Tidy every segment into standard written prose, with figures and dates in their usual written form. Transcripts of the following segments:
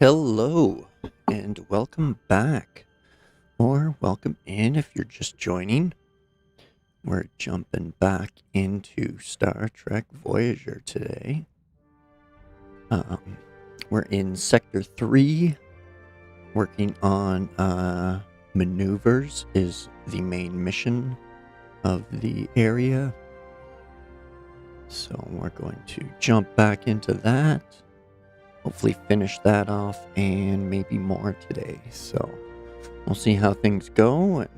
Hello, and welcome back, or welcome in if you're just joining. We're jumping back into Star Trek Voyager today. Um, we're in Sector 3, working on maneuvers is the main mission of the area. So we're going to jump back into that. Hopefully finish that off and maybe more today. So we'll see how things go and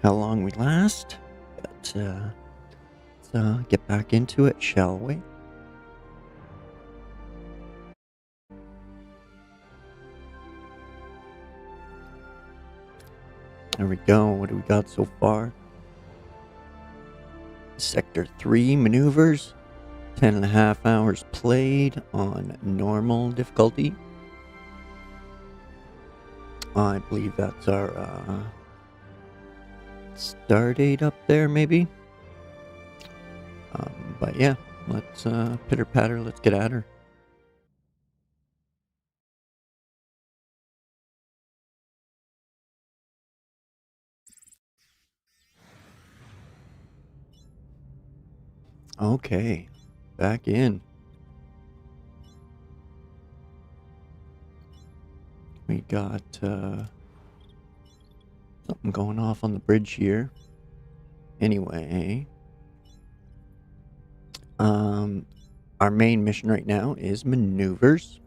how long we last. But let's get back into it, shall we? There we go. What do we got so far? Sector 3 maneuvers. 10.5 hours played on normal difficulty. I believe that's our start date up there, maybe. But yeah, let's pitter patter. Let's get at her. Okay, back in. We got something going off on the bridge here. Anyway, our main mission right now is maneuvers.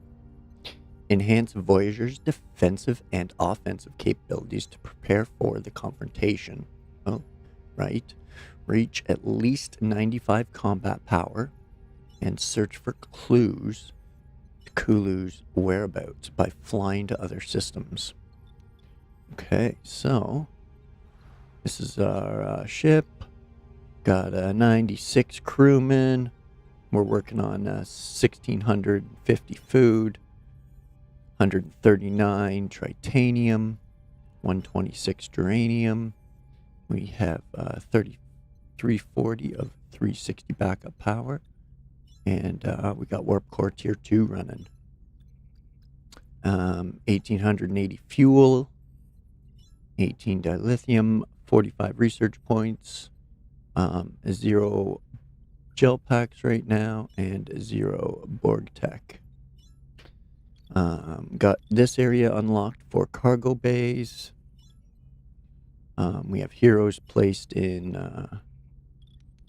Enhance Voyager's defensive and offensive capabilities to prepare for the confrontation. Oh, right. Reach at least 95 combat power and search for clues to Kulu's whereabouts by flying to other systems. Okay, so this is our ship. Got 96 crewmen. We're working on 1,650 food, 139 tritanium, 126 duranium. We have 340 of 360 backup power. And we got Warp Core Tier 2 running. 1,880 fuel, 18 dilithium, 45 research points, 0 gel packs right now, and 0 Borg tech. Got this area unlocked for cargo bays. We have heroes placed in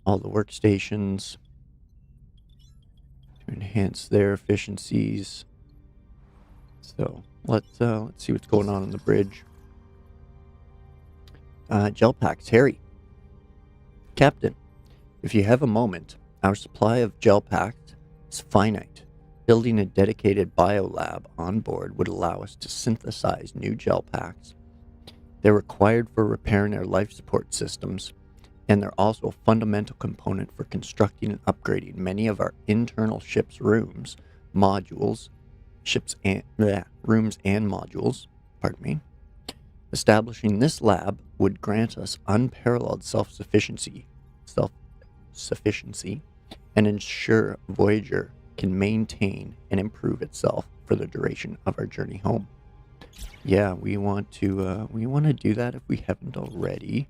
all the workstations to enhance their efficiencies. So let's see what's going on the bridge. Gel packs, Harry. Captain, if you have a moment, our supply of gel packs is finite. Building a dedicated biolab on board would allow us to synthesize new gel packs. They're required for repairing our life support systems, and they're also a fundamental component for constructing and upgrading many of our internal ship's rooms, modules, rooms and modules. Pardon me. Establishing this lab would grant us unparalleled self-sufficiency, and ensure Voyager can maintain and improve itself for the duration of our journey home. Yeah, we want to do that if we haven't already.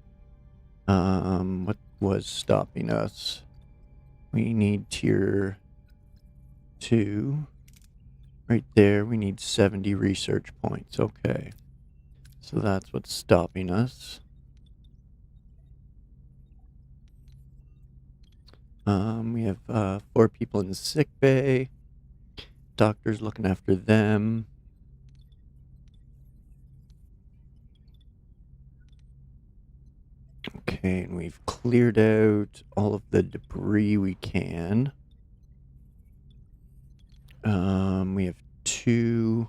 What was stopping us? We need tier 2. Right there, we need 70 research points. Okay. So that's what's stopping us. We have 4 people in the sick bay. Doctor's looking after them. Okay, and we've cleared out all of the debris we can. We have 2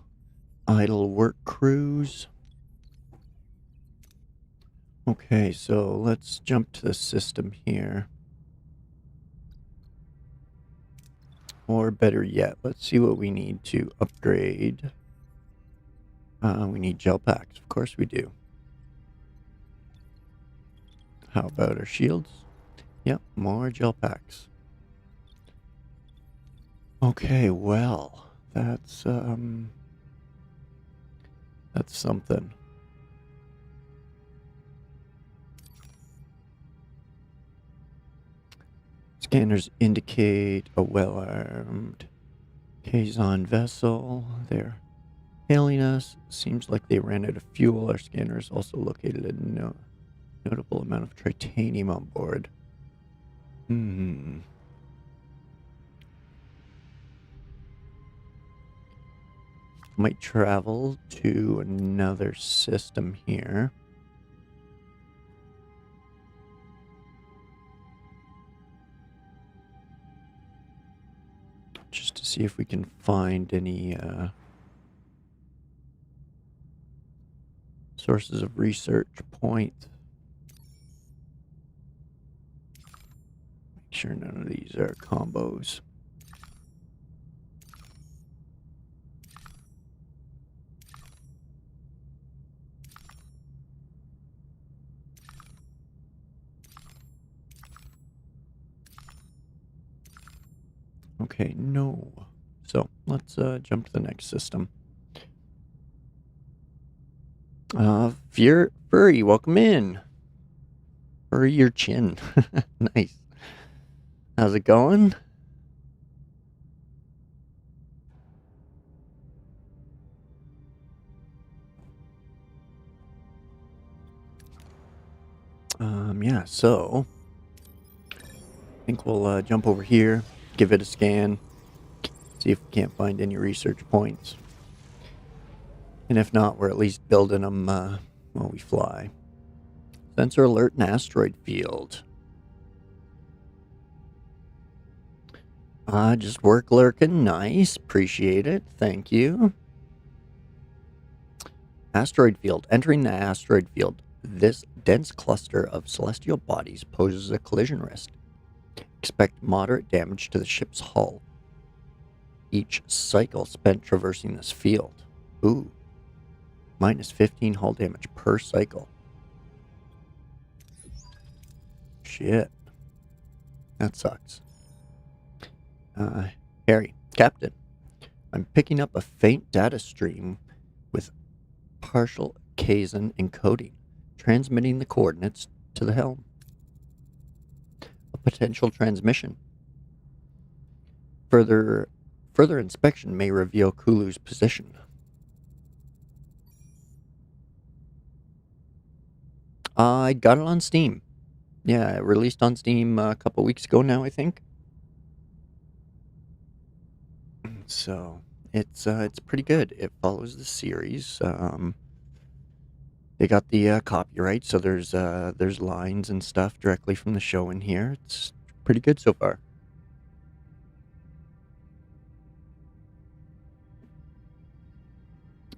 idle work crews. Okay, so let's jump to the system here. Or better yet, let's see what we need to upgrade. We need gel packs. Of course we do. How about our shields? Yep, more gel packs. Okay, well, that's That's something. Scanners indicate a well-armed Kazon vessel. They're hailing us. Seems like they ran out of fuel. Our scanners also located a notable amount of titanium on board. Might travel to another system here. Just to see if we can find any sources of research point. Make sure none of these are combos. Okay, no. So let's jump to the next system. Furry, welcome in. Furry your chin. Nice. How's it going? Yeah, so I think we'll jump over here, give it a scan, see if we can't find any research points. And if not, we're at least building them while we fly. Sensor alert and asteroid field. Just work lurking. Nice. Appreciate it. Thank you. Asteroid field. Entering the asteroid field, this dense cluster of celestial bodies poses a collision risk. Expect moderate damage to the ship's hull each cycle spent traversing this field. Ooh. Minus 15 hull damage per cycle. Shit. That sucks. Harry, Captain, I'm picking up a faint data stream with partial Kazon encoding, transmitting the coordinates to the helm. A potential transmission. Further inspection may reveal Kulu's position. I got it on Steam. Yeah, it released on Steam a couple weeks ago now, I think. So it's pretty good. It follows the series. They got the copyright, so there's lines and stuff directly from the show in here. It's pretty good so far.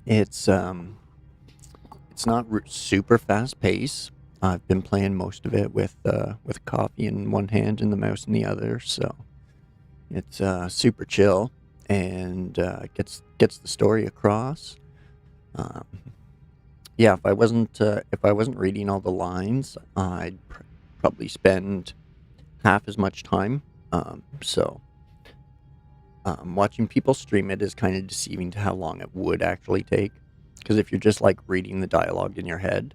It's not super fast paced. I've been playing most of it with coffee in one hand and the mouse in the other, so it's super chill and gets the story across. Yeah, if I wasn't reading all the lines, I'd probably spend half as much time. Watching people stream it is kind of deceiving to how long it would actually take. Because if you're just like reading the dialogue in your head,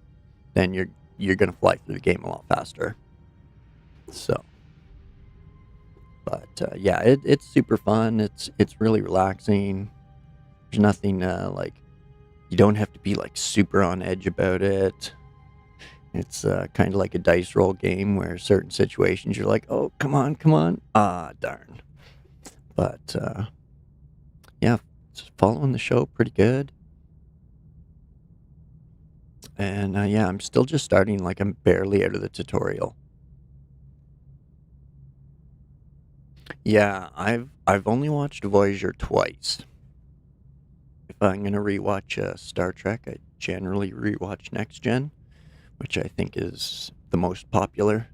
then you're gonna fly through the game a lot faster. So, but yeah, it's super fun. It's really relaxing. There's nothing like you don't have to be like super on edge about it. It's kind of like a dice roll game where certain situations you're like, oh, come on, ah, darn. But yeah, it's following the show pretty good. And yeah, I'm still just starting, like I'm barely out of the tutorial. Yeah, I've only watched Voyager twice. If I'm gonna rewatch Star Trek, I generally rewatch Next Gen, which I think is the most popular.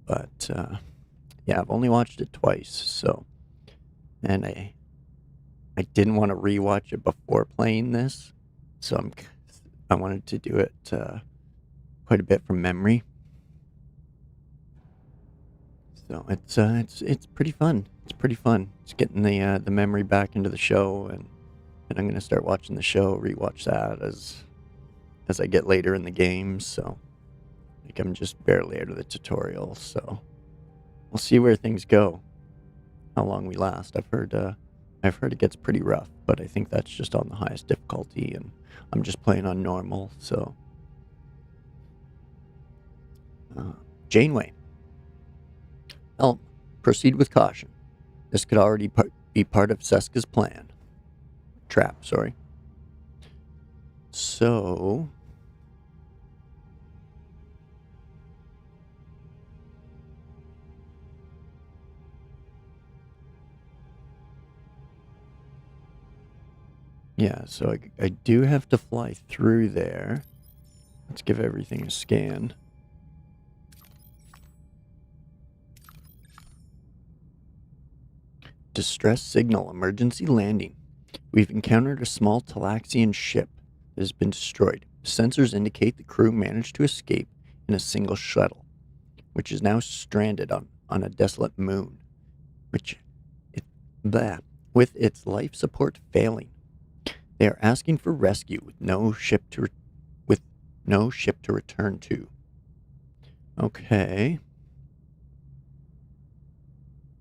But yeah, I've only watched it twice, so and I didn't want to rewatch it before playing this, so I wanted to do it quite a bit from memory. So it's pretty fun. It's pretty fun. It's getting the memory back into the show, and And I'm going to start watching the show, rewatch that as I get later in the game, so like I'm just barely out of the tutorial, so we'll see where things go, how long we last. I've heard it gets pretty rough, but I think that's just on the highest difficulty, and I'm just playing on normal, so. Janeway. Elm, proceed with caution. This could already be part of Seska's plan. Trap, sorry. So... yeah, so I do have to fly through there. Let's give everything a scan. Distress signal, emergency landing. We've encountered a small Talaxian ship that has been destroyed. Sensors indicate the crew managed to escape in a single shuttle, which is now stranded on a desolate moon, with its life support failing. They are asking for rescue with no ship to return to. Okay.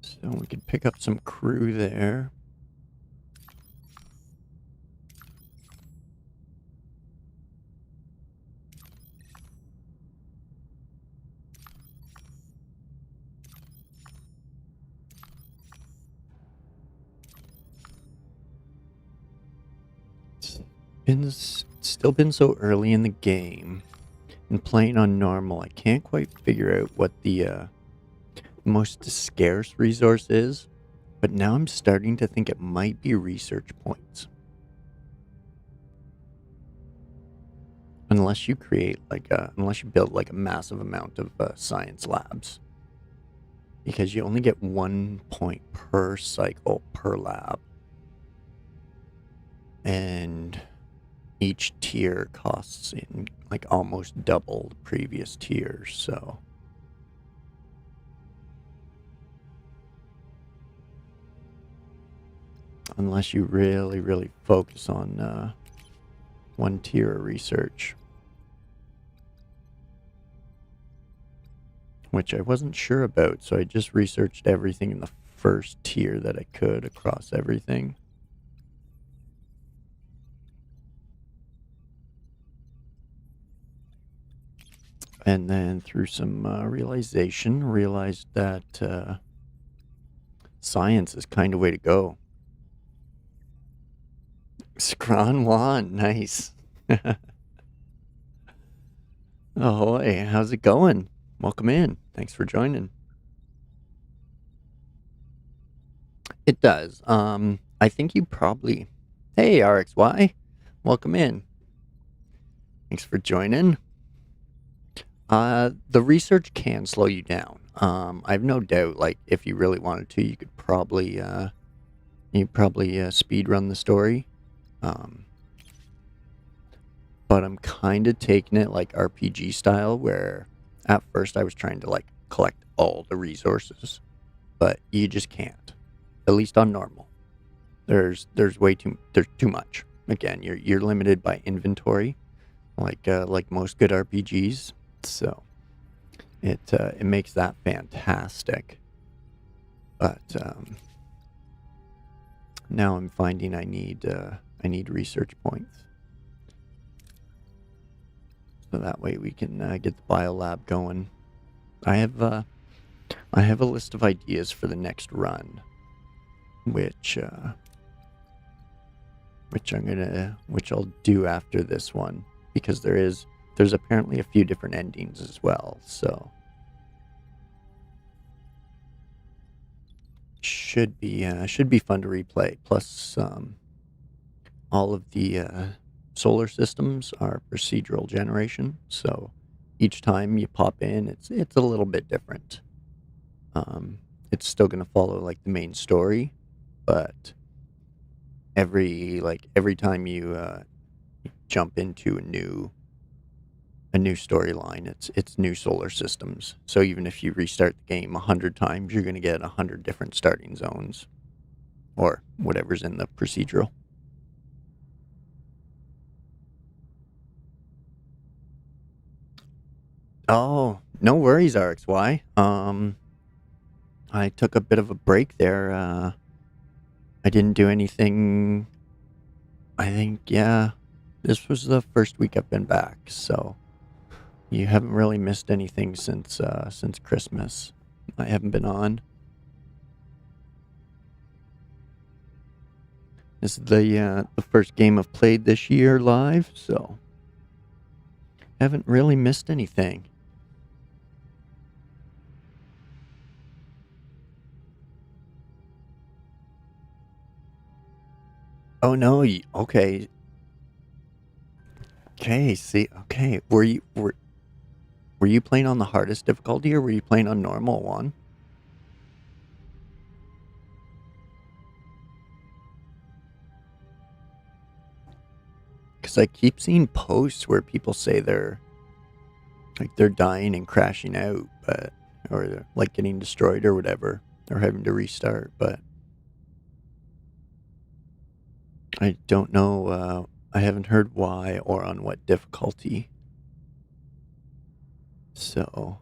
So we could pick up some crew there. It's still been so early in the game, and playing on normal, I can't quite figure out what the most scarce resource is, but now I'm starting to think it might be research points. Unless you create unless you build like a massive amount of science labs, because you only get 1 point per cycle per lab, and each tier costs in like almost double the previous tiers, so unless you really focus on one tier of research, which I wasn't sure about, so I just researched everything in the first tier that I could across everything. And then through some realization, realized that science is kind of way to go. Scron Juan, nice. Oh, hey, how's it going? Welcome in. Thanks for joining. It does. I think you probably... Hey, RXY. Welcome in. Thanks for joining. The research can slow you down. I have no doubt, like, if you really wanted to, you could probably, speed run the story. But I'm kind of taking it like RPG style, where at first I was trying to like collect all the resources, but you just can't. At least on normal, there's too much. Again, you're limited by inventory, like most good RPGs. So it makes that fantastic. But now I'm finding I need research points. So that way we can get the biolab going. I have a list of ideas for the next run, which I'll do after this one, because there's apparently a few different endings as well. So should be fun to replay. Plus, all of the solar systems are procedural generation, so each time you pop in, it's a little bit different. It's still going to follow like the main story, but every time you jump into a new storyline, it's new solar systems. So even if you restart the game 100 times, you're going to get 100 different starting zones, or whatever's in the procedural. Oh, no worries, RXY. I took a bit of a break there. I didn't do anything. I think, yeah, this was the first week I've been back, so you haven't really missed anything since Christmas. I haven't been on. This is the first game I've played this year live, so haven't really missed anything. Oh no, okay. Okay, see, okay. Were you playing on the hardest difficulty or were you playing on normal one? Cuz I keep seeing posts where people say they're dying and crashing out, but or they're like getting destroyed or whatever, or having to restart, but I don't know. I haven't heard why or on what difficulty. So,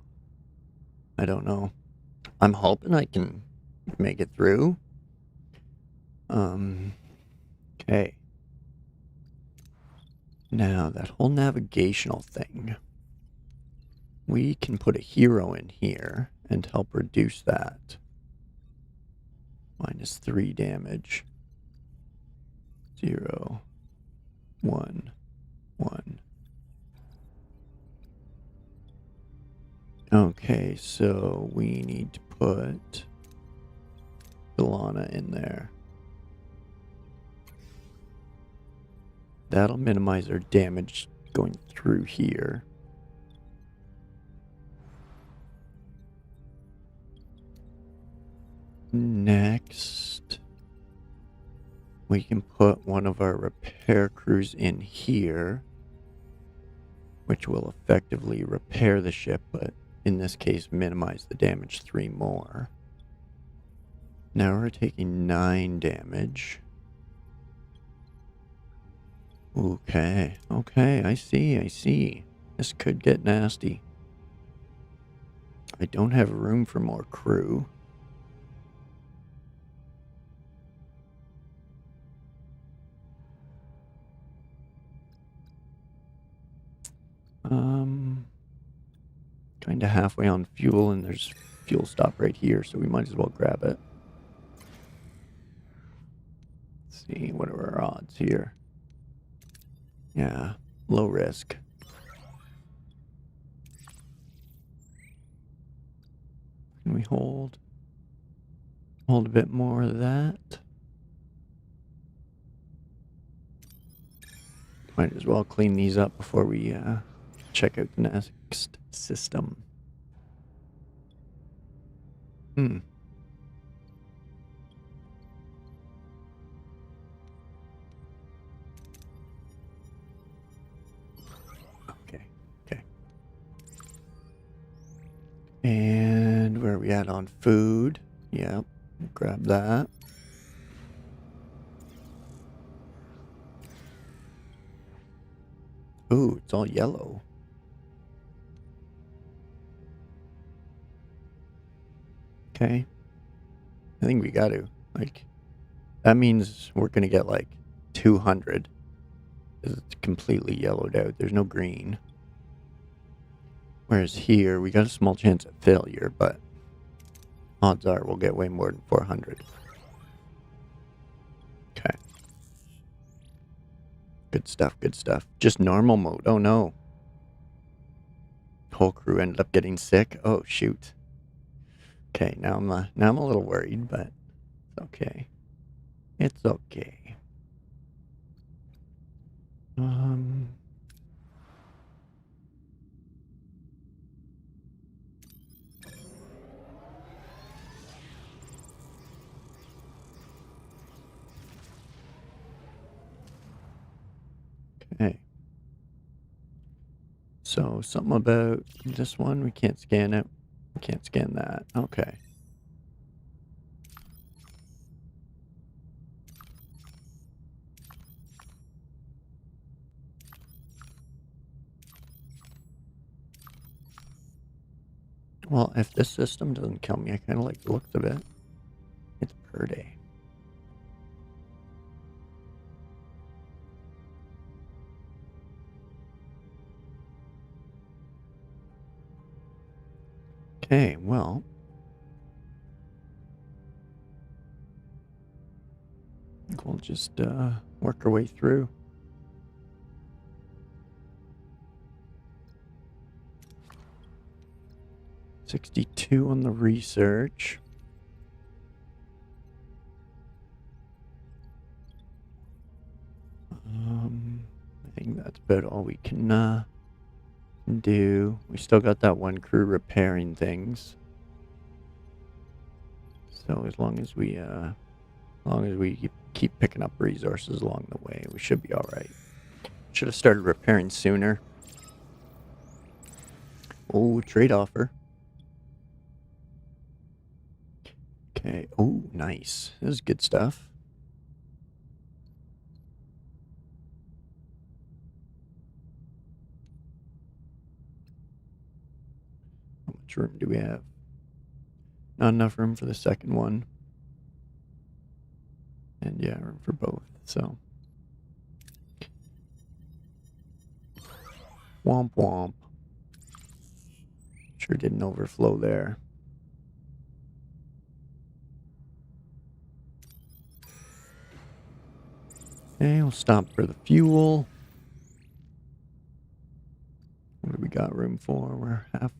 I don't know. I'm hoping I can make it through. Okay. Now, that whole navigational thing. We can put a hero in here and help reduce that. -3 damage. 0, 1, 1. Okay, so we need to put Ilana in there. That'll minimize our damage going through here. Next, we can put one of our repair crews in here, which will effectively repair the ship, but in this case minimize the damage 3 more. Now we're taking 9 damage. Okay, I see. This could get nasty. I don't have room for more crew. Kinda halfway on fuel, and there's fuel stop right here, so we might as well grab it. Let's see, what are our odds here? Yeah, low risk. Can we hold a bit more of that? Might as well clean these up before we check out the next system. Okay. And where are we at on food? Yep, grab that. Ooh, it's all yellow. Okay. I think we got to. That means we're going to get 200. It's completely yellowed out. There's no green. Whereas here, we got a small chance at failure, but odds are we'll get way more than 400. Okay. Good stuff. Just normal mode. Oh no. Whole crew ended up getting sick. Oh shoot. Okay, now I'm a little worried, but it's okay. It's okay. Okay. So something about this one, we can't scan it. We can't scan that. Okay. Well, if this system doesn't kill me, I kind of like the looks of it. It's per day. Okay, well. I think we'll just work our way through. $62 on the research. I think that's about all we can do. We still got that one crew repairing things. So as long as we keep picking up resources along the way, we should be all right. Should have started repairing sooner. Oh, trade offer. Okay. Oh, nice. This is good stuff. How much room do we have? Not enough room for the second one. And yeah, room for both, so. Womp womp. Sure didn't overflow there. Okay, we'll stop for the fuel. What do we got room for? We're half.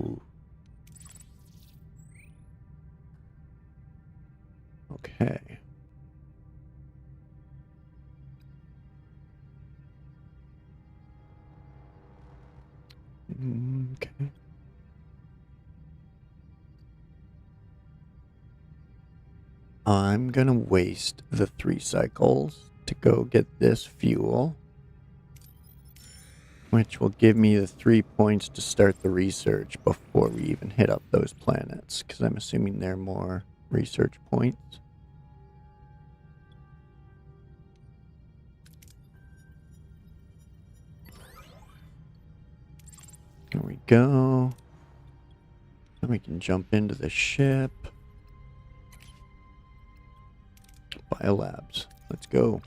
Ooh. Okay. Okay. I'm gonna waste the 3 cycles to go get this fuel, which will give me the 3 points to start the research before we even hit up those planets, because I'm assuming they're more research points. There we go. Then we can jump into the ship. Biolabs. Let's go.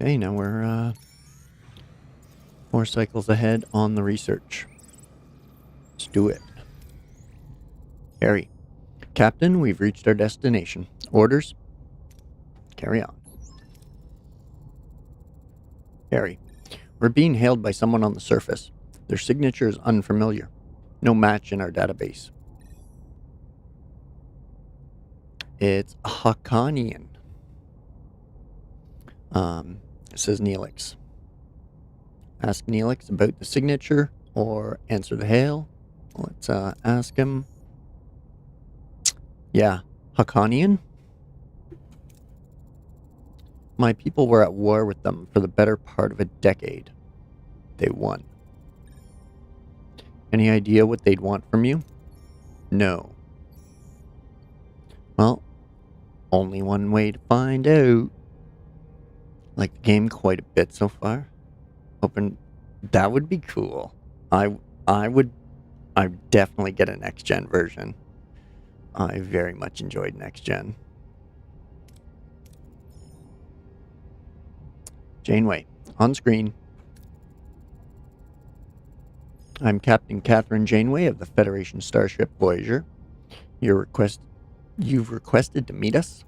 Okay, now we're 4 cycles ahead on the research. Let's do it. Harry. Captain, we've reached our destination. Orders? Carry on. Harry. We're being hailed by someone on the surface. Their signature is unfamiliar. No match in our database. It's Hakanian. Says Neelix. Ask Neelix about the signature or answer the hail. Let's ask him. Yeah, Hakanian? My people were at war with them for the better part of a decade. They won. Any idea what they'd want from you? No. Well, only one way to find out. Like the game quite a bit so far. Hoping that would be cool. I'd definitely get a next gen version. I very much enjoyed next gen. Janeway, on screen. I'm Captain Catherine Janeway of the Federation Starship Voyager. You've requested to meet us?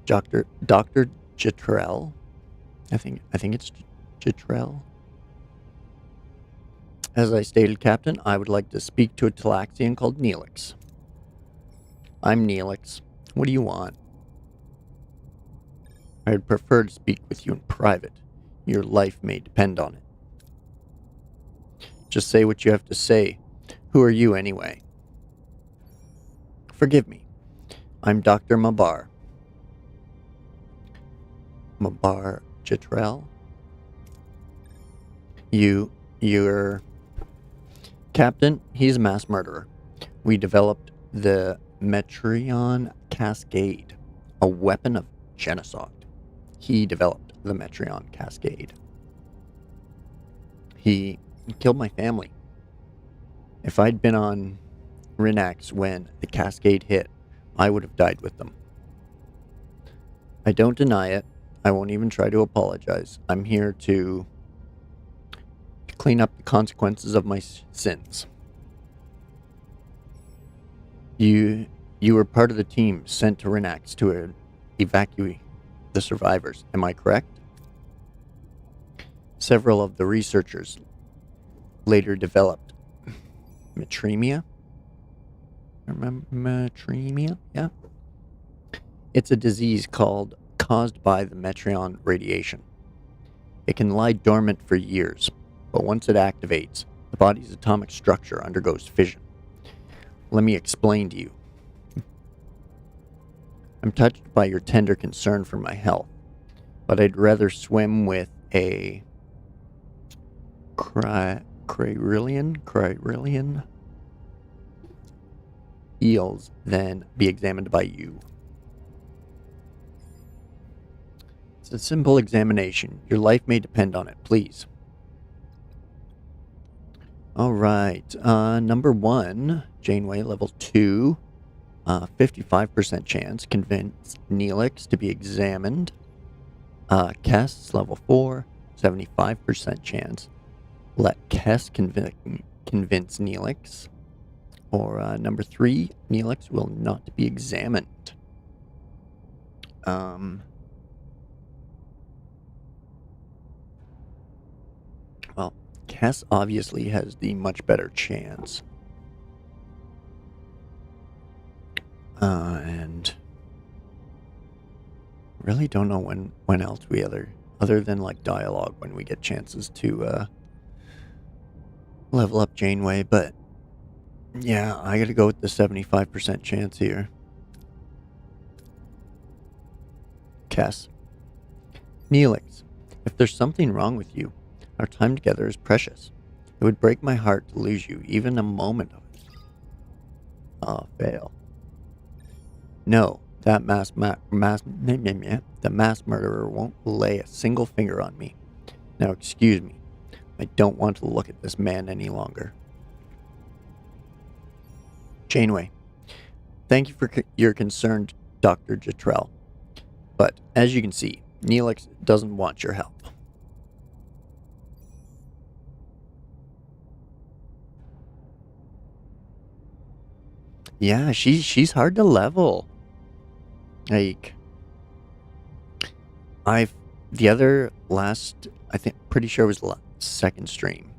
Dr. Jitrell. I think it's Jitrell. As I stated, Captain, I would like to speak to a Talaxian called Neelix. I'm Neelix. What do you want? I'd prefer to speak with you in private. Your life may depend on it. Just say what you have to say. Who are you, anyway? Forgive me. I'm Dr. Mabar. Mabar Jitrell? You're Captain, he's a mass murderer. We developed the Metreon Cascade, a weapon of genocide. He developed the Metreon Cascade. He killed my family. If I'd been on Rinax when the Cascade hit, I would have died with them. I don't deny it. I won't even try to apologize. I'm here to clean up the consequences of my sins. You were part of the team sent to Rinax to evacuate the survivors. Am I correct? Several of the researchers later developed metremia. Remember metremia? Yeah. It's a disease caused by the Metreon radiation. It can lie dormant for years, but once it activates, the body's atomic structure undergoes fission. Let me explain to you. I'm touched by your tender concern for my health, but I'd rather swim with a Cryrillian eels than be examined by you. It's a simple examination. Your life may depend on it, please. Alright, number 1, Janeway, level 2, 55% chance, convince Neelix to be examined. Kess, level 4, 75% chance. Let Kess convince Neelix. Or number 3, Neelix will not be examined. Well, Kess obviously has the much better chance. And really don't know when else we other than like dialogue when we get chances to level up Janeway, but yeah, I gotta go with the 75% chance here. Kess. Neelix, if there's something wrong with you, our time together is precious. It would break my heart to lose you, even a moment of it. Fail. No, that mass murderer won't lay a single finger on me. Now excuse me, I don't want to look at this man any longer. Janeway, thank you for your concern, Dr. Jetrell. But as you can see, Neelix doesn't want your help. Yeah, she's hard to level. Like, the other last, I think, pretty sure it was the second stream.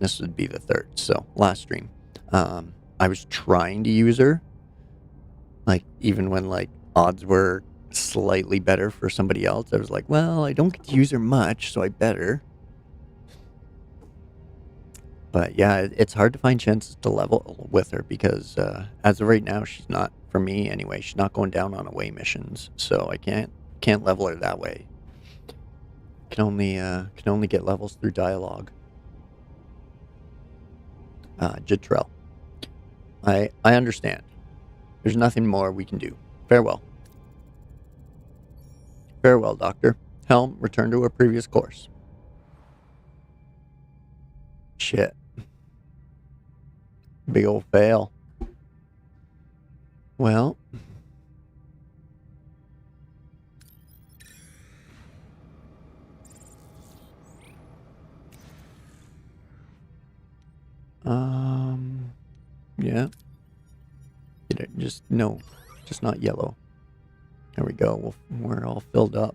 This would be the third, so last stream. I was trying to use her, like, even when, like, odds were slightly better for somebody else. I was like, well, I don't get to use her much, so I better. But yeah, it's hard to find chances to level with her because as of right now, she's not, for me anyway, she's not going down on away missions, so I can't level her that way. Can only get levels through dialogue. Jetrell, I understand. There's nothing more we can do. Farewell. Farewell, Doctor. Helm, return to our previous course. Shit. Big old fail. Well. Yeah. Just not yellow. There we go. We're all filled up.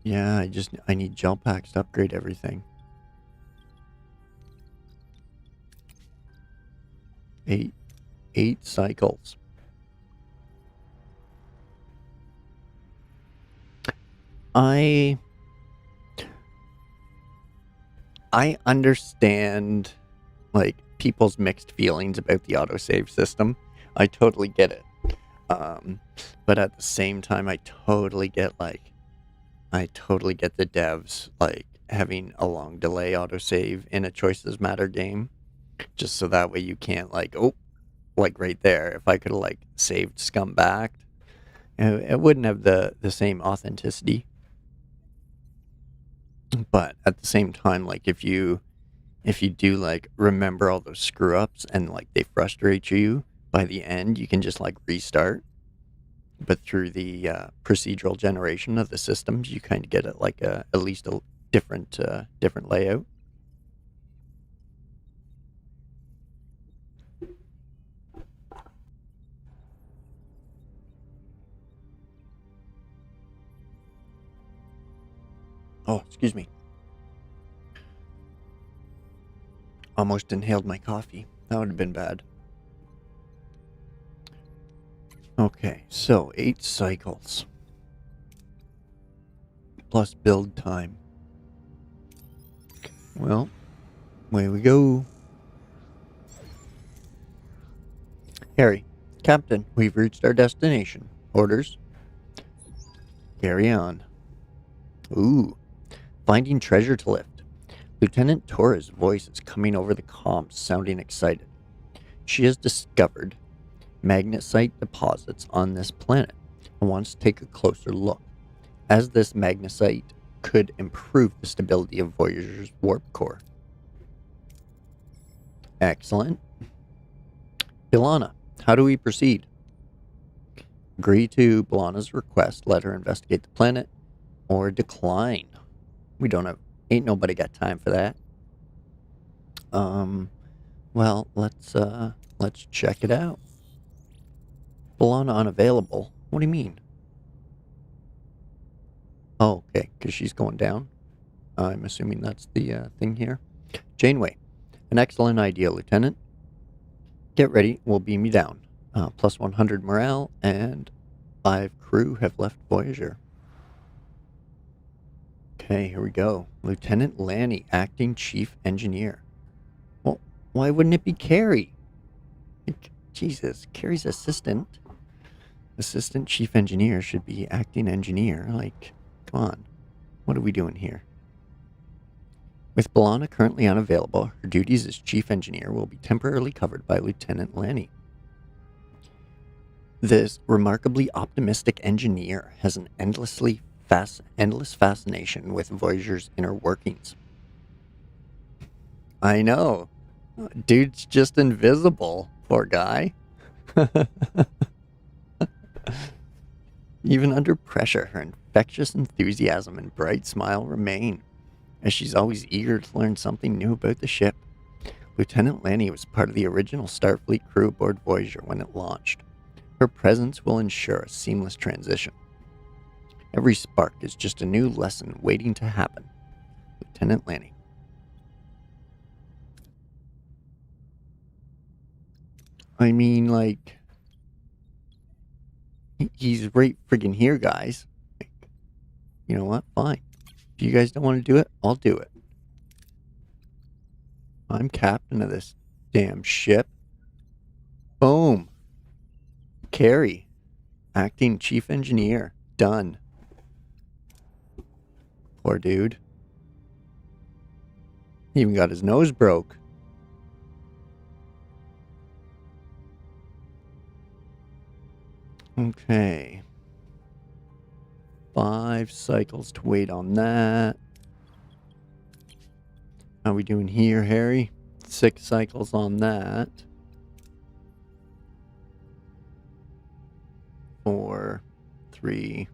Yeah, I need gel packs to upgrade everything. 8 cycles. I understand, like, people's mixed feelings about the autosave system. I totally get it. But at the same time, I totally get the devs like having a long delay autosave in a choices matter game, just so that way you can't like, oh, like right there. If I could have like saved Scumbag, it wouldn't have the same authenticity. But at the same time, like if you do like remember all those screw ups and like they frustrate you, by the end you can just like restart. But through the procedural generation of the systems, you kind of get it like at least a different layout. Oh, excuse me. Almost inhaled my coffee. That would have been bad. Okay, so 8 cycles. Plus build time. Well, away we go. Harry, Captain, we've reached our destination. Orders? Carry on. Ooh, finding treasure to lift. Lieutenant Torres' voice is coming over the comms, sounding excited. She has discovered magnesite deposits on this planet and wants to take a closer look, as this magnesite could improve the stability of Voyager's warp core. Excellent. Ilana, how do we proceed? Agree to Balana's request, let her investigate the planet, or decline. We don't have, ain't nobody got time for that. Well, let's check it out. Balana unavailable. What do you mean? Oh, okay, because she's going down. I'm assuming that's the thing here. Janeway, an excellent idea, Lieutenant. Get ready, we'll beam you down. Plus 100 morale, and 5 crew have left Voyager. Okay, here we go. Lieutenant Lanny, acting chief engineer. Well, why wouldn't it be Carrie? Jesus, Carrie's assistant. Assistant chief engineer should be acting engineer. Like, come on. What are we doing here? With Balana currently unavailable, her duties as chief engineer will be temporarily covered by Lieutenant Lanny. This remarkably optimistic engineer has an endless fascination with Voyager's inner workings. I know. Dude's just invisible. Poor guy. Even under pressure, her infectious enthusiasm and bright smile remain, as she's always eager to learn something new about the ship. Lieutenant Lanny was part of the original Starfleet crew aboard Voyager when it launched. Her presence will ensure a seamless transition. Every spark is just a new lesson waiting to happen. Lieutenant Lanny. I mean, like, he's right friggin' here, guys. Like, you know what? Fine. If you guys don't want to do it, I'll do it. I'm captain of this damn ship. Boom. Carrie, acting chief engineer. Done. Poor dude. He even got his nose broke. Okay. 5 cycles to wait on that. How we doing here, Harry? 6 cycles on that. 4, 3.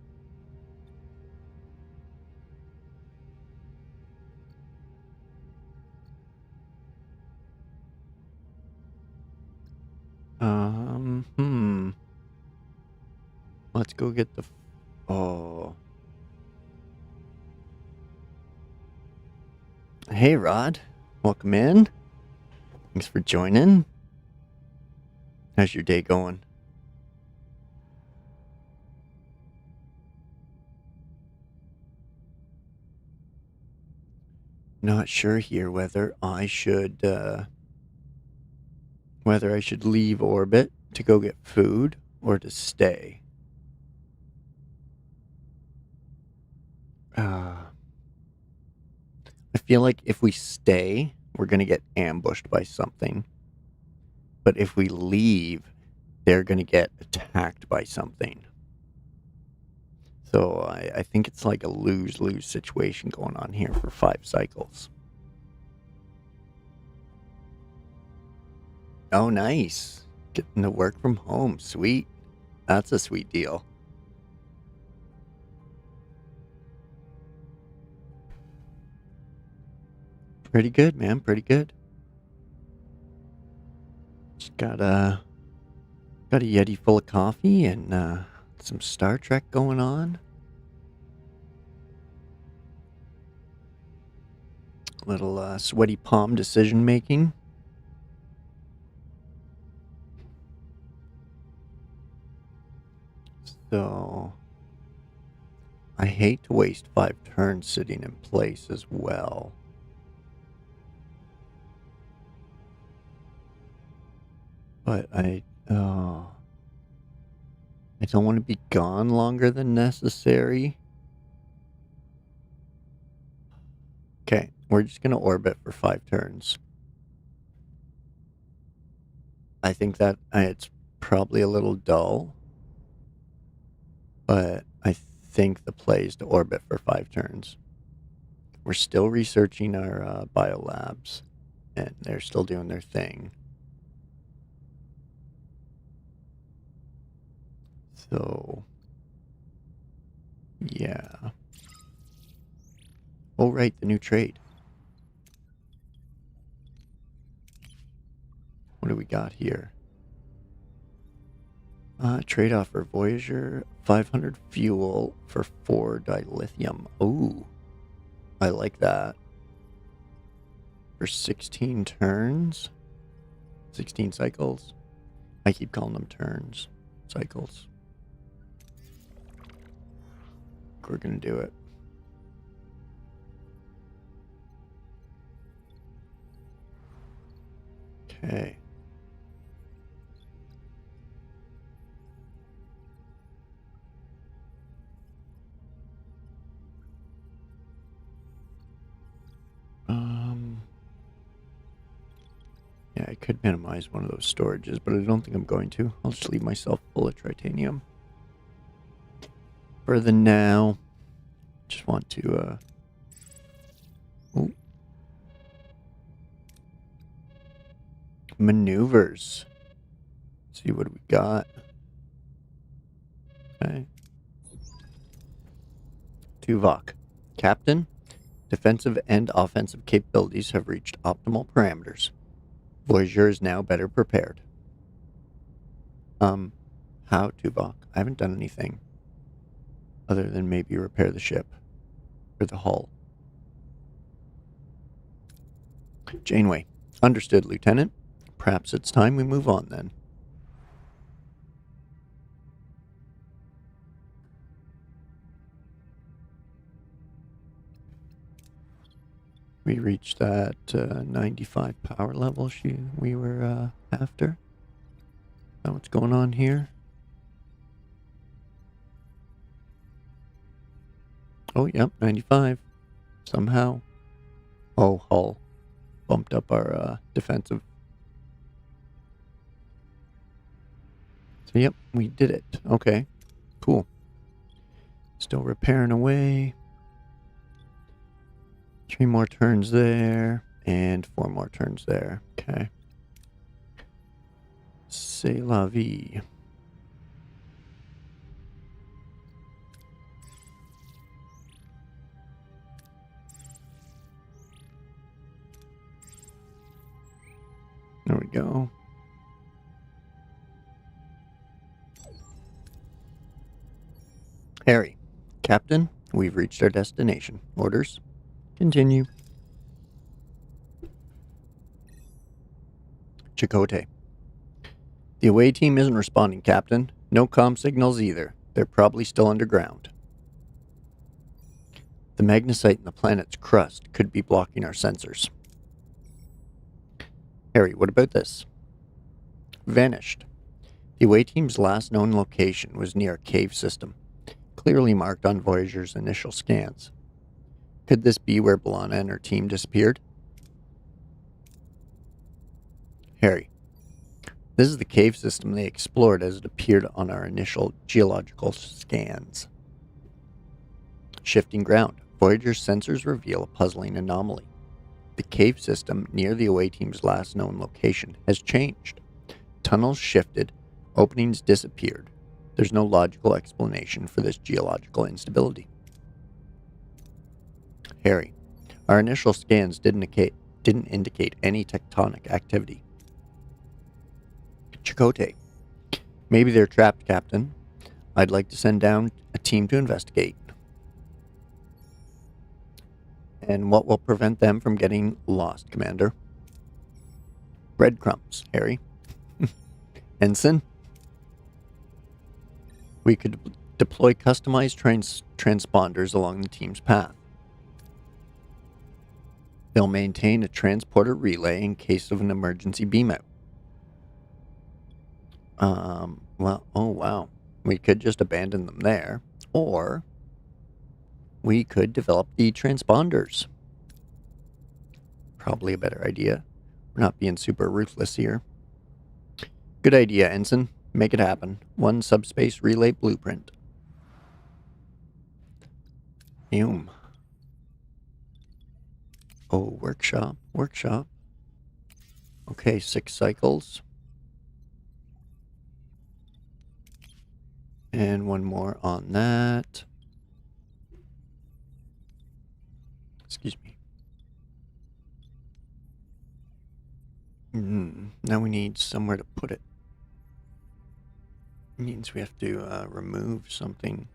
Let's go get the... Oh. Hey, Rod. Welcome in. Thanks for joining. How's your day going? Not sure here whether I should leave orbit to go get food or to stay? I feel like if we stay, we're going to get ambushed by something. But if we leave, they're going to get attacked by something. So I think it's like a lose-lose situation going on here for 5 cycles. Oh, nice. Getting to work from home. Sweet. That's a sweet deal. Pretty good, man. Pretty good. Just got a Yeti full of coffee and some Star Trek going on. Little sweaty palm decision making. So I hate to waste 5 turns sitting in place as well. But I don't want to be gone longer than necessary. Okay, we're just going to orbit for 5 turns. I think that it's probably a little dull, but I think the play is to orbit for 5 turns. We're still researching our biolabs, and they're still doing their thing. So, yeah. Oh, right, the new trade. What do we got here? Trade offer Voyager, 500 fuel for 4 dilithium. Ooh, I like that. For 16 turns? 16 cycles? I keep calling them turns. Cycles. We're gonna do it. Okay. Yeah, I could minimize one of those storages, but I don't think I'm going to. I'll just leave myself full of titanium. For the now, just want to, maneuvers. Let's see what we got. Okay. Tuvok. Captain, defensive and offensive capabilities have reached optimal parameters. Voyager is now better prepared. How, Tuvok? I haven't done anything. Other than maybe repair the ship. Or the hull. Janeway. Understood, Lieutenant. Perhaps it's time we move on then. We reached that 95 power level we were after. Is that what's going on here? Oh, yep, 95. Somehow. Oh, hull. Bumped up our defensive. So, yep, we did it. Okay, cool. Still repairing away. 3 more turns there, and 4 more turns there. Okay. C'est la vie. There we go. Harry, Captain, we've reached our destination. Orders? Continue. Chakotay. The away team isn't responding, Captain. No comm signals either. They're probably still underground. The magnesite in the planet's crust could be blocking our sensors. Harry, what about this? Vanished. The away team's last known location was near a cave system, clearly marked on Voyager's initial scans. Could this be where B'Elanna and her team disappeared? Harry. This is the cave system they explored as it appeared on our initial geological scans. Shifting ground. Voyager's sensors reveal a puzzling anomaly. The cave system near the away team's last known location has changed. Tunnels shifted, openings disappeared. There's no logical explanation for this geological instability. Harry. Our initial scans didn't indicate any tectonic activity. Chakotay. Maybe they're trapped, Captain. I'd like to send down a team to investigate. And what will prevent them from getting lost, Commander? Breadcrumbs, Harry. Ensign? We could deploy customized transponders along the team's path. They'll maintain a transporter relay in case of an emergency beam-out. Well, oh wow. We could just abandon them there, or we could develop the transponders. Probably a better idea. We're not being super ruthless here. Good idea, Ensign. Make it happen. One subspace relay blueprint. Oh, workshop. Okay, 6 cycles. And one more on that. Excuse me. Now we need somewhere to put it. It means we have to remove something.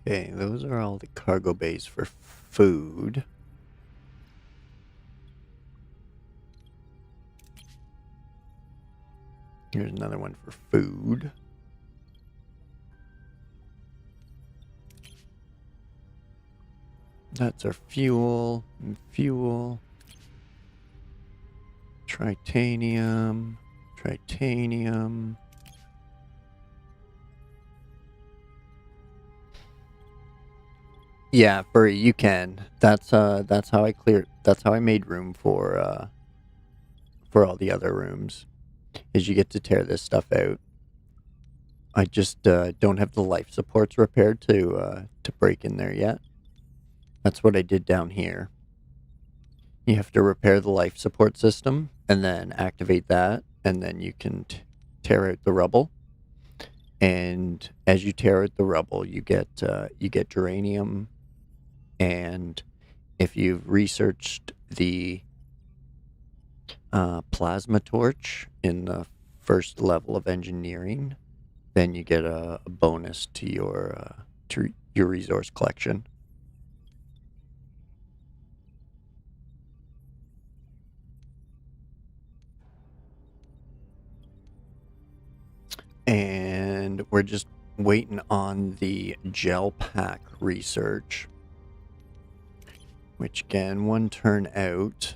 Okay, those are all the cargo bays for food. Here's another one for food. That's our fuel. Tritanium. Yeah, Furry, you can. That's how I cleared. That's how I made room for all the other rooms. Is you get to tear this stuff out. I just don't have the life supports repaired to break in there yet. That's what I did down here. You have to repair the life support system and then activate that, and then you can tear out the rubble. And as you tear out the rubble, you get geranium. And if you've researched the plasma torch in the first level of engineering, then you get a bonus to your resource collection. And we're just waiting on the gel pack research, which can one turn out.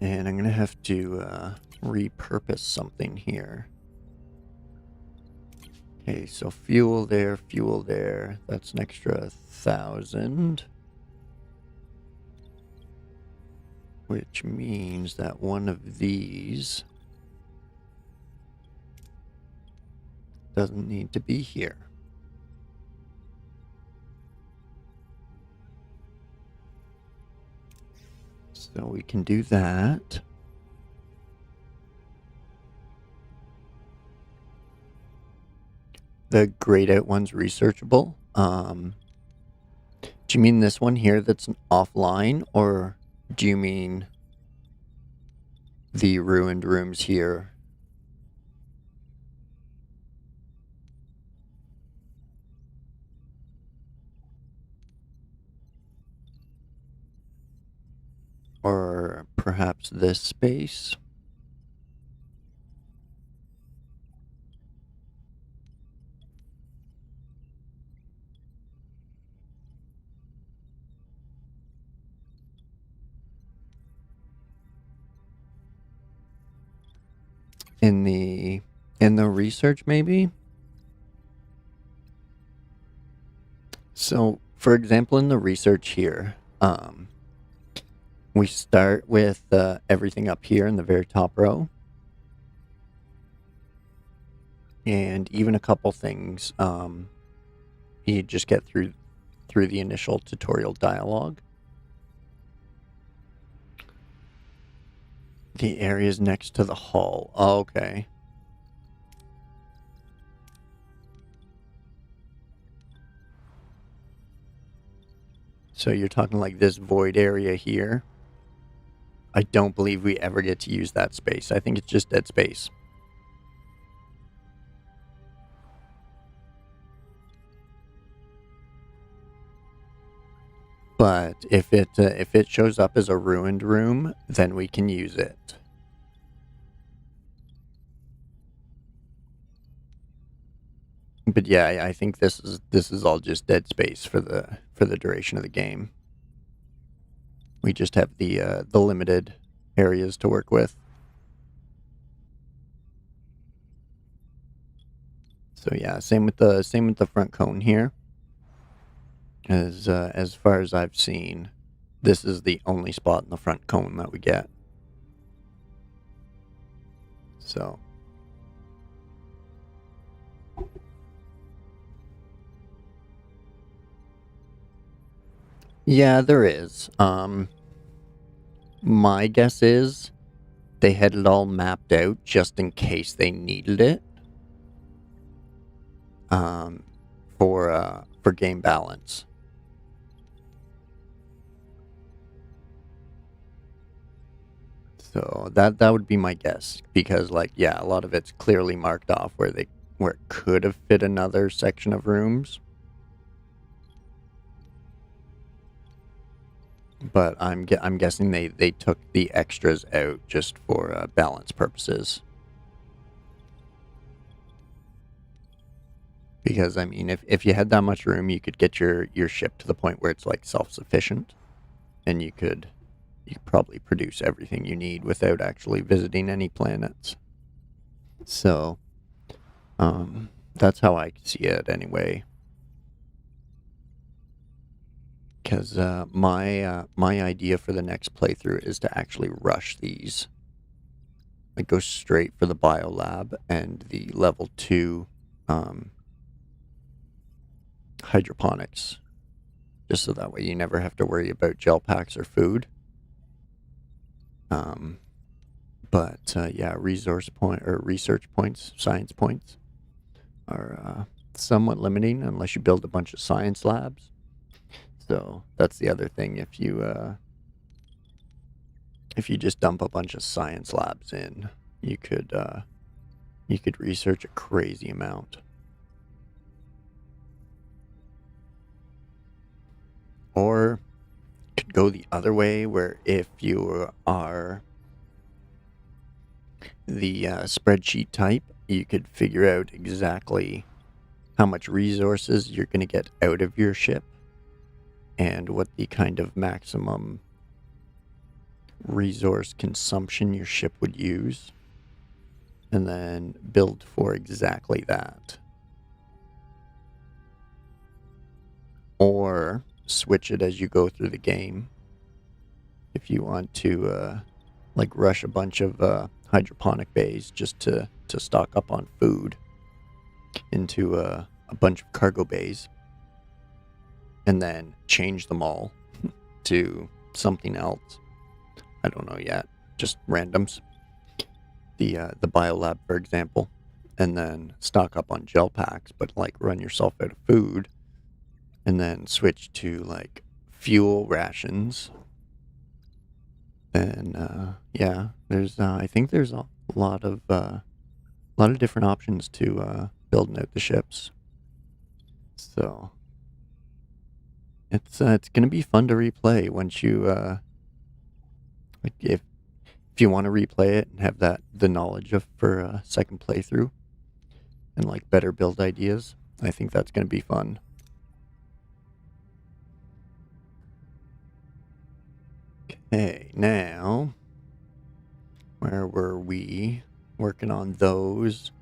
And I'm going to have to repurpose something here. Okay, so fuel there. That's an extra 1,000. Which means that one of these doesn't need to be here. So we can do that. The grayed out one's researchable. Do you mean this one here that's offline, or do you mean the ruined rooms here? Or perhaps this space. In the research, maybe? So, for example, in the research here, we start with everything up here in the very top row. And even a couple things you just get through the initial tutorial dialogue. The areas next to the hull. Oh, okay. So you're talking like this void area here. I don't believe we ever get to use that space. I think it's just dead space. But if it shows up as a ruined room, then we can use it. But yeah, I think this is all just dead space for the duration of the game. We just have the limited areas to work with. So yeah, same with the front cone here. As far as I've seen, this is the only spot in the front cone that we get. So yeah, there is. My guess is they had it all mapped out just in case they needed it. For game balance. So that would be my guess, because like yeah, a lot of it's clearly marked off where it could have fit another section of rooms. But I'm guessing they took the extras out just for balance purposes. Because I mean, if you had that much room, you could get your ship to the point where it's like self-sufficient, and you could probably produce everything you need without actually visiting any planets. So, that's how I see it anyway. Because my idea for the next playthrough is to actually rush these. Like go straight for the biolab and the level 2 hydroponics, just so that way you never have to worry about gel packs or food. But yeah, resource point or research points, science points are somewhat limiting unless you build a bunch of science labs. So that's the other thing. If you just dump a bunch of science labs in, you could research a crazy amount. Or could go the other way, where if you are the spreadsheet type, you could figure out exactly how much resources you're going to get out of your ship and what the kind of maximum resource consumption your ship would use, and then build for exactly that. Or switch it as you go through the game. If you want to like rush a bunch of hydroponic bays just to stock up on food into a bunch of cargo bays, and then change them all to something else. I don't know yet, just randoms. The biolab, for example, and then stock up on gel packs, but like run yourself out of food, and then switch to like fuel rations. And yeah, there's I think there's a lot of different options to building out the ships. So it's gonna be fun to replay once you Like if you want to replay it and have the knowledge of for a second playthrough and like better build ideas, I think that's going to be fun. Okay, now where were we? Working on those.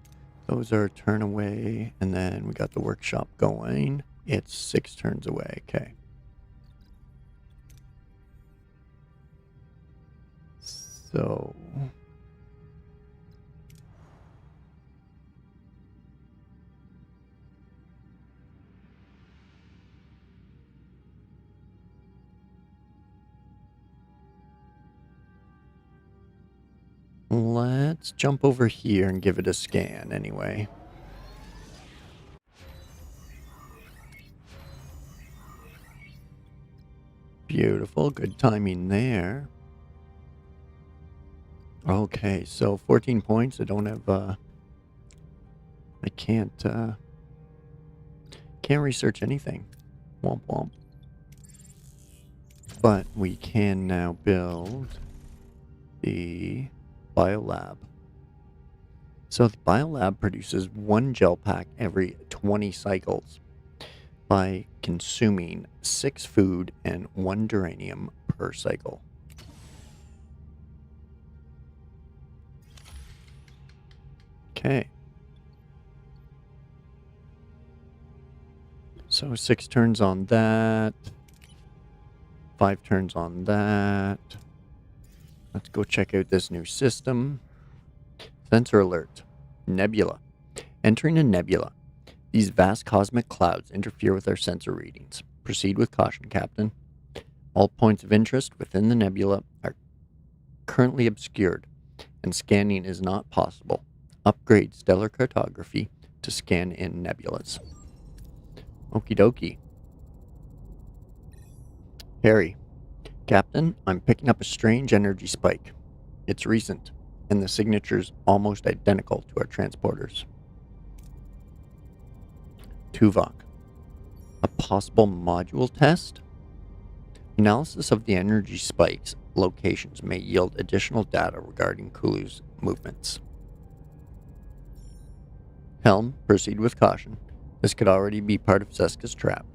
Those are a turn away, and then we got the workshop going. It's 6 turns away. Okay. So let's jump over here and give it a scan anyway. Beautiful. Good timing there. Okay, so 14 points. I don't have, I can't research anything. Womp womp. But we can now build the biolab. So the biolab produces 1 gel pack every 20 cycles by consuming 6 food and 1 duranium per cycle. Okay. So 6 turns on that. 5 turns on that. Let's go check out this new system. Sensor alert. Nebula. Entering a nebula. These vast cosmic clouds interfere with our sensor readings. Proceed with caution, Captain. All points of interest within the nebula are currently obscured, and scanning is not possible. Upgrade stellar cartography to scan in nebulas. Okie dokie. Harry. Captain, I'm picking up a strange energy spike. It's recent, and the signature's almost identical to our transporters. Tuvok. A possible module test? Analysis of the energy spike's locations may yield additional data regarding Kulu's movements. Helm, proceed with caution. This could already be part of Zeska's trap.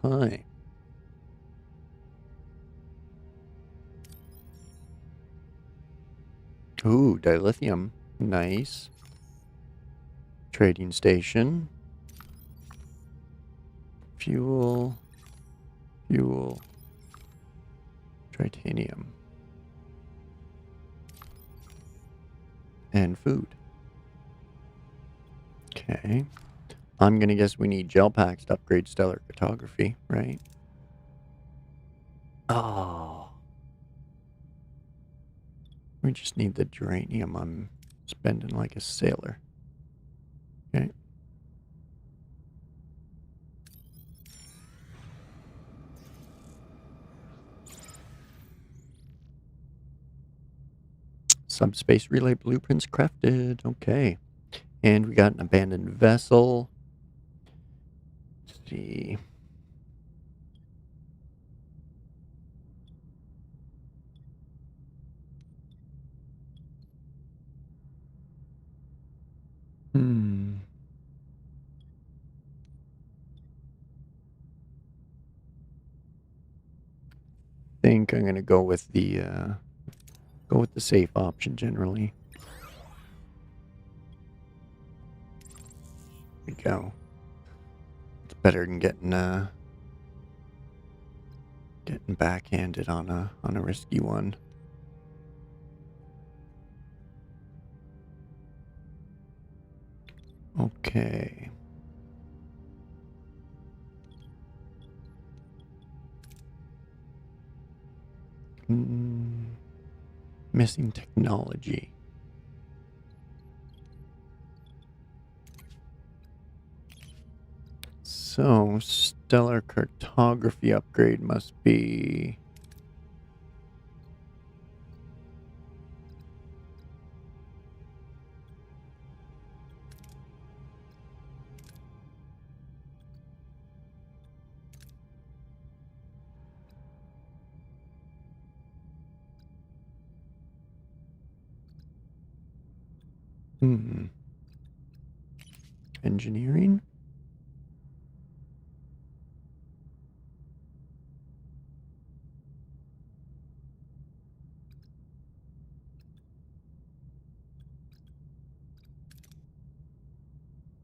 Okay. Ooh, dilithium. Nice. Trading station. Fuel. Fuel. Titanium. And food. Okay. I'm gonna guess we need gel packs to upgrade stellar cartography, right? Oh. We just need the geranium. I'm spending like a sailor. Okay. Subspace relay blueprints crafted. Okay. And we got an abandoned vessel. Let's see. Think I'm gonna go with the safe option generally. There we go. It's better than getting backhanded on a risky one. Okay. Missing technology. So, stellar cartography upgrade must be... Engineering?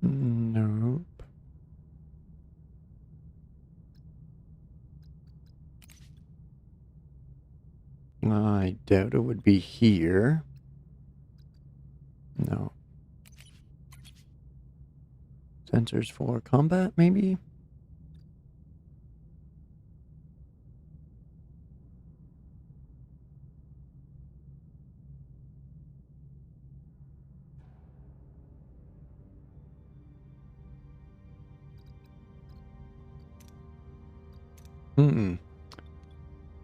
Nope. I doubt it would be here. No. Sensors for combat, maybe?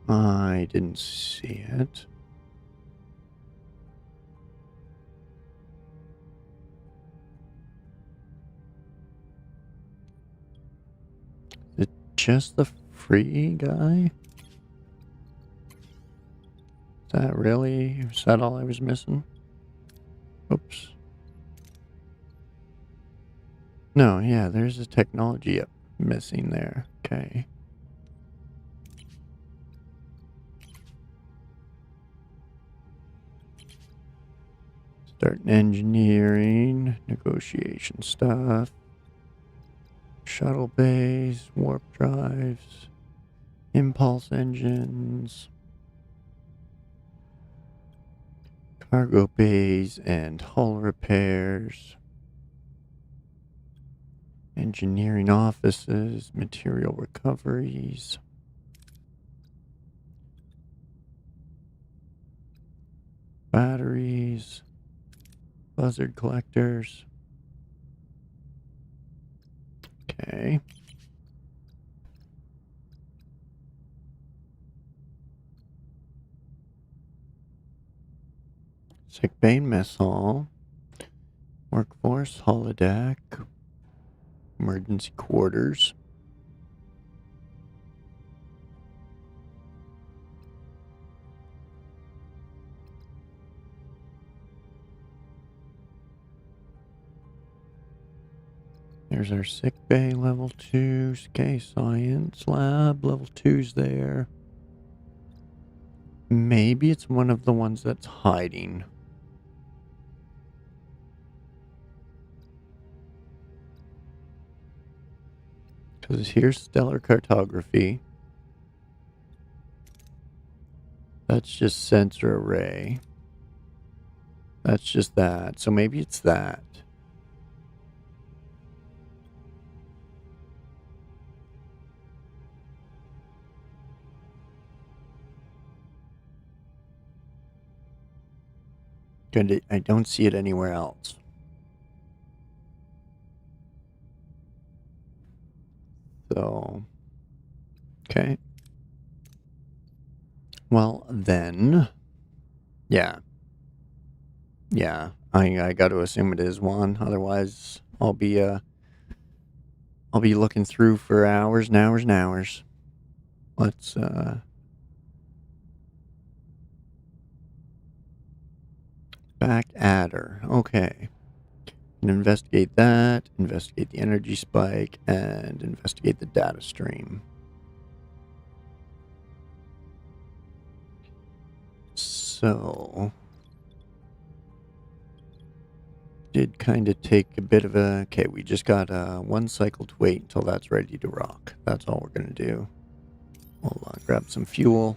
I didn't see it. Is it just the free guy? Is that all I was missing? Oops. No, yeah, there's a technology up missing there. Okay. Start engineering, negotiation stuff, shuttle bays, warp drives, impulse engines, cargo bays, and hull repairs, engineering offices, material recoveries, batteries, buzzard collectors. Okay. Sick bay, mess hall, workforce, holodeck, emergency quarters. There's our sick bay, level 2. Okay, science lab, level 2's there. Maybe it's one of the ones that's hiding. Because here's stellar cartography. That's just sensor array. That's just that. So maybe it's that. Good. I don't see it anywhere else. So, okay. Well, then, yeah. Yeah, I got to assume it is one. Otherwise, I'll be looking through for hours and hours and hours. Let's back adder. Okay. And investigate that, investigate the energy spike, and investigate the data stream. So, did kind of take a bit of a... Okay, we just got one cycle to wait until that's ready to rock. That's all we're going to do. We'll grab some fuel.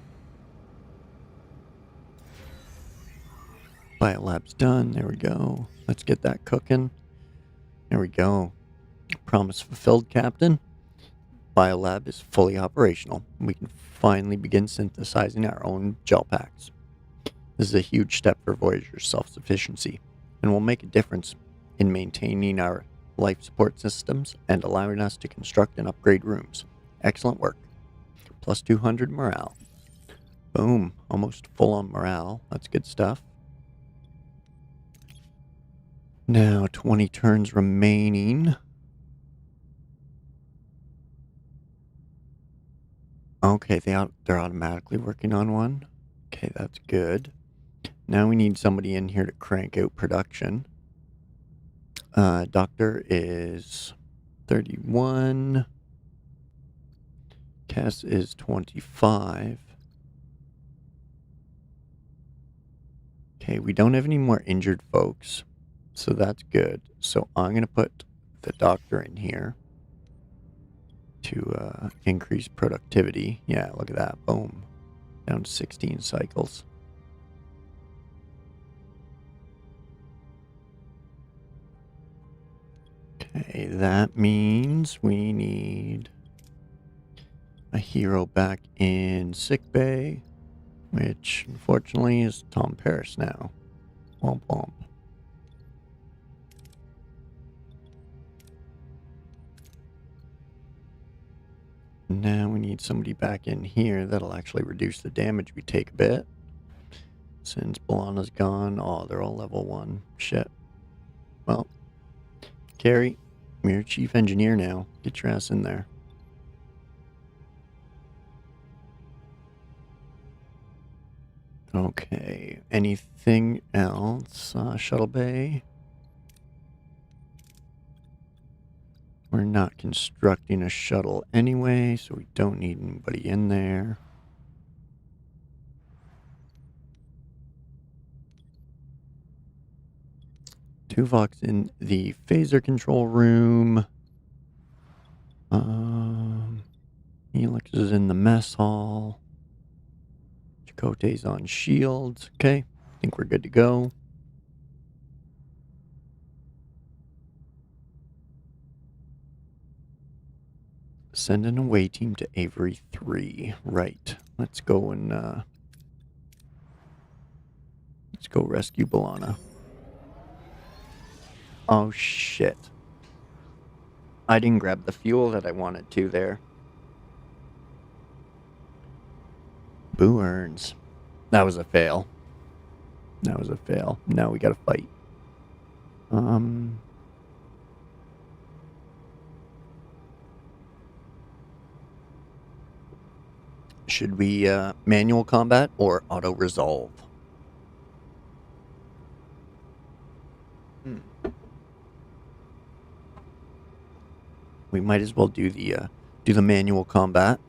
Biolab's done. There we go. Let's get that cooking. There we go. Promise fulfilled, Captain. Biolab is fully operational. We can finally begin synthesizing our own gel packs. This is a huge step for Voyager's self-sufficiency, and will make a difference in maintaining our life support systems and allowing us to construct and upgrade rooms. Excellent work. Plus 200 morale. Boom. Almost full on morale. That's good stuff. Now, 20 turns remaining. Okay, they're automatically working on one. Okay, that's good. Now we need somebody in here to crank out production. Doctor is 31. Cass is 25. Okay, we don't have any more injured folks, so that's good. So I'm going to put the doctor in here to increase productivity. Yeah, look at that. Boom. Down to 16 cycles. Okay, that means we need a hero back in sickbay, which unfortunately is Tom Paris now. Womp womp. Now we need somebody back in here that'll actually reduce the damage we take a bit. Since Balana's gone, oh, they're all level 1. Shit. Well, Carrie, you're chief engineer now. Get your ass in there. Okay, anything else? Shuttle bay. We're not constructing a shuttle anyway, so we don't need anybody in there. Tuvok's in the phaser control room. Helix is in the mess hall. Chakotay's on shields. Okay, I think we're good to go. Send an away team to Avery 3. Right. Let's go and let's go rescue Balana. Oh shit. I didn't grab the fuel that I wanted to there. Boo earns. That was a fail. That was a fail. Now we gotta fight. Should we manual combat or auto resolve? We might as well do the manual combat.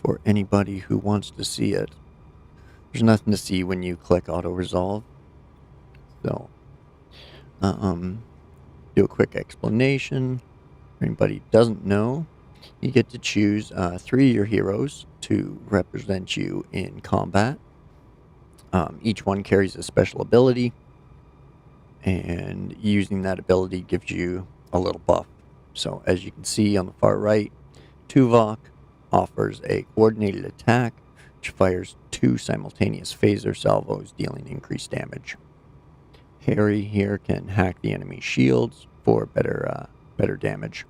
For anybody who wants to see it. There's nothing to see when you click auto resolve. So do a quick explanation. For anybody who doesn't know, you get to choose 3 of your heroes to represent you in combat. Each one carries a special ability, and using that ability gives you a little buff. So as you can see on the far right, Tuvok offers a coordinated attack, which fires 2 simultaneous phaser salvos, dealing increased damage. Harry here can hack the enemy's shields for better damage.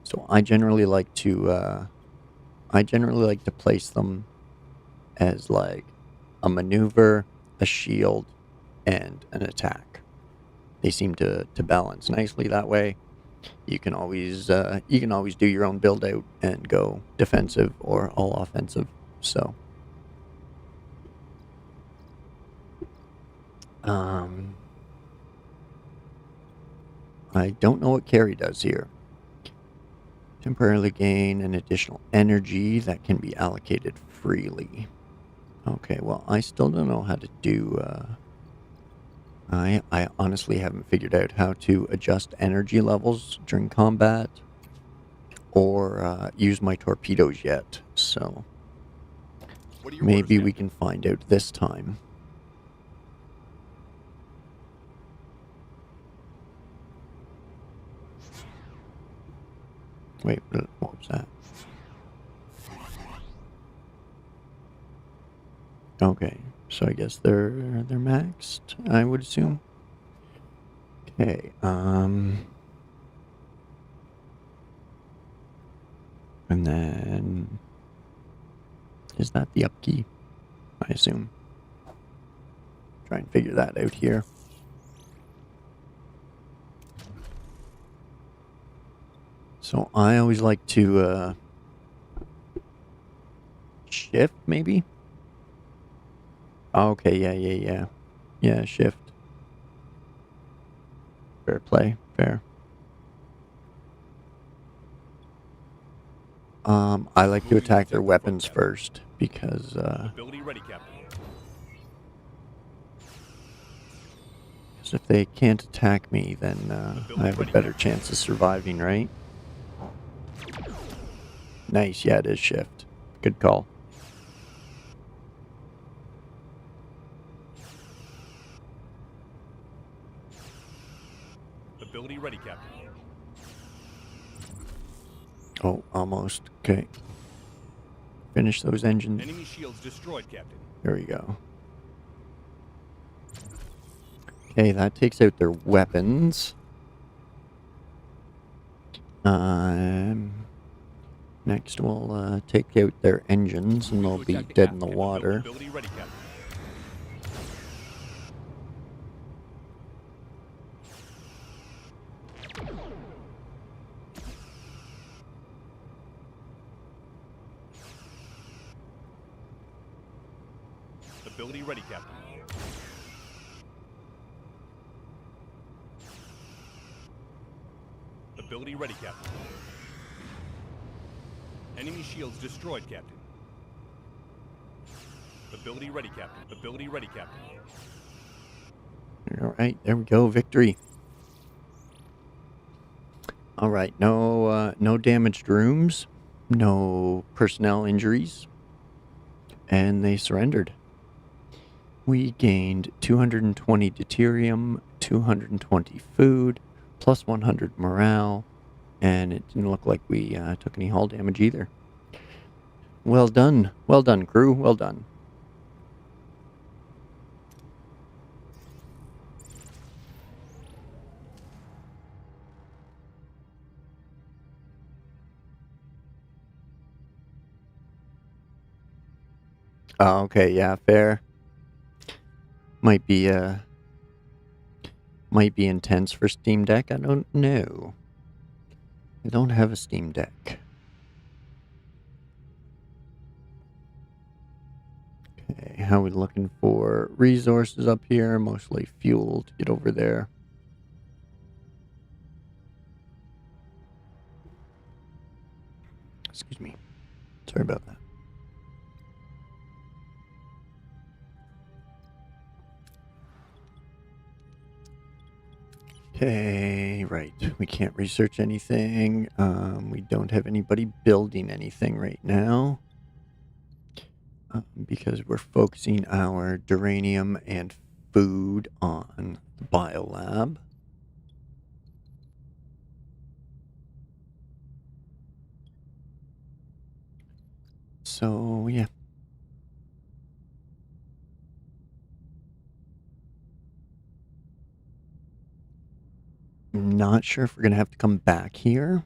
So I generally like to place them as like a maneuver, a shield, and an attack. They seem to balance nicely that way. You can always do your own build out and go defensive or all offensive. So I don't know what Carrie does here. Temporarily gain an additional energy that can be allocated freely. Okay, well, I still don't know how to do... I honestly haven't figured out how to adjust energy levels during combat or use my torpedoes yet, so maybe we can find out this time. Wait, what was that? Okay, so I guess they're maxed, I would assume. Okay, and then is that the up key? I assume. Try and figure that out here. So I always like to shift, maybe? Okay, yeah. Yeah, shift. Fair play, fair. I like to attack their weapons first, because, Ability ready, Captain. if they can't attack me, then, I have a better chance of surviving, right? Nice, yeah, it is shift. Good call. Ability ready, Captain. Oh, almost. Okay. Finish those engines. Enemy shields destroyed, Captain. There we go. Okay, that takes out their weapons. Next we'll take out their engines and they'll be dead in the water. Ability ready, Captain. Ability ready, Captain. Ability ready, Captain. Enemy shields destroyed, Captain. Ability ready, Captain. Ability ready, Captain. Alright, there we go, victory. Alright, no damaged rooms, no personnel injuries, and they surrendered. We gained 220 deuterium, 220 food, plus 100 morale, and it didn't look like we took any hull damage either. Well done, crew, well done. Oh, okay, yeah, fair. Might be intense for Steam Deck, I don't know. I don't have a Steam Deck. Okay, how are we looking for resources up here? Mostly fuel to get over there. Excuse me. Sorry about that. Okay, right. We can't research anything. We don't have anybody building anything right now. Because we're focusing our duranium and food on the biolab. So, yeah. I'm not sure if we're going to have to come back here.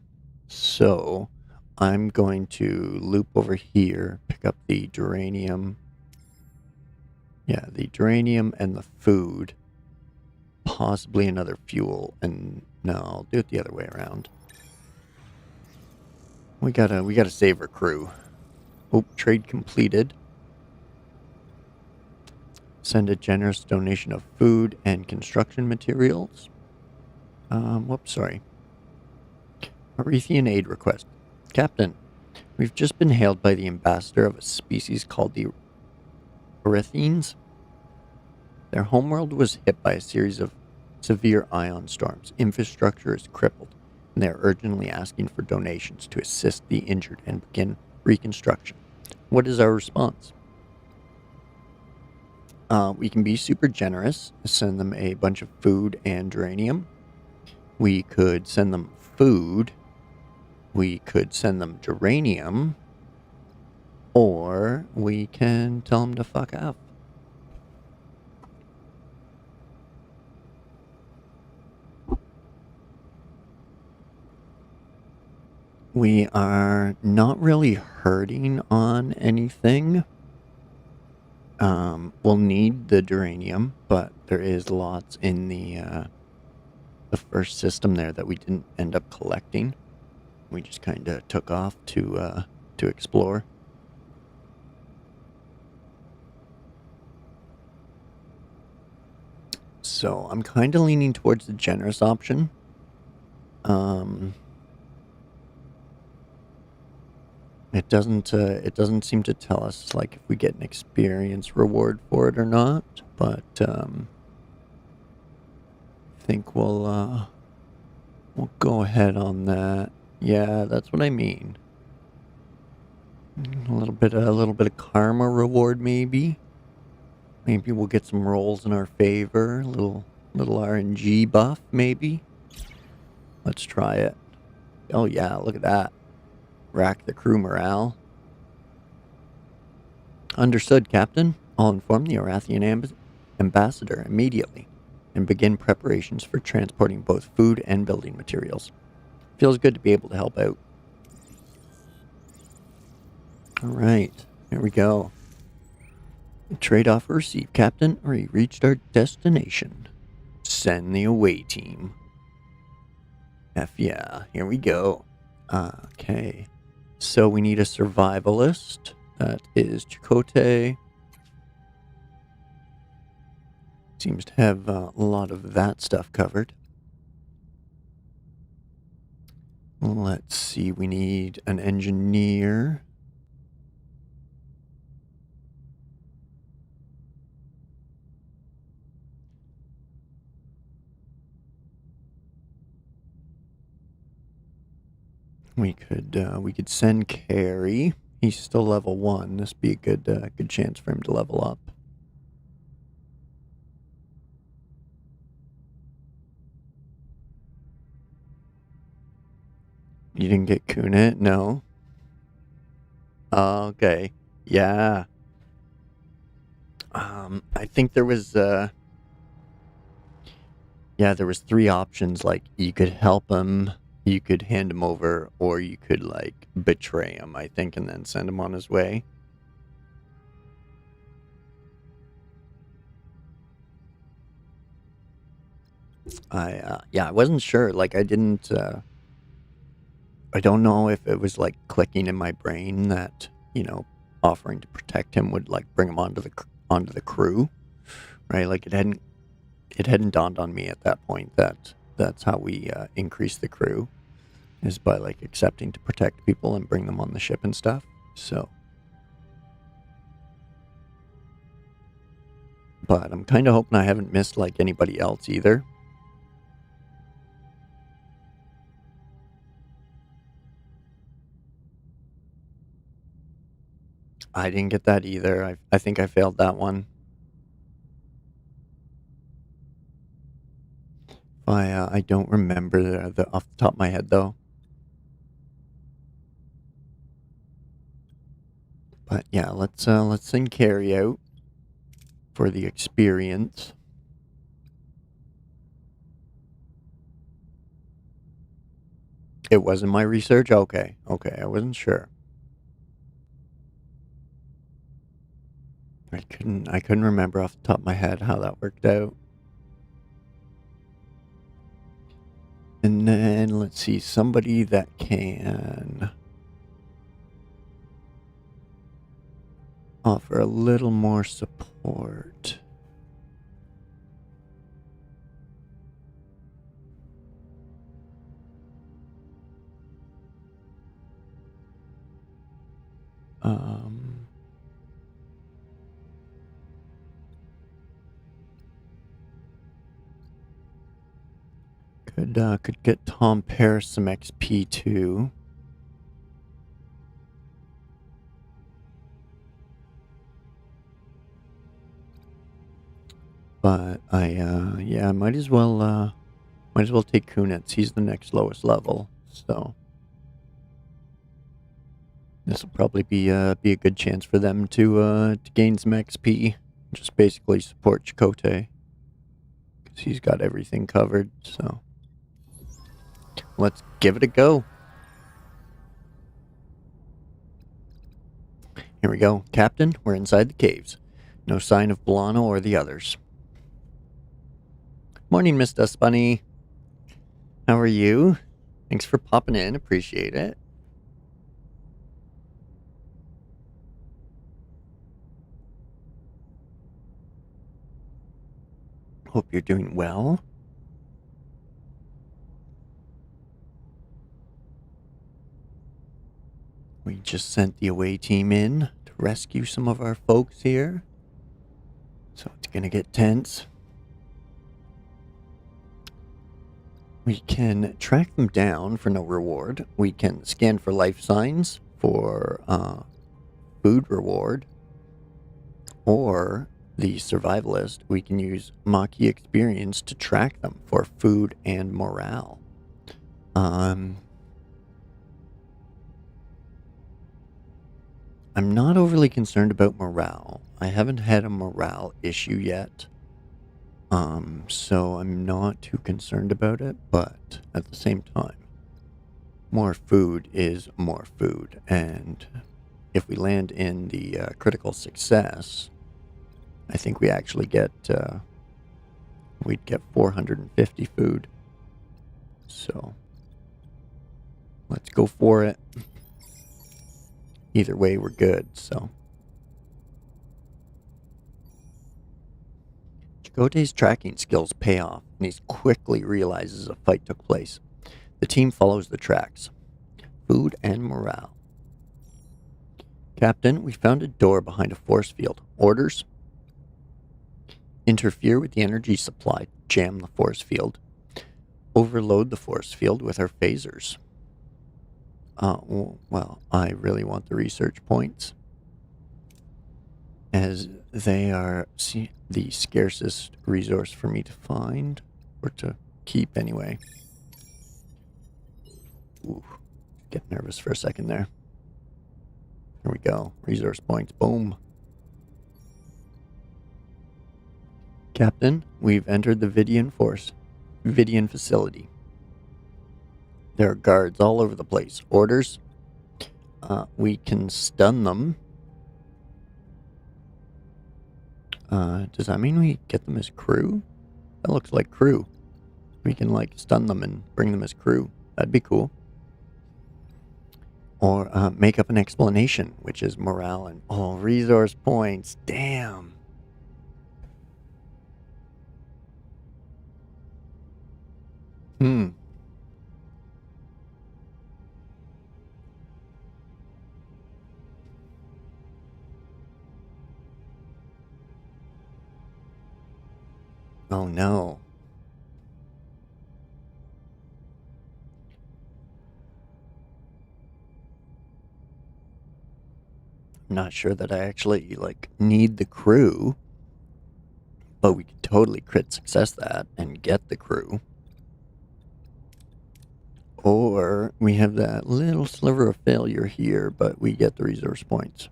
So, I'm going to loop over here, pick up the duranium. Yeah, the duranium and the food. Possibly another fuel. And no, I'll do it the other way around. We gotta save our crew. Oh, trade completed. Send a generous donation of food and construction materials. Whoops, sorry. Arethian aid request. Captain, we've just been hailed by the ambassador of a species called the Arethians. Their homeworld was hit by a series of severe ion storms. Infrastructure is crippled, and they are urgently asking for donations to assist the injured and begin reconstruction. What is our response? We can be super generous, send them a bunch of food and duranium. We could send them food. We could send them duranium. Or we can tell them to fuck off. We are not really hurting on anything. We'll need the duranium, but there is lots in the first system there that we didn't end up collecting. We just kind of took off to explore. So I'm kind of leaning towards the generous option. It doesn't seem to tell us like if we get an experience reward for it or not, but I think we'll go ahead on that. Yeah, that's what I mean. A little bit of karma reward, maybe. Maybe we'll get some rolls in our favor. Little RNG buff, maybe. Let's try it. Oh yeah, look at that. Rack the crew morale. Understood, Captain. I'll inform the Arathian ambassador immediately and begin preparations for transporting both food and building materials. Feels good to be able to help out. Alright, here we go. Trade offer received, Captain. We reached our destination. Send the away team. F yeah, here we go. Okay. So we need a survivalist. That is Chakotay. Seems to have a lot of that stuff covered. Let's see, we need an engineer. We could send Carrie. He's still level 1. This would be a good chance for him to level up. You didn't get Kunit? No. Okay. Yeah. I think there was there was 3 options. Like, you could help him, you could hand him over, or you could like betray him, I think, and then send him on his way. I wasn't sure. Like, I didn't I don't know if it was like clicking in my brain that, offering to protect him would like bring him onto the crew, right? Like, it hadn't dawned on me at that point that that's how we increase the crew, is by like accepting to protect people and bring them on the ship and stuff. So, but I'm kind of hoping I haven't missed like anybody else either. I didn't get that either. I think I failed that one. I don't remember the off the top of my head though. But yeah, let's send Carrie out for the experience. It wasn't my research? Okay, I wasn't sure. I couldn't remember off the top of my head how that worked out. And then let's see, somebody that can offer a little more support. Could get Tom Paris some XP too. But I might as well take Kunitz. He's the next lowest level, so this will probably be a good chance for them to gain some XP. Just basically support Chakotay, because he's got everything covered. So let's give it a go. Here we go, Captain. We're inside the caves. No sign of Blano or the others. Morning, Miss Dust Bunny. How are you? Thanks for popping in. Appreciate it. Hope you're doing well. We just sent the away team in to rescue some of our folks here. So it's gonna get tense. We can track them down for no reward. We can scan for life signs for food reward. Or the survivalist, we can use Maquis experience to track them for food and morale. I'm not overly concerned about morale. I haven't had a morale issue yet. So I'm not too concerned about it, but at the same time, more food is more food, and if we land in the critical success, I think we actually get, we'd get 450 food. So, let's go for it. Either way, we're good, so. Chakotay's tracking skills pay off, and he quickly realizes a fight took place. The team follows the tracks. Food and morale. Captain, we found a door behind a force field. Orders? Interfere with the energy supply. Jam the force field. Overload the force field with our phasers. Well, I really want the research points, as they are the scarcest resource for me to find, or to keep anyway. Ooh, get nervous for a second there. Here we go. Resource points. Boom. Captain, we've entered the Vidian facility. There are guards all over the place. Orders? We can stun them. Does that mean we get them as crew? That looks like crew. We can, like, stun them and bring them as crew. That'd be cool. Or make up an explanation, which is morale and... Oh, resource points. Damn. Oh, no. I'm not sure that I actually, like, need the crew. But we could totally crit success that and get the crew. Or we have that little sliver of failure here, but we get the resource points.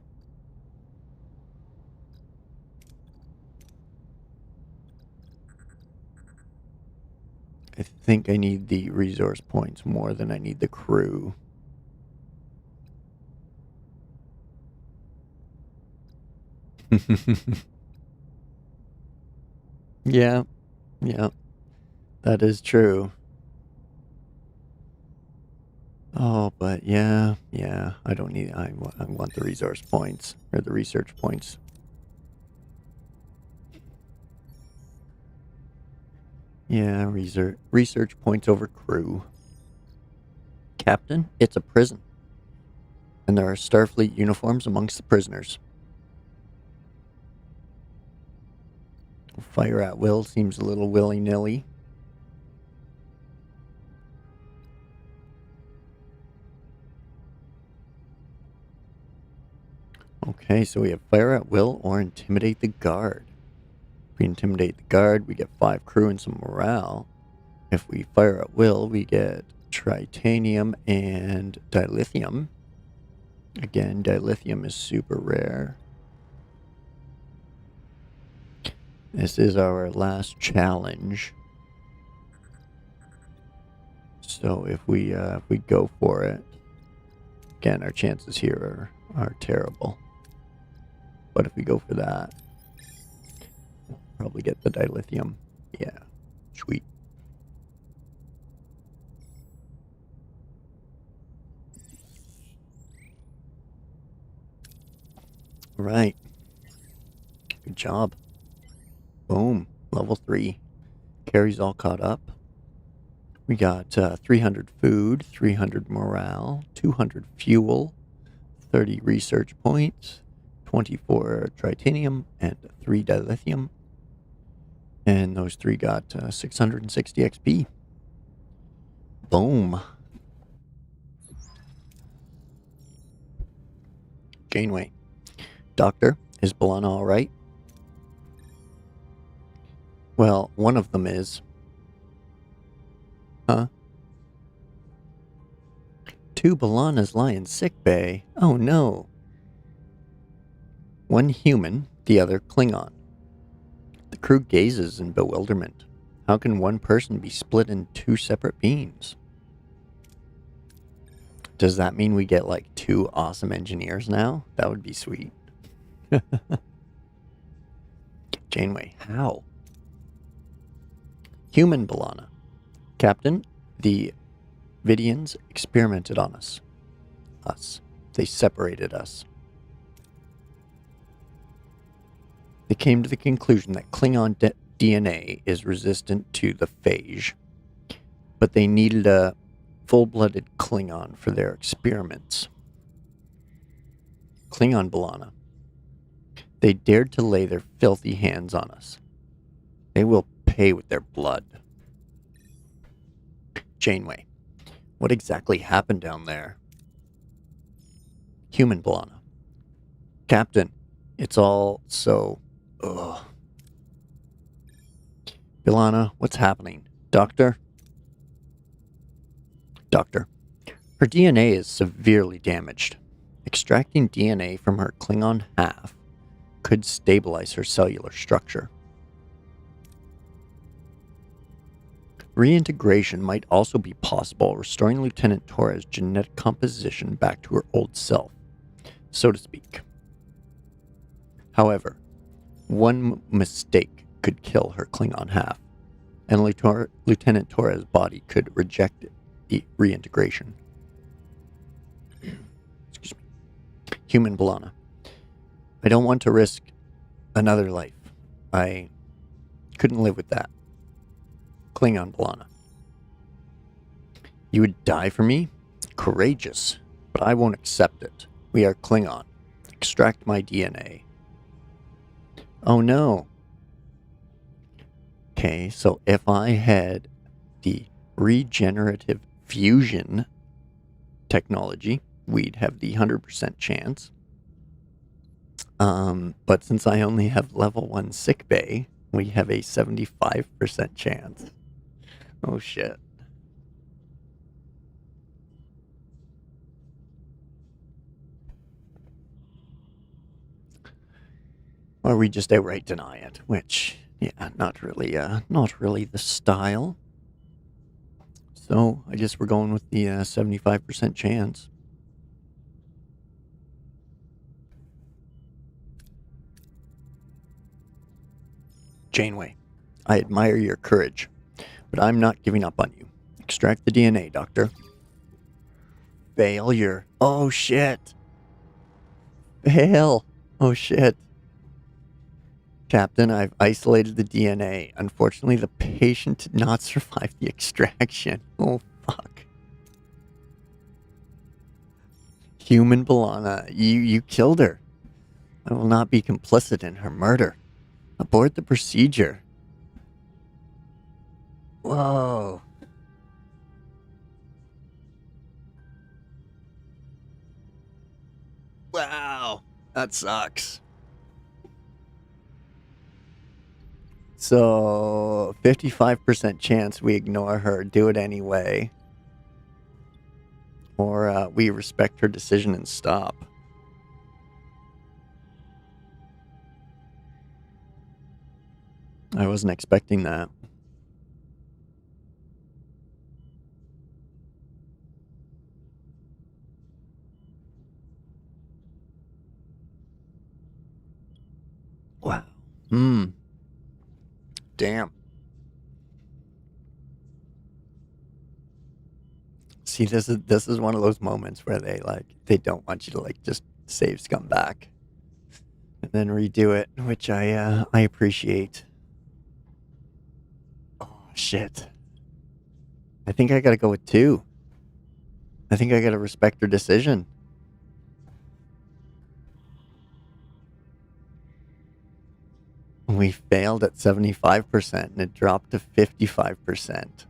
I think I need the resource points more than I need the crew. Yeah, that is true. Oh, but yeah, I don't need, I want the resource points, or the research points. Yeah, research points over crew. Captain, it's a prison. And there are Starfleet uniforms amongst the prisoners. Fire at will seems a little willy-nilly. Okay, so we have fire at will or intimidate the guard. If we intimidate the guard, we get 5 crew and some morale. If we fire at will, we get tritanium and dilithium. Again, dilithium is super rare. This is our last challenge. So if we go for it, again, our chances here are terrible. But if we go for that, we'll probably get the dilithium. Yeah, sweet. Right. Good job. Boom. Level 3. Carrie's all caught up. We got 300 food, 300 morale, 200 fuel, 30 research points, 24 tritanium, and 3 dilithium. And those 3 got 660 XP. Boom. Janeway. Doctor, is B'Elanna all right? Well, one of them is. Huh? 2 B'Elannas lie in sickbay. Oh no. One human, the other Klingon. The crew gazes in bewilderment. How can one person be split in 2 separate beings? Does that mean we get like 2 awesome engineers now? That would be sweet. Janeway, how? Human B'Elanna. Captain, the Vidians experimented on us. They separated us. They came to the conclusion that Klingon DNA is resistant to the phage, but they needed a full-blooded Klingon for their experiments. Klingon B'Elanna. They dared to lay their filthy hands on us. They will pay with their blood. Janeway. What exactly happened down there? Human B'Elanna. Captain, it's all so... Ugh. B'Elanna, what's happening? Doctor? Doctor. Her DNA is severely damaged. Extracting DNA from her Klingon half could stabilize her cellular structure. Reintegration might also be possible, restoring Lieutenant Torres' genetic composition back to her old self, so to speak. However, one mistake could kill her Klingon half, and Lieutenant Torres' body could reject the reintegration. Excuse me. Human B'Elanna. I don't want to risk another life. I couldn't live with that. Klingon B'Elanna. You would die for me? Courageous, but I won't accept it. We are Klingon. Extract my DNA. Oh no. Okay, so if I had the regenerative fusion technology, we'd have the 100% chance. But since I only have level 1 sickbay, we have a 75% chance. Oh shit. Or we just outright deny it, which, yeah, not really the style. So I guess we're going with the 75% chance. Janeway, I admire your courage, but I'm not giving up on you. Extract the DNA, Doctor. Failure. Oh shit. Fail. Oh shit. Captain, I've isolated the DNA. Unfortunately, the patient did not survive the extraction. Oh, fuck. Human B'Elanna, you killed her. I will not be complicit in her murder. Abort the procedure. Whoa. Wow. That sucks. So, 55% chance we ignore her, do it anyway. Or we respect her decision and stop. I wasn't expecting that. Wow. Damn. See, this is one of those moments where they don't want you to just save Scumbag and then redo it, which I appreciate. Oh Shit. I think I gotta go with 2. I think I gotta respect her decision. We failed at 75% and it dropped to 55%.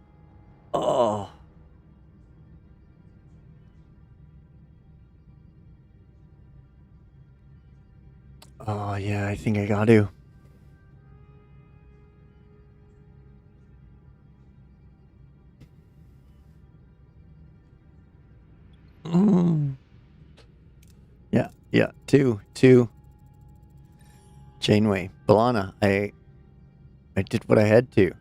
Oh. Oh, yeah, I think I got to. Yeah, 2. Janeway, Balana, I did what I had to.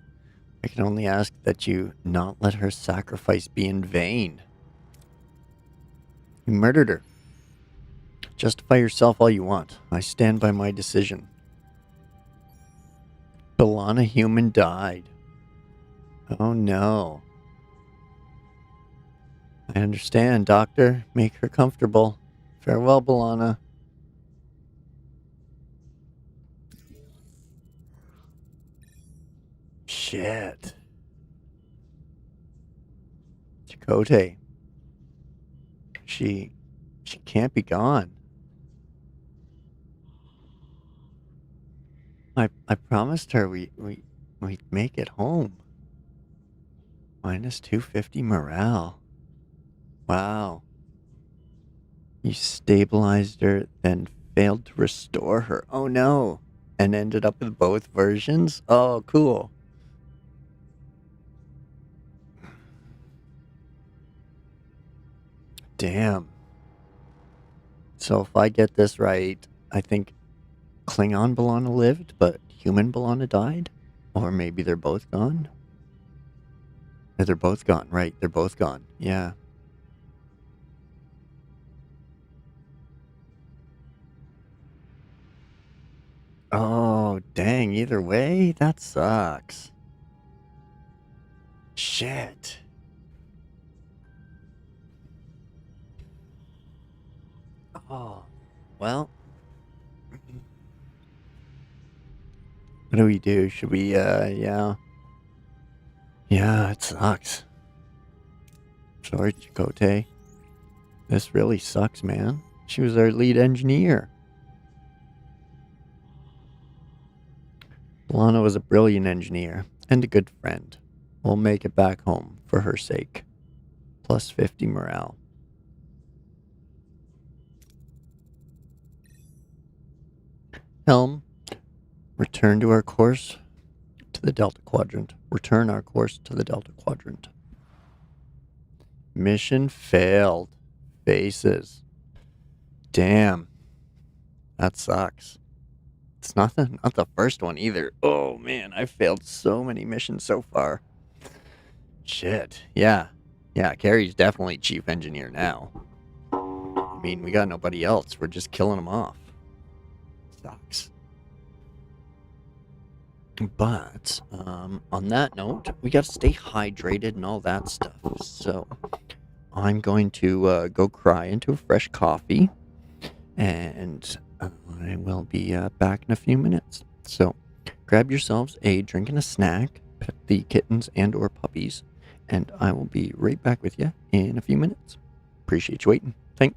I can only ask that you not let her sacrifice be in vain. You murdered her. Justify yourself all you want. I stand by my decision. Balana human died. Oh no. I understand, Doctor. Make her comfortable. Farewell, Balana. Shit. Chakotay. She can't be gone. I promised her we'd make it home. Minus 250 morale. Wow. You stabilized her, then failed to restore her. Oh no. And ended up with both versions? Oh, cool. Damn. So if I get this right, I think Klingon B'Elanna lived, but human B'Elanna died? Or maybe they're both gone? Or they're both gone, right. They're both gone. Yeah. Oh, dang. Either way? That sucks. Shit. Oh, well. What do we do? Should we, yeah. Yeah, it sucks. Sorry, Chakotay. This really sucks, man. She was our lead engineer. Lana was a brilliant engineer and a good friend. We'll make it back home for her sake. Plus 50 morale. Helm, return to our course to the Delta Quadrant. Return our course to the Delta Quadrant. Mission failed. Faces. Damn. That sucks. It's not the first one either. Oh man, I've failed so many missions so far. Shit. Yeah. Yeah, Carrie's definitely chief engineer now. I mean, we got nobody else. We're just killing them off. Sucks. But, on that note, we gotta stay hydrated and all that stuff. So, I'm going to go cry into a fresh coffee. And I will be back in a few minutes. So, grab yourselves a drink and a snack, pet the kittens and or puppies, and I will be right back with you in a few minutes. Appreciate you waiting. Thanks.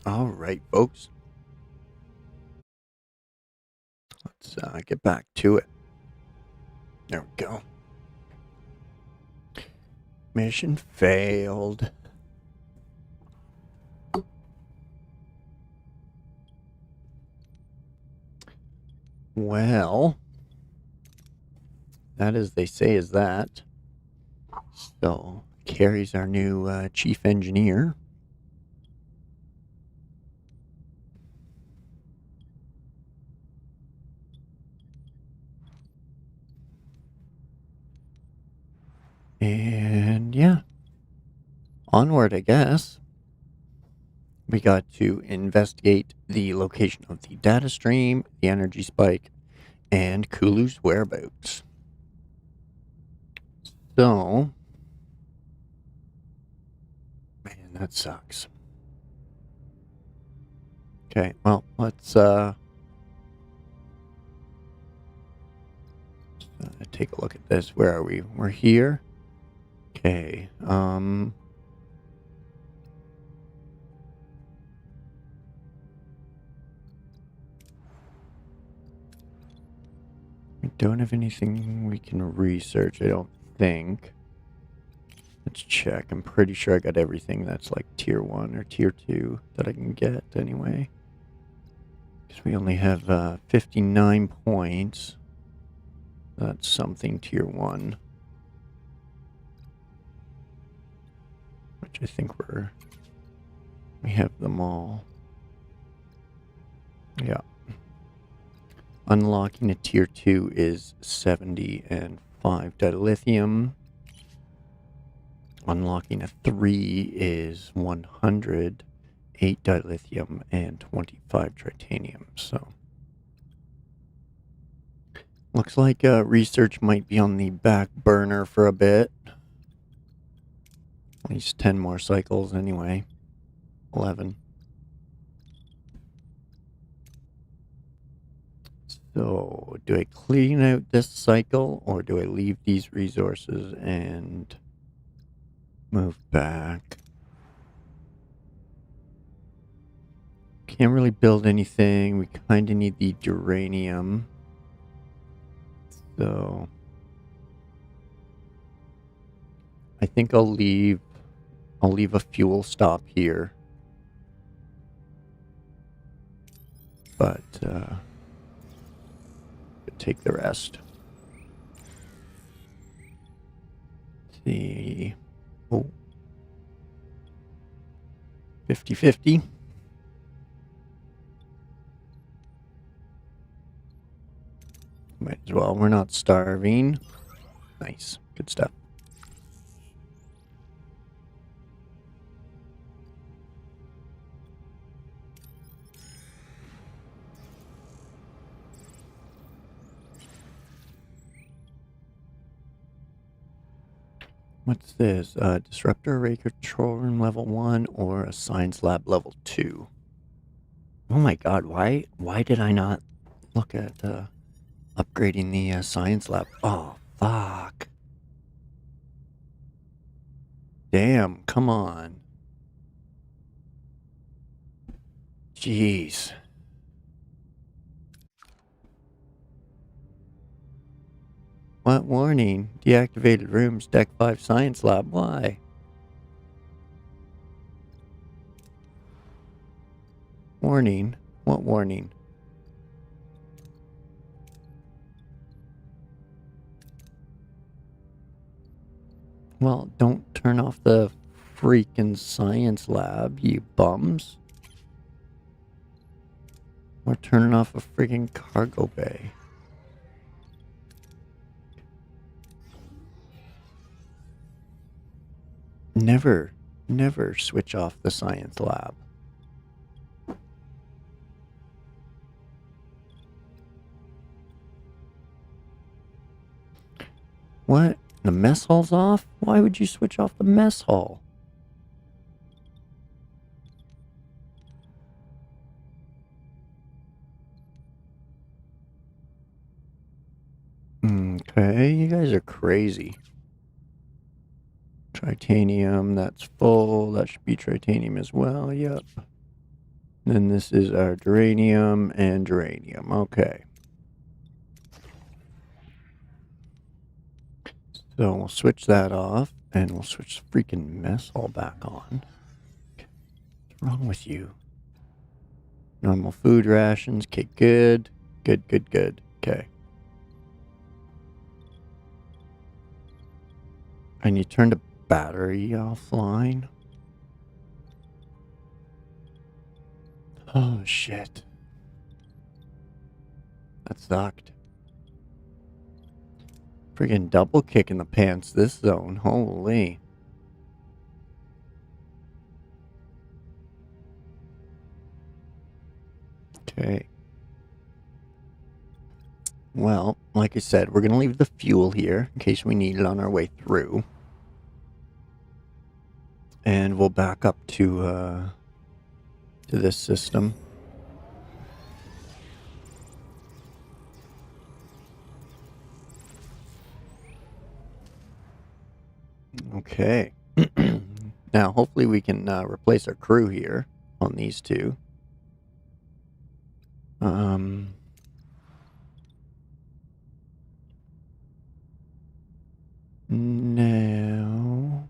All right, folks. Let's get back to it. There we go. Mission failed. Well, that as they say is that. So, Carrie's our new chief engineer. And yeah, onward, I guess. We got to investigate the location of the data stream, the energy spike, and Kulu's whereabouts. So, man, that sucks. Okay, well, let's take a look at this. Where are we? We're here. Okay, we don't have anything we can research, I don't think. Let's check. I'm pretty sure I got everything that's like tier 1 or tier 2 that I can get anyway. Because we only have 59 points. That's something tier 1. Which I think we have them all. Yeah. Unlocking a tier 2 is 70 and 5 dilithium. Unlocking a 3 is 100, 8 dilithium, and 25 titanium. So, looks like research might be on the back burner for a bit. At least 10 more cycles anyway. 11. So, do I clean out this cycle, or do I leave these resources and move back? Can't really build anything. We kind of need the uranium. So, I think I'll leave a fuel stop here. But take the rest. Let's see. Oh. 50-50. Might as well. We're not starving. Nice. Good stuff. What's this? Disruptor array control room level 1 or a science lab level 2? Oh my god, why did I not look at upgrading the science lab? Oh, fuck. Damn, come on. Jeez. What warning? Deactivated rooms, Deck 5 Science Lab. Why? Warning? What warning? Well, don't turn off the freaking science lab, you bums. We're turning off a freaking cargo bay. Never switch off the science lab. What? The mess hall's off? Why would you switch off the mess hall? Okay, you guys are crazy. Titanium, that's full. That should be titanium as well, yep. Then this is our geranium and geranium. Okay. So we'll switch that off, and we'll switch the freaking mess all back on. What's wrong with you? Normal food rations. Okay, good. Good, good, good. Okay. And you turned the battery offline. Oh, shit. That sucked. Friggin' double kick in the pants this zone. Holy. Okay. Well, like I said, we're going to leave the fuel here in case we need it on our way through. And we'll back up to this system. Okay. Now, hopefully we can replace our crew here on these two. Now,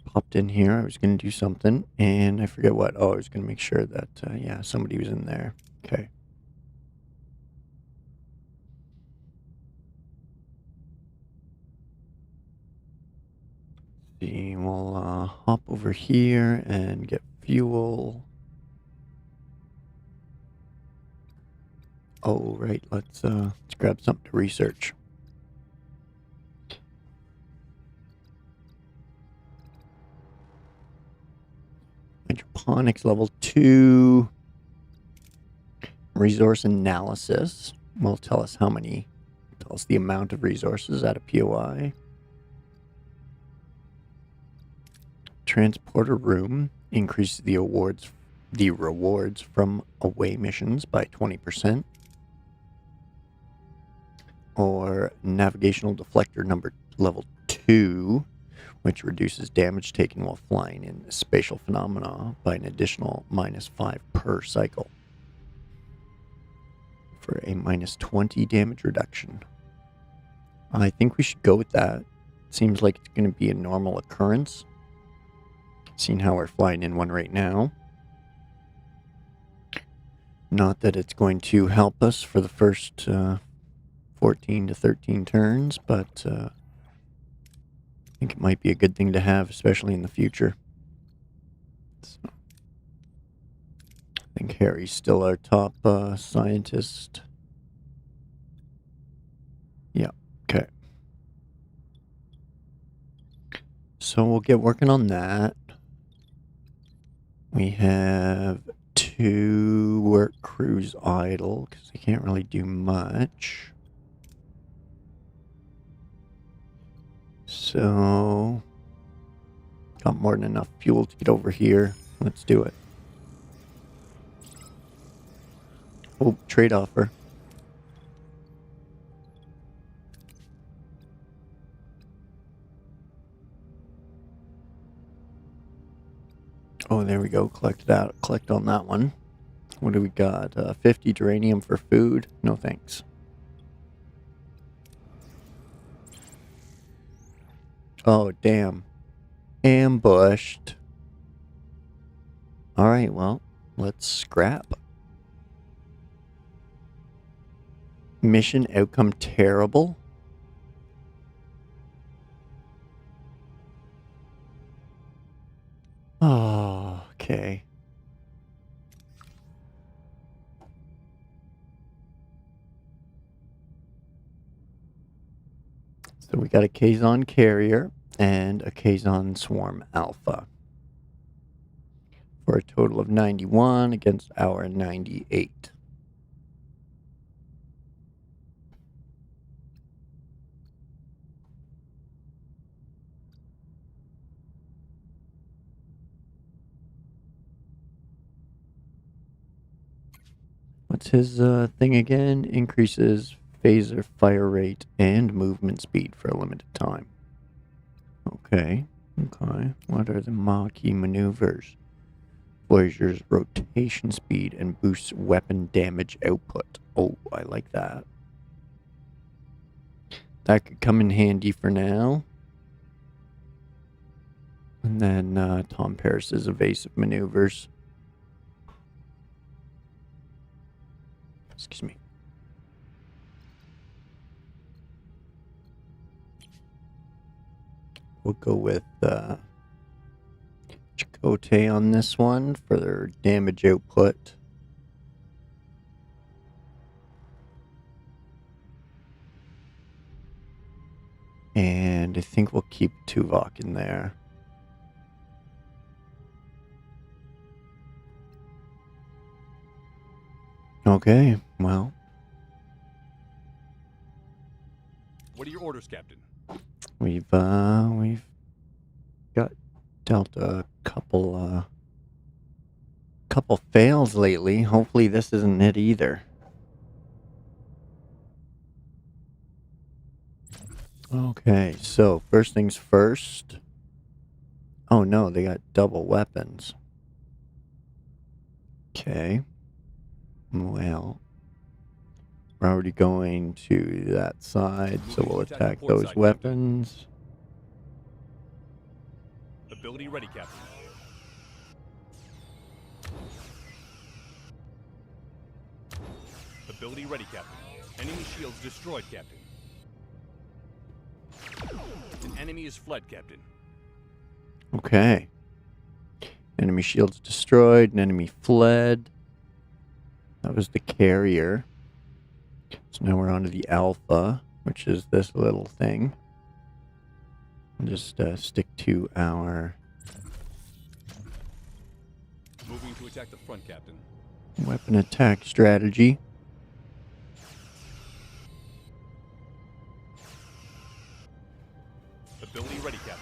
popped in here. I was going to do something, and I forget what. Oh, I was going to make sure that, yeah, somebody was in there. Okay. See, we'll hop over here and get fuel. Oh, right. Let's grab something to research. Hydroponics level 2. Resource analysis will tell us how many. Tell us the amount of resources at a POI. Transporter room increases the rewards from away missions by 20%. Or navigational deflector level 2, which reduces damage taken while flying in spatial phenomena by an additional -5 per cycle, for a -20 damage reduction. I think we should go with that. Seems like it's going to be a normal occurrence, seeing how we're flying in one right now. Not that it's going to help us for the first 14 to 13 turns, but I think it might be a good thing to have, especially in the future. So, I think Harry's still our top scientist. Yeah, okay. So we'll get working on that. We have 2 work crews idle because they can't really do much. So, got more than enough fuel to get over here. Let's do it. Oh, trade offer. Oh, there we go. Collect on that one. What do we got? 50 geranium for food? No thanks. Oh, damn. Ambushed. Alright, well, let's scrap. Mission outcome terrible. Oh, okay. So we got a Kazon carrier and a Kazon swarm alpha, for a total of 91 against our 98. What's his thing again? Increases phaser fire rate and movement speed for a limited time. Okay. Okay. What are the Maquis maneuvers? Voyager's rotation speed and boosts weapon damage output. Oh, I like that. That could come in handy for now. And then Tom Paris's evasive maneuvers. Excuse me. We'll go with Chakotay on this one for their damage output. And I think we'll keep Tuvok in there. Okay, well. What are your orders, Captain? We've got dealt a couple fails lately. Hopefully this isn't it either. Okay, so first things first. Oh no, they got double weapons. Okay. Well, we're already going to that side, so we'll attack those weapons. Ability ready, Captain. Ability ready, Captain. Enemy shields destroyed, Captain. An enemy is fled, Captain. Okay. Enemy shields destroyed, an enemy fled. That was the carrier. So now we're on to the alpha, which is this little thing. I'll just stick to our Moving to attack the front, Captain. weapon attack strategy. Ability ready, Captain.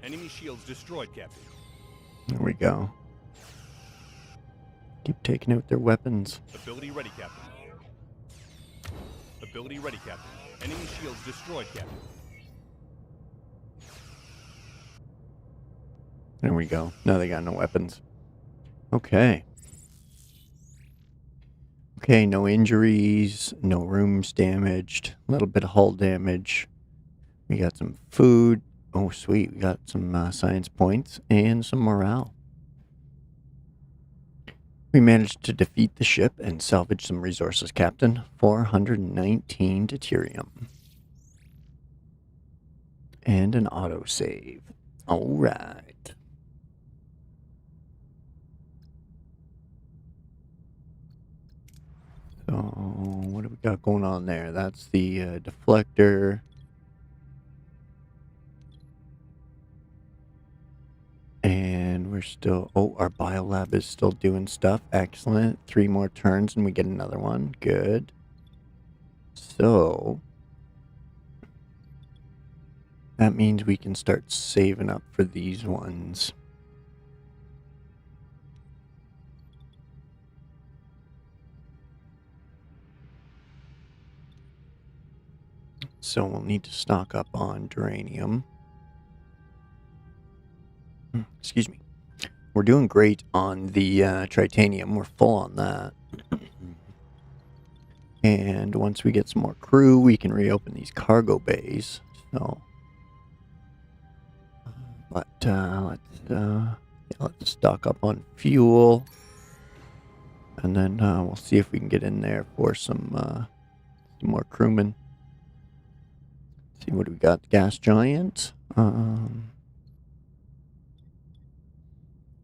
Enemy shields destroyed, Captain. There we go. Keep taking out their weapons. Ability ready, Captain. Ability ready, Captain. Enemy shields destroyed, Captain. There we go. Now they got no weapons. Okay. Okay, no injuries, no rooms damaged, a little bit of hull damage. We got some food. Oh, sweet. We got some science points and some morale. We managed to defeat the ship and salvage some resources, Captain. 419 deuterium. And an autosave. All right. So, what do we got going on there? That's the deflector. And we're still... Oh, our biolab is still doing stuff. Excellent. 3 more turns and we get another one. Good. So... that means we can start saving up for these ones. So we'll need to stock up on duranium. Excuse me. We're doing great on the tritanium. We're full on that. And once we get some more crew, we can reopen these cargo bays. So, but let's stock up on fuel, and then we'll see if we can get in there for some more crewmen. See what do we got? Gas giant.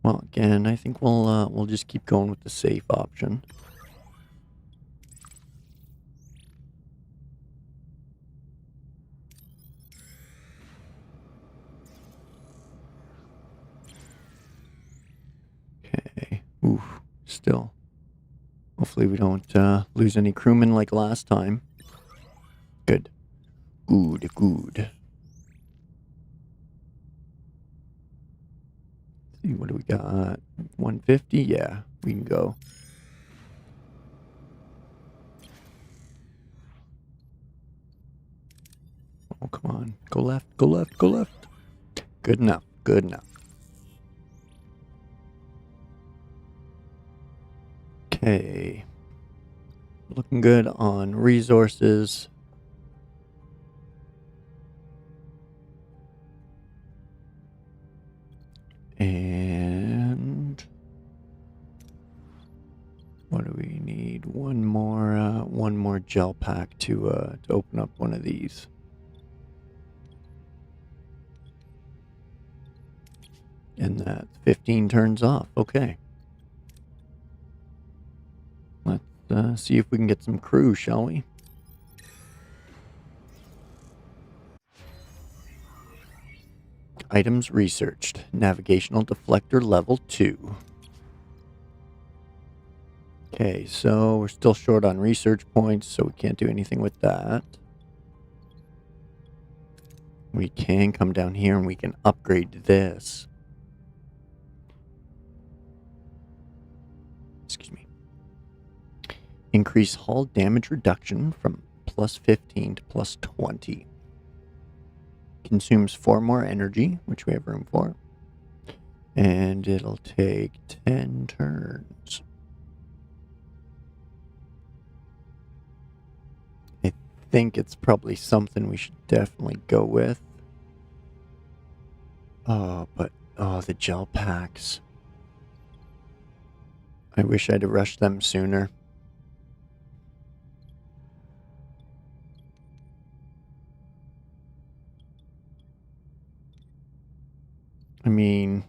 Well, again, I think we'll just keep going with the safe option. Okay. Oof. Still. Hopefully we don't lose any crewmen like last time. Good. Good, good. See, what do we got? 150? Yeah, we can go. Oh, come on. Go left, go left, go left. Good enough, good enough. Okay. Looking good on resources. And what do we need? One more gel pack to open up one of these. And that 15 turns off. Okay. Let's see if we can get some crew, shall we? Items researched. Navigational deflector level 2. Okay, so we're still short on research points, so we can't do anything with that. We can come down here and we can upgrade this. Excuse me. Increase hull damage reduction from plus 15 to plus 20. Consumes 4 more energy, which we have room for. And it'll take 10 turns. I think it's probably something we should definitely go with. Oh, the gel packs. I wish I'd have rushed them sooner. I mean,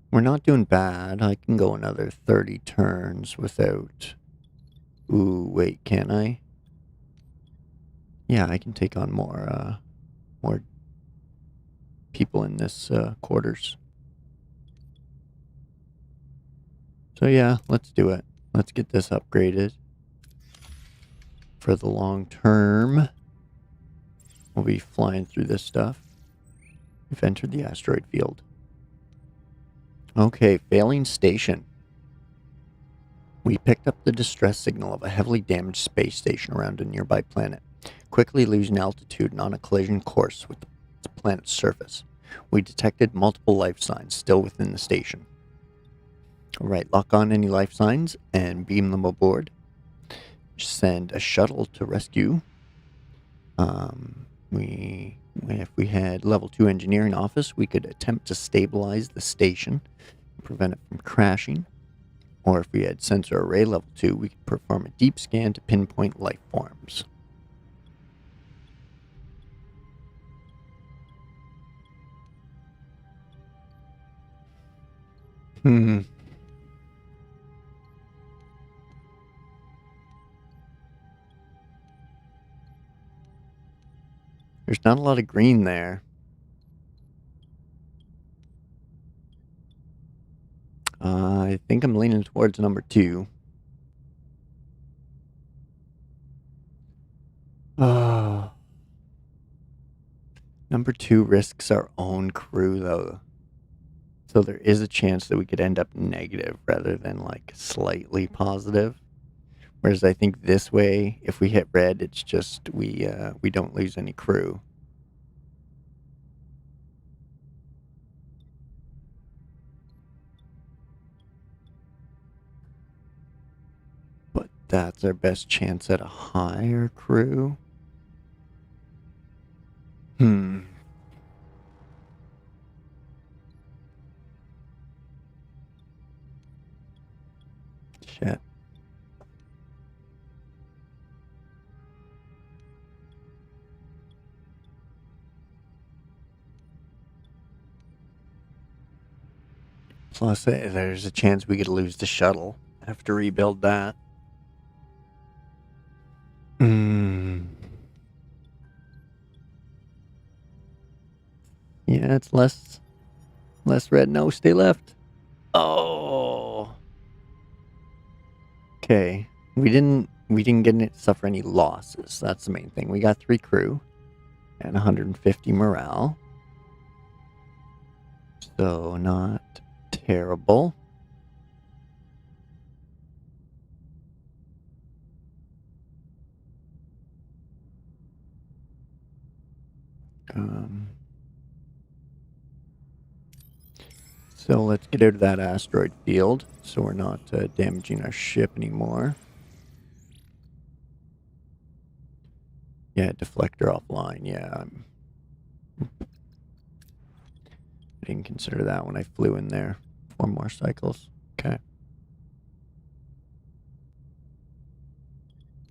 we're not doing bad. I can go another 30 turns without... Ooh, wait, can I? Yeah, I can take on more people in this quarters. So yeah, let's do it. Let's get this upgraded. For the long term, we'll be flying through this stuff. We've entered the asteroid field. Okay, failing station. We picked up the distress signal of a heavily damaged space station around a nearby planet, quickly losing altitude and on a collision course with the planet's surface. We detected multiple life signs still within the station. Alright, lock on any life signs and beam them aboard. Send a shuttle to rescue. If we had level 2 engineering office, we could attempt to stabilize the station and prevent it from crashing. Or if we had sensor array level 2, we could perform a deep scan to pinpoint life forms. There's not a lot of green there. I think I'm leaning towards number 2. Number 2 risks our own crew, though. So there is a chance that we could end up negative rather than, like, slightly positive. Whereas I think this way, if we hit red, it's just we don't lose any crew. But that's our best chance at a higher crew. Shit. Plus, there's a chance we could lose the shuttle. Have to rebuild that. Yeah, it's less red. No, stay left. Oh. Okay. We didn't suffer any losses. That's the main thing. We got 3 crew and 150 morale. So not terrible. So let's get out of that asteroid field so we're not damaging our ship anymore. Yeah, deflector offline. Yeah, I didn't consider that when I flew in there. 4 more cycles. Okay.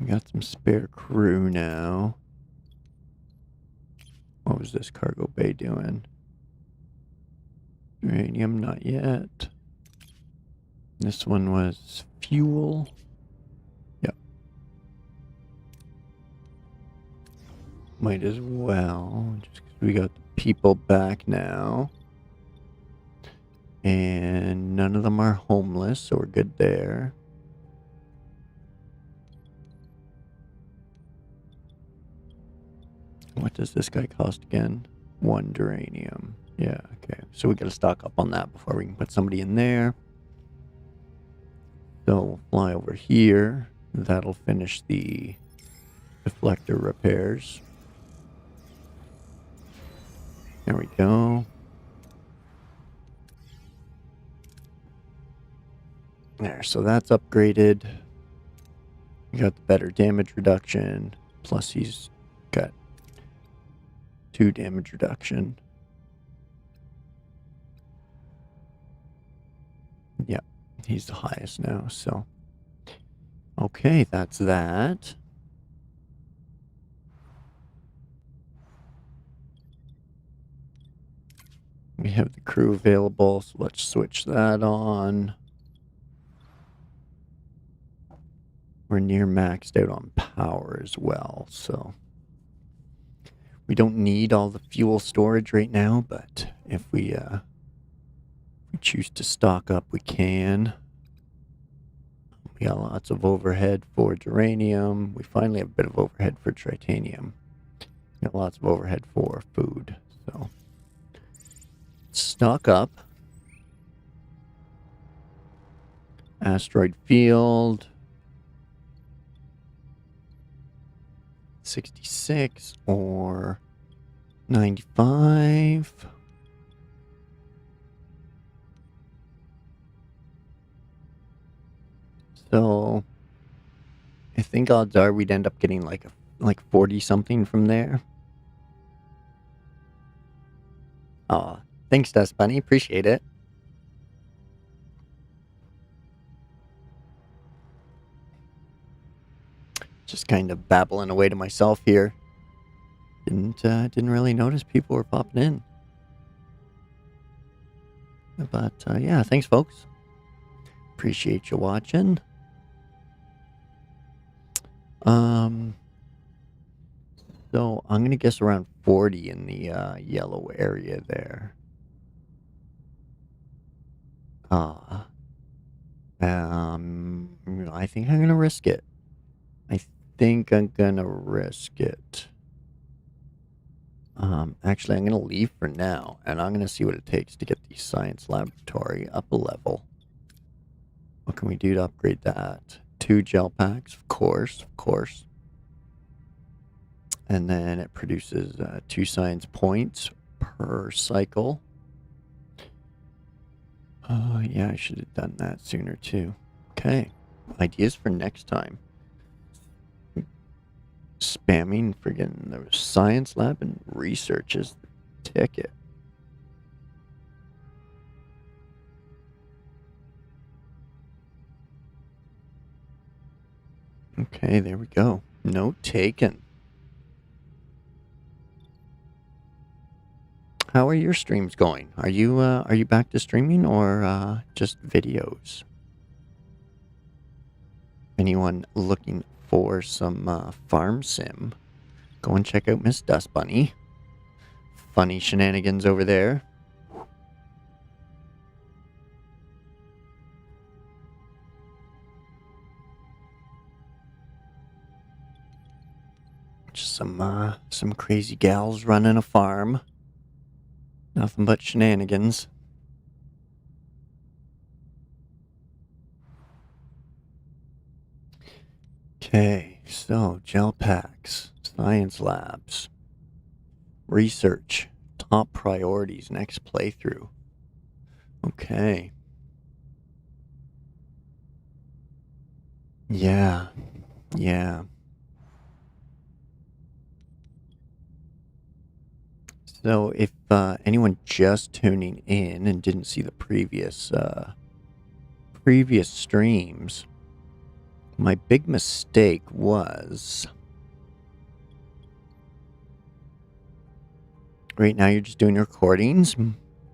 We got some spare crew now. What was this cargo bay doing? Uranium, not yet. This one was fuel. Yep. Might as well, just 'cause we got the people back now. And none of them are homeless, so we're good there. What does this guy cost again? 1 duranium. Yeah, okay. So we gotta stock up on that before we can put somebody in there. So we'll fly over here. That'll finish the deflector repairs. There we go. There, so that's upgraded. We got the better damage reduction. Plus he's got 2 damage reduction. Yep, he's the highest now, so. Okay, that's that. We have the crew available, so let's switch that on. We're near maxed out on power as well, so we don't need all the fuel storage right now, but if we choose to stock up, we can. We got lots of overhead for uranium. We finally have a bit of overhead for titanium. We got lots of overhead for food, so stock up. Asteroid field. 66 or 95. So I think odds are we'd end up getting like 40 something from there. Aw, thanks, Dust Bunny. Appreciate it. Just kind of babbling away to myself here. Didn't really notice people were popping in. But yeah, thanks, folks. Appreciate you watching. So I'm gonna guess around 40 in the yellow area there. I think I'm gonna risk it. Actually, I'm gonna leave for now, and I'm gonna see what it takes to get the science laboratory up a level. What can we do to upgrade that? 2 gel packs, of course. And then it produces 2 science points per cycle. Yeah, I should have done that sooner too. Okay, ideas for next time. Spamming friggin' the science lab and research is the ticket. Okay, there we go. Note taken. How are your streams going? Are you back to streaming or just videos? Anyone looking for some farm sim? Go and check out Miss Dust Bunny. Funny shenanigans over there. Just some crazy gals running a farm. Nothing but shenanigans. Okay, so gel packs, science labs, research, top priorities next playthrough. Okay. Yeah. Yeah. So if anyone just tuning in and didn't see the previous streams, my big mistake was right now you're just doing recordings.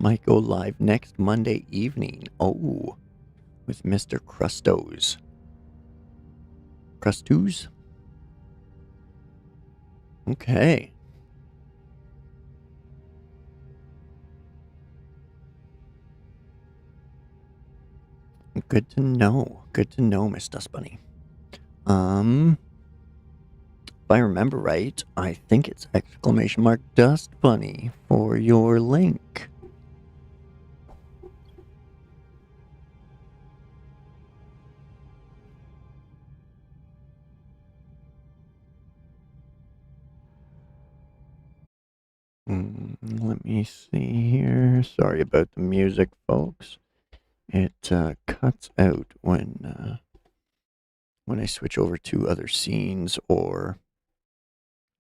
Might go live next Monday evening. Oh, with Mr. Crustos. Crustos? Okay. Good to know. Good to know, Miss Dust Bunny. If I remember right, I think it's exclamation mark Dust Bunny for your link. Let me see here. Sorry about the music, folks. It cuts out when I switch over to other scenes or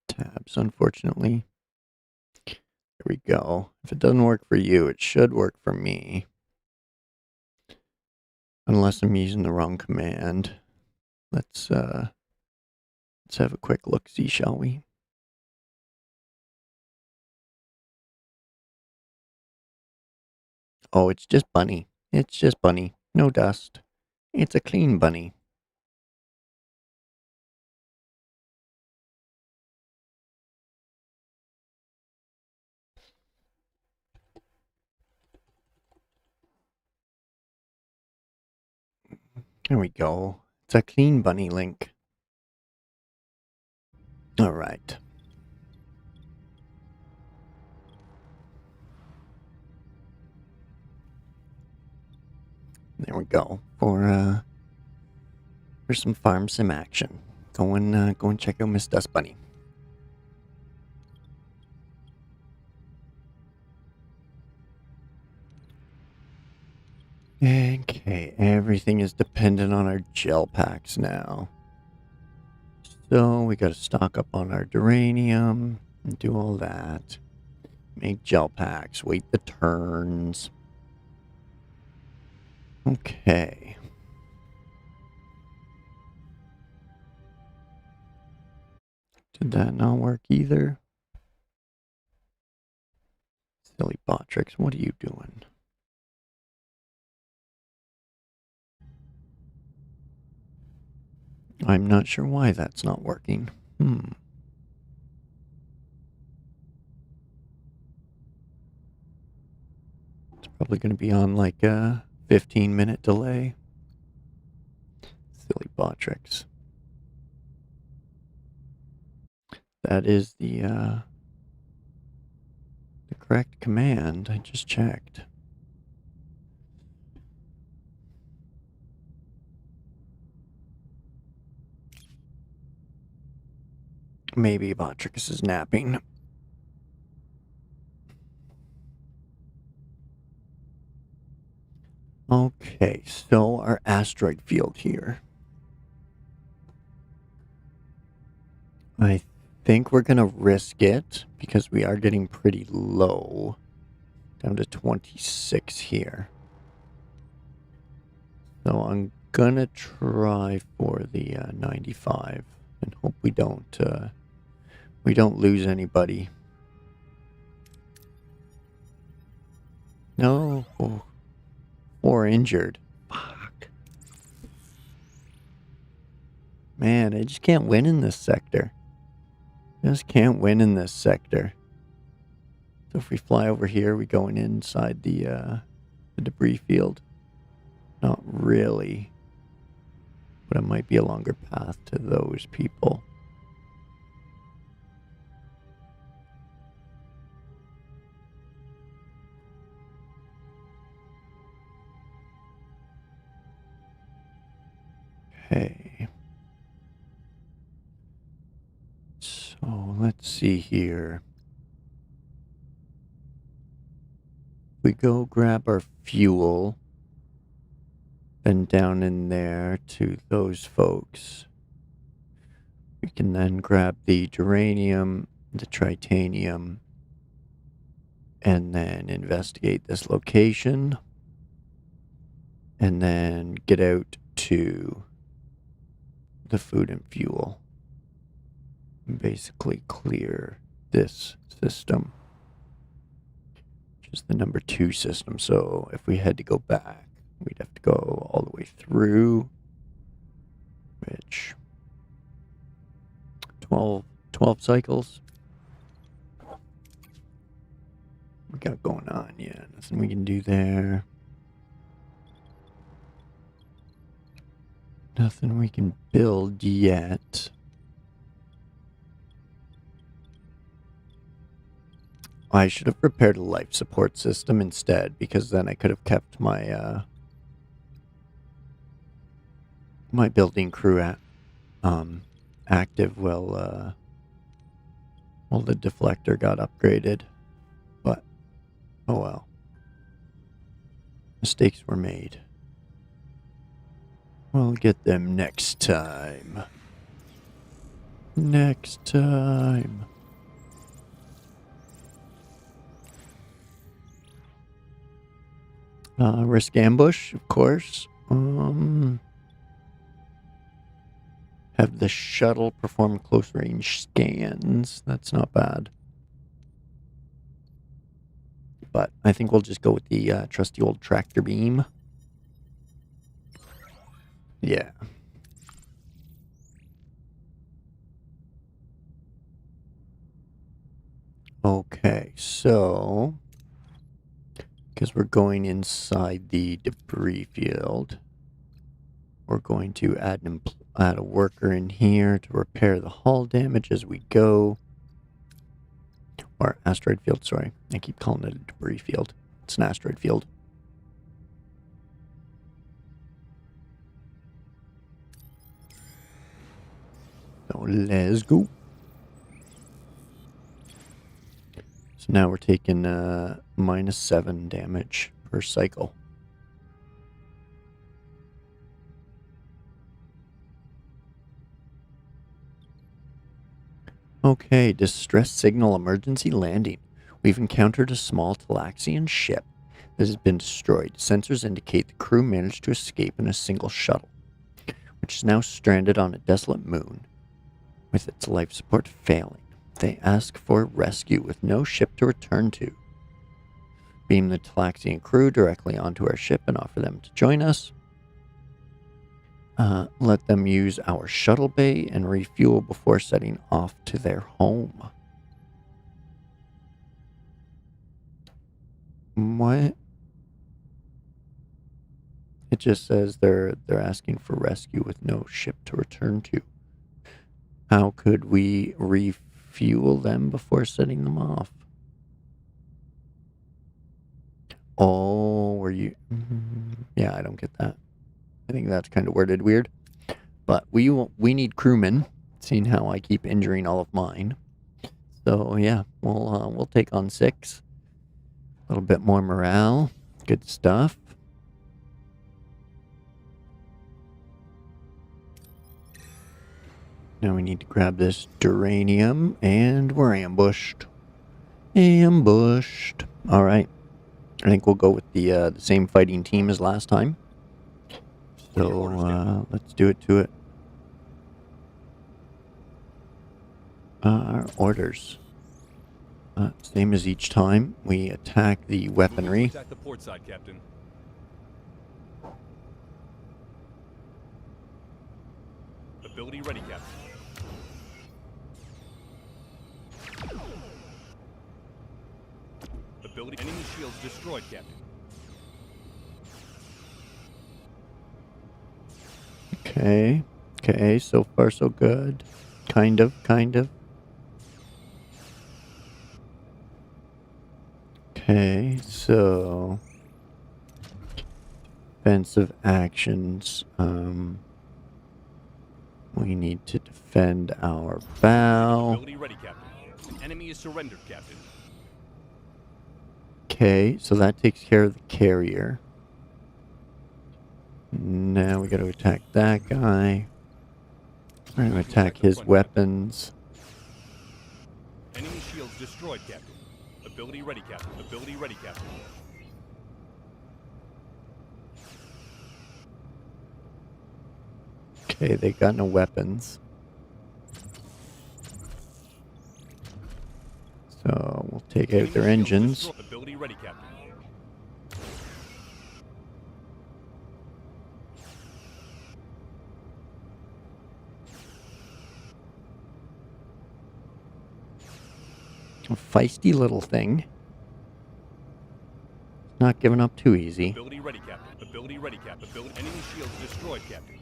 tabs, unfortunately. There we go. If it doesn't work for you, it should work for me. Unless I'm using the wrong command. Let's have a quick look-see, shall we? Oh, it's just Bunny. It's just Bunny. No dust. It's a clean bunny. There we go. It's a clean bunny link. All right. There we go. For some farm sim action. Go and check out Miss Dust Bunny. Okay, everything is dependent on our gel packs now. So we gotta stock up on our duranium and do all that. Make gel packs, wait the turns. Okay. Did that not work either? Silly Botrix, what are you doing? I'm not sure why that's not working. It's probably going to be on like a 15-minute delay. Silly Botrix. That is the correct command. I just checked. Maybe Botrix is napping. Okay, so our asteroid field here. I think we're going to risk it because we are getting pretty low. Down to 26 here. So I'm going to try for the 95 and hope we don't lose anybody. No. Oh. Or injured. Fuck. Man, I just can't win in this sector. Just can't win in this sector. So if we fly over here, we going inside the debris field. Not really. But it might be a longer path to those people. Okay. So let's see here. We go grab our fuel, then down in there to those folks. We can then grab the geranium, the tritanium, and then investigate this location, and then get out to the food and fuel. Basically clear this system, which is the number 2 system. So if we had to go back, we'd have to go all the way through, which 12 cycles. We got going on, yeah, nothing we can do there. Nothing we can build yet. I should have prepared a life support system instead, because then I could have kept my my building crew active while the deflector got upgraded. But oh well. Mistakes were made. We'll get them next time. Next time. Risk ambush, of course. Have the shuttle perform close range scans. That's not bad. But I think we'll just go with the trusty old tractor beam. Yeah. Okay, so because we're going inside the debris field, we're going to add a worker in here to repair the hull damage as we go. Or asteroid field, sorry. I keep calling it a debris field. It's an asteroid field. So let's go. So now we're taking -7 damage per cycle. Okay, distress signal emergency landing. We've encountered a small Talaxian ship that has been destroyed. Sensors indicate the crew managed to escape in a single shuttle, which is now stranded on a desolate moon with its life support failing. They ask for rescue with no ship to return to. Beam the Talaxian crew directly onto our ship and offer them to join us. Let them use our shuttle bay and refuel before setting off to their home. What? It just says they're asking for rescue with no ship to return to. How could we refuel them before setting them off? Oh, were you? Yeah, I don't get that. I think that's kind of worded weird. But we need crewmen, seeing how I keep injuring all of mine. So yeah, we'll take on 6. A little bit more morale. Good stuff. Now we need to grab this duranium, and we're ambushed. Ambushed. All right. I think we'll go with the same fighting team as last time. So let's do it to it. Our orders. Same as each time. We attack the weaponry. Attack the port side, Captain. Ability ready, Captain. Ability enemy shields destroyed, Captain. Okay. Okay, so far so good. Kind of. Okay, so defensive actions. We need to defend our bow. Ability ready, Captain. Enemy is surrendered, Captain. Okay, so that takes care of the carrier. Now we gotta attack that guy. We're gonna attack his weapons. Enemy shields destroyed, Captain. Ability ready, Captain. Ability ready, Captain. Okay, they got no weapons. So we'll take out their engines. Ability ready, Captain. A feisty little thing. Not giving up too easy. Ability ready, Captain. Ability ready, Captain. Enemy shields destroyed, Captain.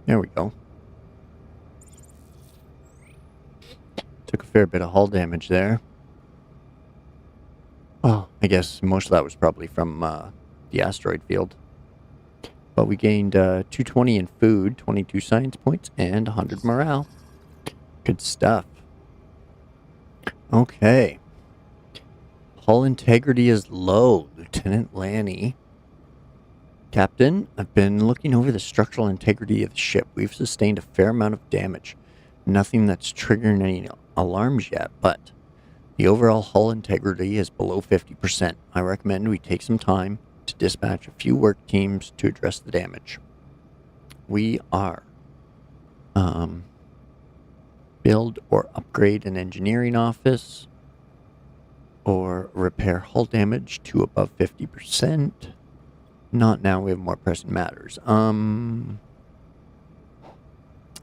There we go. Took a fair bit of hull damage there. Well, I guess most of that was probably from the asteroid field. But we gained 220 in food, 22 science points, and 100 morale. Good stuff. Okay. Hull integrity is low, Lieutenant Lanny. Captain, I've been looking over the structural integrity of the ship. We've sustained a fair amount of damage. Nothing that's triggering any alarms yet, but the overall hull integrity is below 50%. I recommend we take some time to dispatch a few work teams to address the damage. We are build or upgrade an engineering office, or repair hull damage to above 50%. Not now, we have more pressing matters. I'm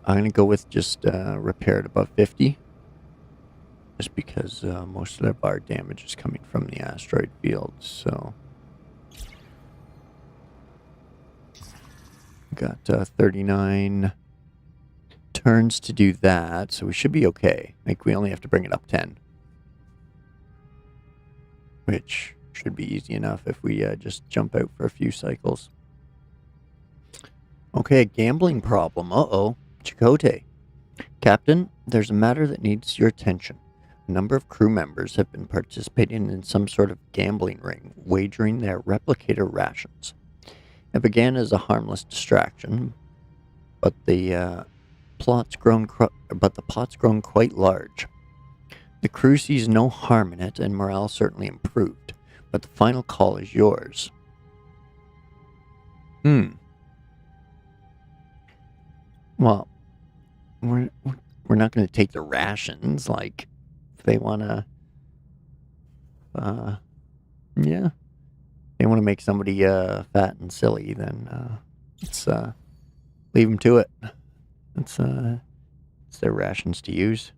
going to go with just repaired above 50. Just because most of our damage is coming from the asteroid field, so... Got 39 turns to do that, so we should be okay. Like, we only have to bring it up 10. Which should be easy enough if we just jump out for a few cycles. Okay, a gambling problem. Uh-oh. Chakotay. Captain, there's a matter that needs your attention. A number of crew members have been participating in some sort of gambling ring, wagering their replicator rations. It began as a harmless distraction, but the pot's grown quite large. The crew sees no harm in it, and morale certainly improved. But the final call is yours. Well, we're not going to take the rations. Like, if they want to, yeah, they want to make somebody fat and silly, then let's leave them to it. It's their rations to use.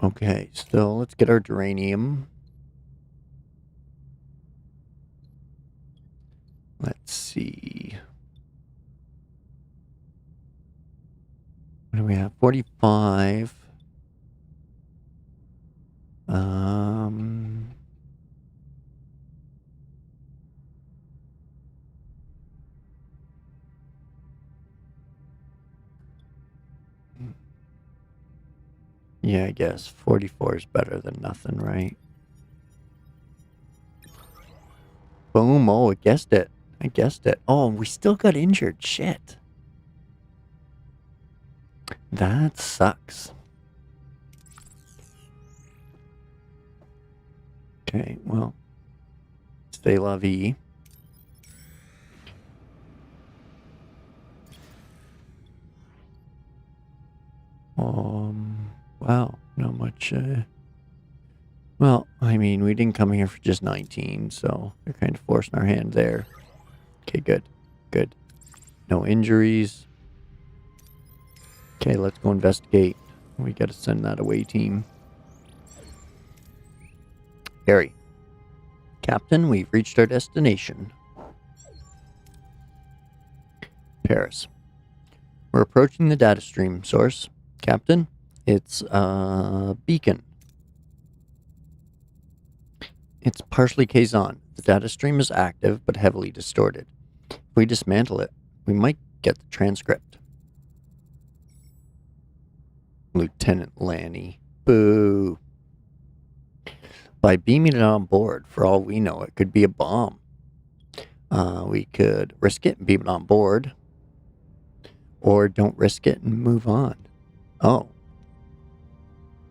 Okay, so let's get our duranium. Let's see. What do we have? 45. Yeah, I guess 44 is better than nothing, right? Boom. Oh, I guessed it. I guessed it. Oh, we still got injured. Shit. That sucks. Okay, well. Stay la vie. Wow, not much, well, I mean, we didn't come here for just 19, so they're kind of forcing our hand there. Okay, good, good. No injuries. Okay, let's go investigate. We gotta send that away team. Harry. Captain, we've reached our destination. Paris. We're approaching the data stream source. Captain, it's a beacon. It's partially Kazan. The data stream is active, but heavily distorted. If we dismantle it, we might get the transcript. Lieutenant Lanny. Boo. By beaming it on board, for all we know, it could be a bomb. We could risk it and beam it on board. Or don't risk it and move on. Oh.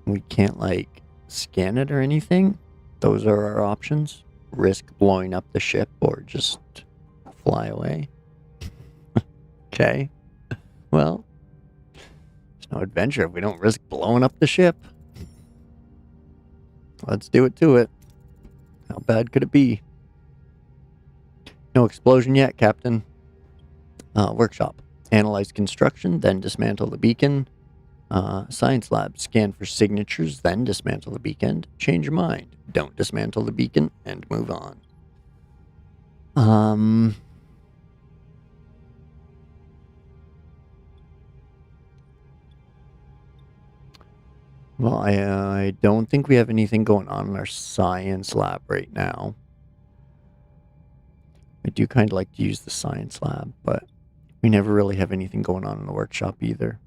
We can't, like, scan it or anything? Those are our options. Risk blowing up the ship or just fly away. Okay. Well, there's no adventure if we don't risk blowing up the ship. Let's do it to it. How bad could it be? No explosion yet, Captain. Workshop. Analyze construction, then dismantle the beacon. Science lab. Scan for signatures, then dismantle the beacon. Change your mind. Don't dismantle the beacon and move on. Well, I don't think we have anything going on in our science lab right now. I do kind of like to use the science lab, but we never really have anything going on in the workshop either.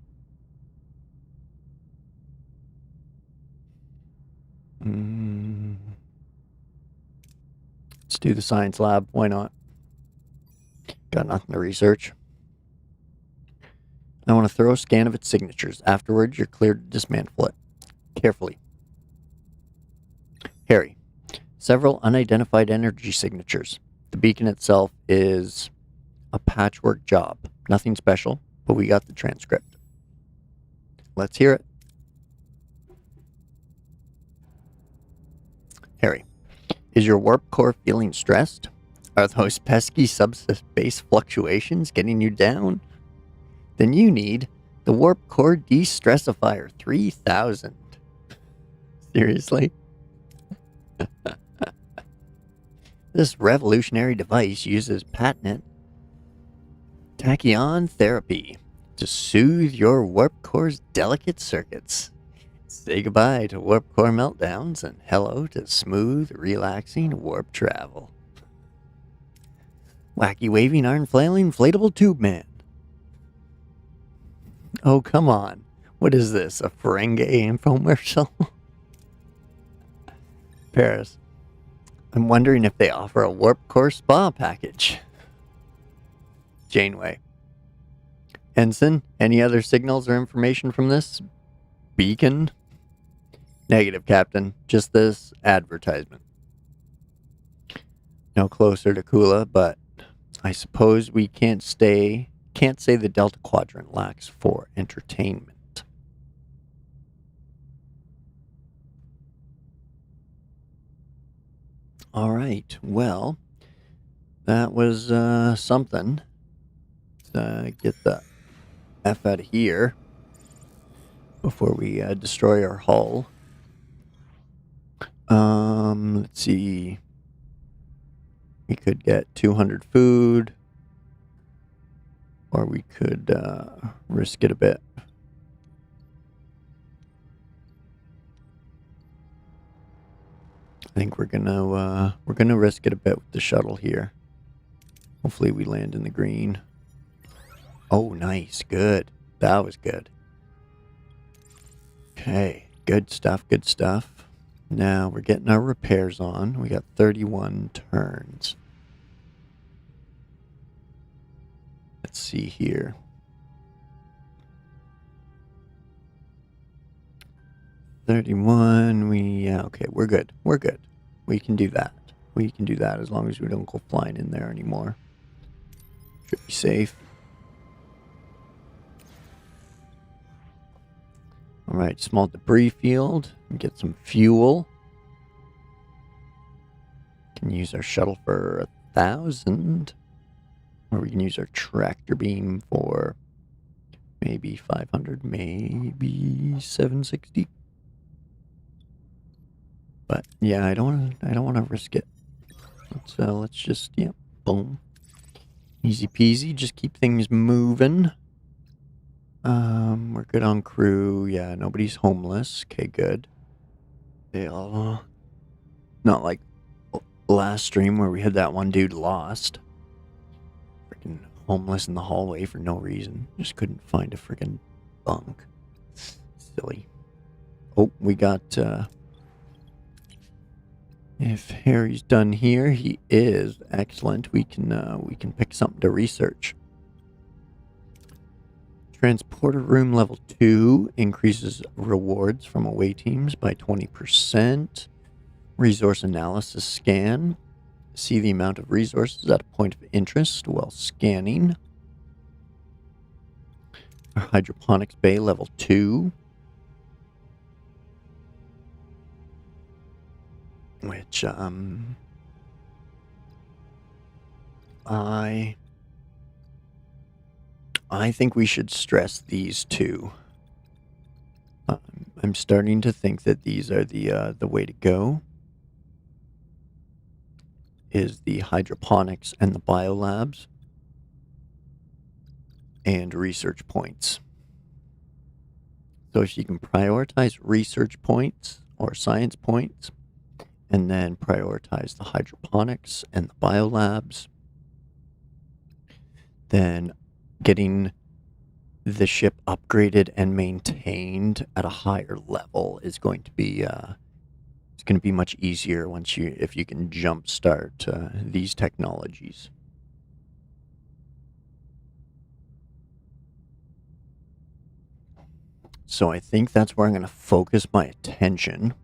Let's do the science lab. Why not? Got nothing to research. I want a thorough scan of its signatures. Afterwards, you're cleared to dismantle it. Carefully. Harry. Several unidentified energy signatures. The beacon itself is a patchwork job. Nothing special, but we got the transcript. Let's hear it. Harry. Is your warp core feeling stressed? Are those pesky subspace fluctuations getting you down? Then you need the Warp Core De-Stressifier 3000. Seriously? This revolutionary device uses patented tachyon therapy to soothe your warp core's delicate circuits. Say goodbye to warp core meltdowns and hello to smooth, relaxing warp travel. Wacky waving, arm flailing, inflatable tube man. Oh, come on. What is this, a Ferengi infomercial? Paris. I'm wondering if they offer a warp core spa package. Janeway. Ensign, any other signals or information from this beacon? Negative, Captain. Just this advertisement. No closer to Kula, but I suppose we can't say the Delta Quadrant lacks for entertainment. All right, well, that was something. Let's get the F out of here before we destroy our hull. Let's see. We could get 200 food, or we could risk it a bit. I think we're gonna risk it a bit with the shuttle here. Hopefully we land in the green. Oh, nice, good. That was good. Okay, good stuff, good stuff. Now we're getting our repairs on. We got 31 turns. Let's see here. 31, okay, we're good. We're good. We can do that. We can do that as long as we don't go flying in there anymore. Should be safe. Alright, small debris field. Get some fuel. Can use our shuttle for 1,000. Or we can use our tractor beam for maybe 500, maybe 760. But yeah, I don't want to risk it. Let's just boom, easy peasy. Just keep things moving. We're good on crew. Yeah, nobody's homeless. Okay, good. They all not like last stream where we had that one dude lost. Freaking homeless in the hallway for no reason. Just couldn't find a friggin' bunk. Silly. Oh, we got, if Harry's done here, he is. Excellent. We can pick something to research. Transporter room level 2 increases rewards from away teams by 20%. Resource analysis scan. See the amount of resources at a point of interest while scanning. Hydroponics bay level 2. Which, I think we should stress these two. I'm starting to think that these are the way to go. Is the hydroponics and the biolabs and research points. So if you can prioritize research points or science points, and then prioritize the hydroponics and the biolabs, then getting the ship upgraded and maintained at a higher level is going to be it's going to be much easier if you can jumpstart these technologies. So I think that's where I'm going to focus my attention,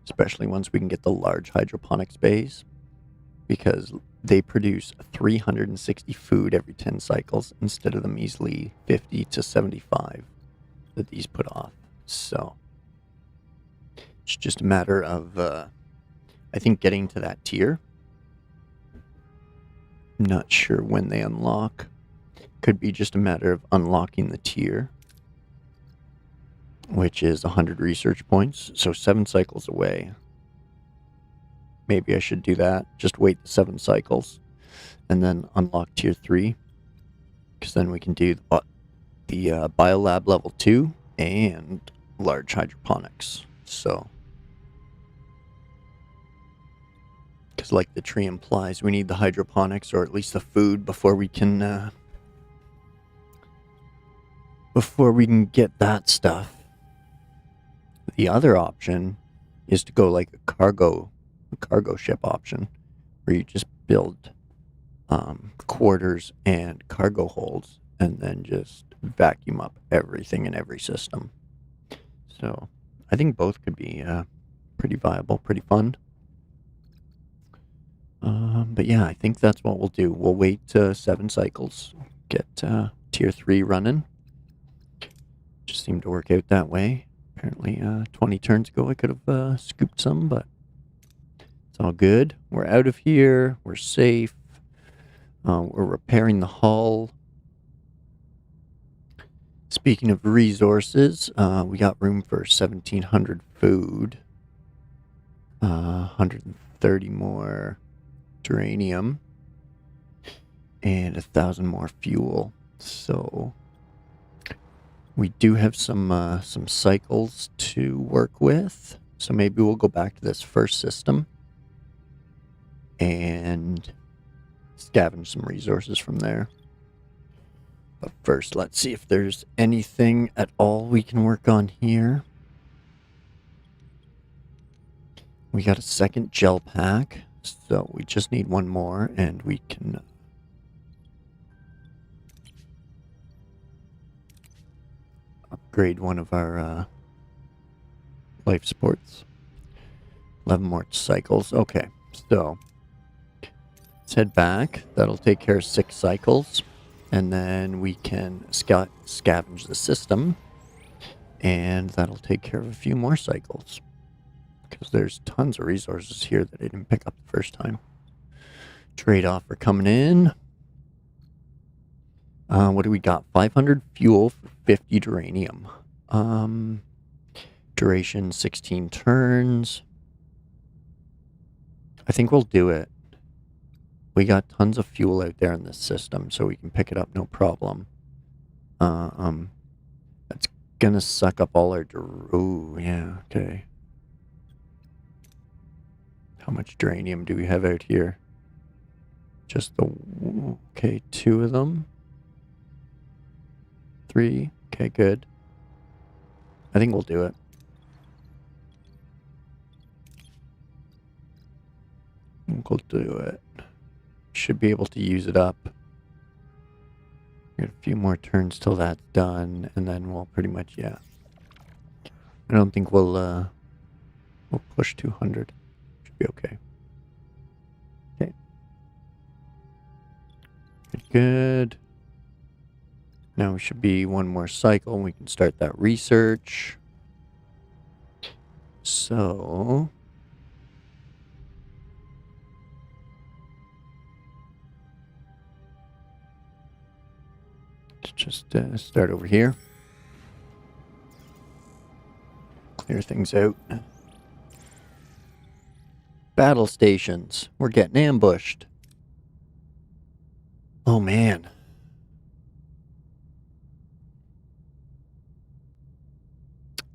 especially once we can get the large hydroponics bays, because they produce 360 food every 10 cycles instead of the measly 50 to 75 that these put off. So it's just a matter of, I think, getting to that tier. I'm not sure when they unlock. Could be just a matter of unlocking the tier, which is 100 research points, so 7 cycles away. Maybe I should do that. Just wait the 7 cycles and then unlock tier 3, because then we can do the biolab level 2 and large hydroponics. So, because like the tree implies, we need the hydroponics, or at least the food, before we can get that stuff. The other option is to go like a cargo ship option, where you just build quarters and cargo holds and then just vacuum up everything in every system. So I think both could be pretty viable, pretty fun. But yeah, I think that's what we'll do. We'll wait 7 cycles, get tier 3 running. Just seemed to work out that way. Apparently 20 turns ago I could have scooped some, but it's all good. We're out of here. We're safe. We're repairing the hull. Speaking of resources, we got room for 1,700 food, 130 more uranium, and 1,000 more fuel. So we do have some cycles to work with. So maybe we'll go back to this first system and scavenge some resources from there. But first, let's see if there's anything at all we can work on here. We got a second gel pack, so we just need one more, and we can upgrade one of our life supports. 11 more cycles. Okay, so let's head back. That'll take care of 6 cycles. And then we can scavenge the system. And that'll take care of a few more cycles, because there's tons of resources here that I didn't pick up the first time. Trade offer coming in. What do we got? 500 fuel for 50 uranium. Duration 16 turns. I think we'll do it. We got tons of fuel out there in this system, so we can pick it up no problem. That's gonna suck up all our... Ooh, yeah, okay. How much uranium do we have out here? Just the... Okay, 2 of them. 3. Okay, good. I think we'll do it. We'll do it. Should be able to use it up. Got a few more turns till that's done, and then we'll pretty much, yeah. I don't think we'll push 200. Should be okay. Okay. Good. Now we should be one more cycle, and we can start that research. So... let's just start over here. Clear things out. Battle stations. We're getting ambushed. Oh, man.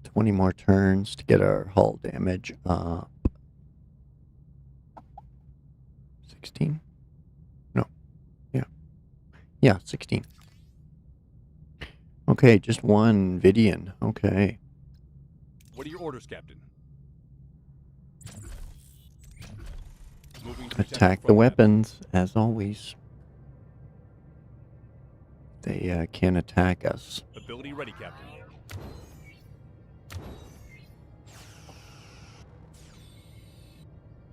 Twenty more turns to get our hull damage up. 16? No. Yeah. Yeah, 16. Okay, just one Vidian. Okay. What are your orders, Captain? Moving to Attack the weapons, as always. They can attack us. Ability ready, Captain.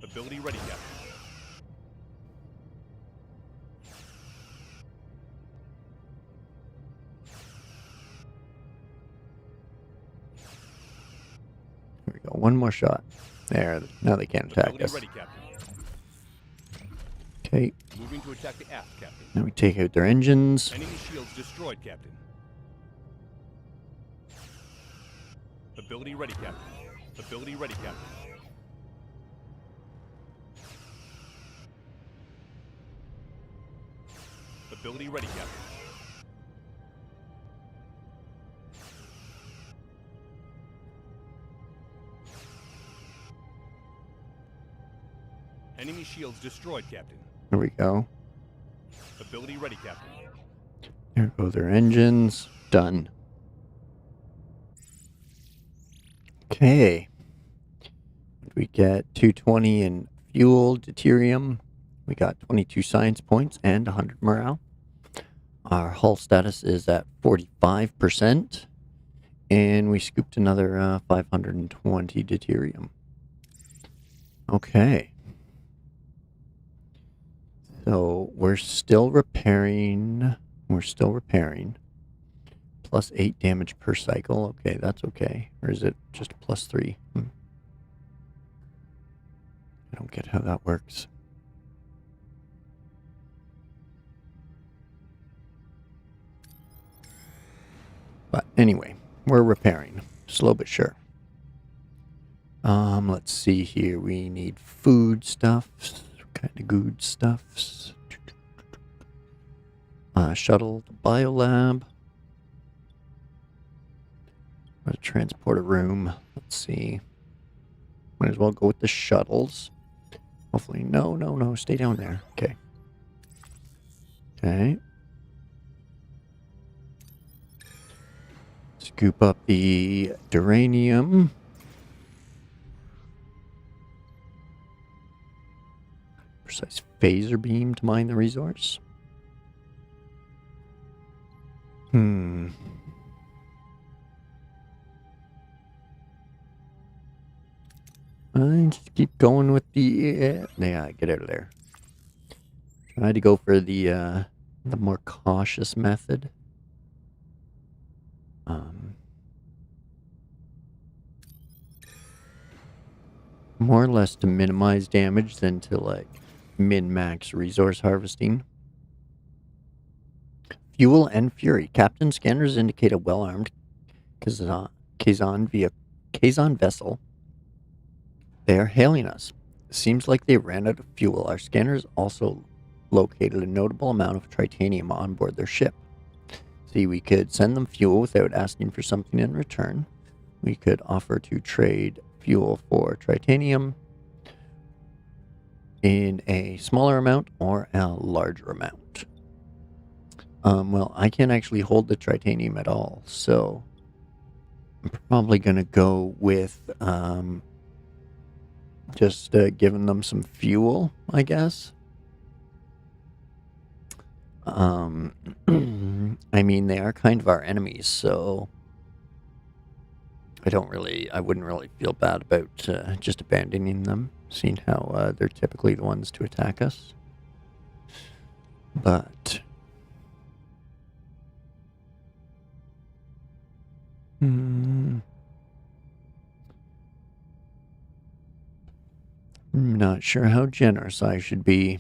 Ability ready, Captain. Here we go. One more shot. There. Now they can't attack Ability us. ready, Captain. Okay. Moving to attack the aft, Captain. Now we take out their engines. Enemy shields destroyed, Captain. Ability ready, Captain. Ability ready, Captain. Ability ready, Captain. Enemy shields destroyed, Captain. There we go. Ability ready, Captain. There go their engines. Done. Okay. We get 220 in fuel, deuterium. We got 22 science points and 100 morale. Our hull status is at 45%. And we scooped another 520 deuterium. Okay. So we're still repairing. Plus 8 damage per cycle. Okay, that's okay. Or is it just plus 3? I don't get how that works. But anyway, we're repairing. Slow but sure. Let's see here. We need food stuffs. Kind of good stuffs. Shuttle to biolab. A transporter room. Let's see. Might as well go with the shuttles. Hopefully, no, stay down there. Okay. Okay. Scoop up the duranium. Precise phaser beam to mine the resource. I just keep going with the yeah, get out of there. Try to go for the more cautious method. More or less to minimize damage than to like min-max resource harvesting. Fuel and fury. Captain scanners indicate a well-armed Kazan vessel. They are hailing us. Seems like they ran out of fuel. Our scanners also located a notable amount of titanium on board their ship. See, we could send them fuel without asking for something in return. We could offer to trade fuel for titanium. in a smaller amount or a larger amount? Well, I can't actually hold the tritanium at all, so I'm probably going to go with just giving them some fuel, I guess. I mean, they are kind of our enemies, so I wouldn't really feel bad about just abandoning them, seeing how they're typically the ones to attack us. But I'm not sure how generous I should be.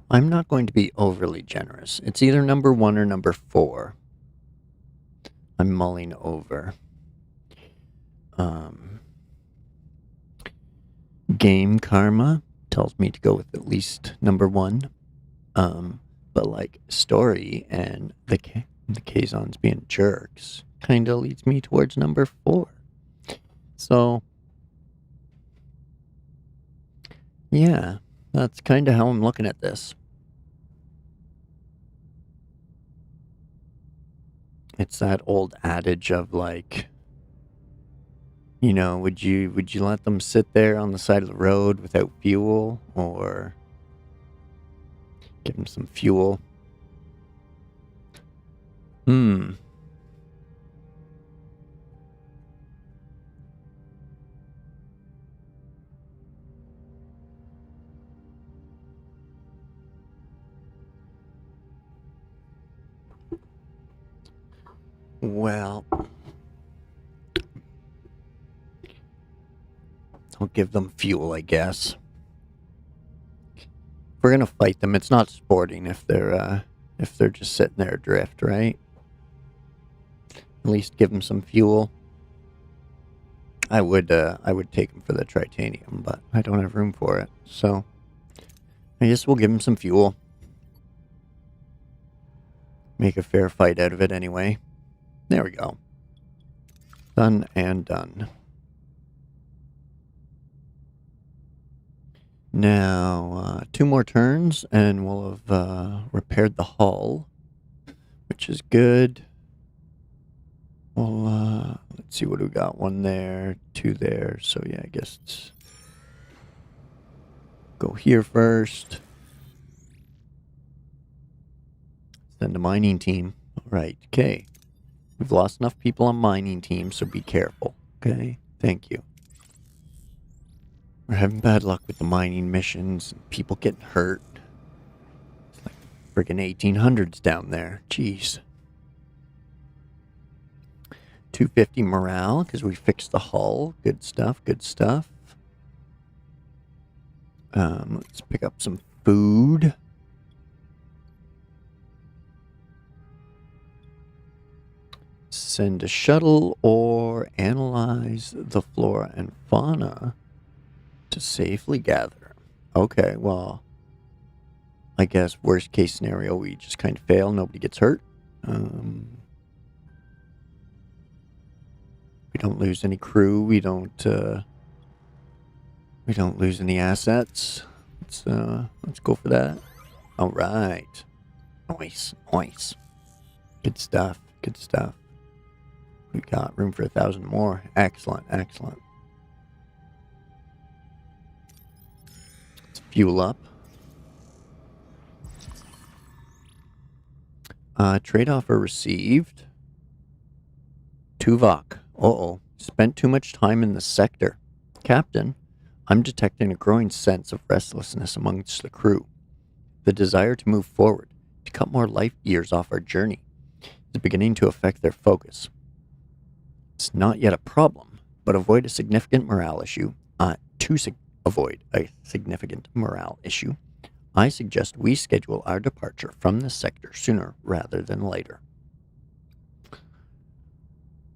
I'm not going to be overly generous. It's either number 1 or number 4. I'm mulling over. Game karma tells me to go with at least number 1. But like story and the Kazons being jerks kind of leads me towards number 4. So yeah, that's kind of how I'm looking at this. It's that old adage of like, you know, would you let them sit there on the side of the road without fuel, or give them some fuel? Well, I'll give them fuel, I guess. If we're gonna fight them, it's not sporting if they're just sitting there adrift, right? At least give them some fuel. I would take them for the tritanium, but I don't have room for it, so I guess we'll give them some fuel. Make a fair fight out of it anyway. There we go. Done and done. Now, 2 more turns, and we'll have repaired the hull, which is good. Well, let's see what we got. 1 there, 2 there. So yeah, I guess it's go here first. Send a mining team. All right, okay. We've lost enough people on mining teams, so be careful. Okay, thank you. We're having bad luck with the mining missions. People getting hurt. It's like friggin' 1800s down there. Jeez. 250 morale because we fixed the hull. Good stuff, good stuff. Let's pick up some food. Send a shuttle or analyze the flora and fauna to safely gather. Okay, well, I guess worst case scenario, we just kind of fail. Nobody gets hurt. We don't lose any crew. We don't lose any assets. Let's go for that. All right. Nice. Good stuff. We got room for 1,000 more. Excellent. Let's fuel up. Trade offer received. Tuvok. Spent too much time in the sector. Captain, I'm detecting a growing sense of restlessness amongst the crew. The desire to move forward, to cut more life years off our journey, is beginning to affect their focus. It's not yet a problem, but to avoid a significant morale issue, I suggest we schedule our departure from this sector sooner rather than later.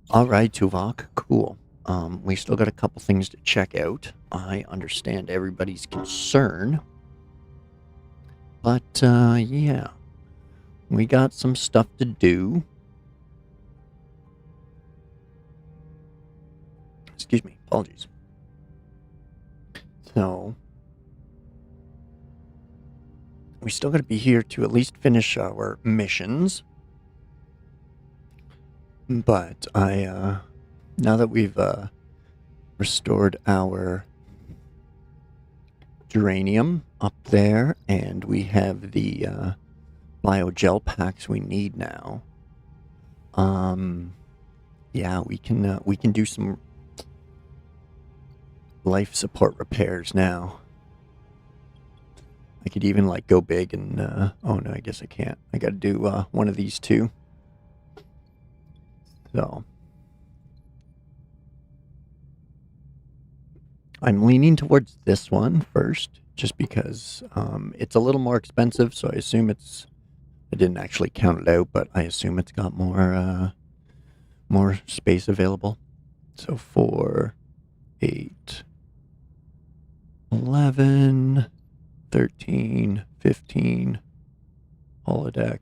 All right, Tuvok, cool. We still got a couple things to check out. I understand everybody's concern. But, yeah. We got some stuff to do. Excuse me. Apologies. So, we still got to be here to at least finish our missions. But now that we've restored our geranium up there, and we have the biogel packs we need now. Yeah, we can do some life support repairs now. I could even like go big and oh no, I guess I can't. I got to do one of these two. So I'm leaning towards this one first, just because it's a little more expensive. So I assume it's. I didn't actually count it out, but I assume it's got more space available. So 4, 8, 11, 13, 15, holodeck,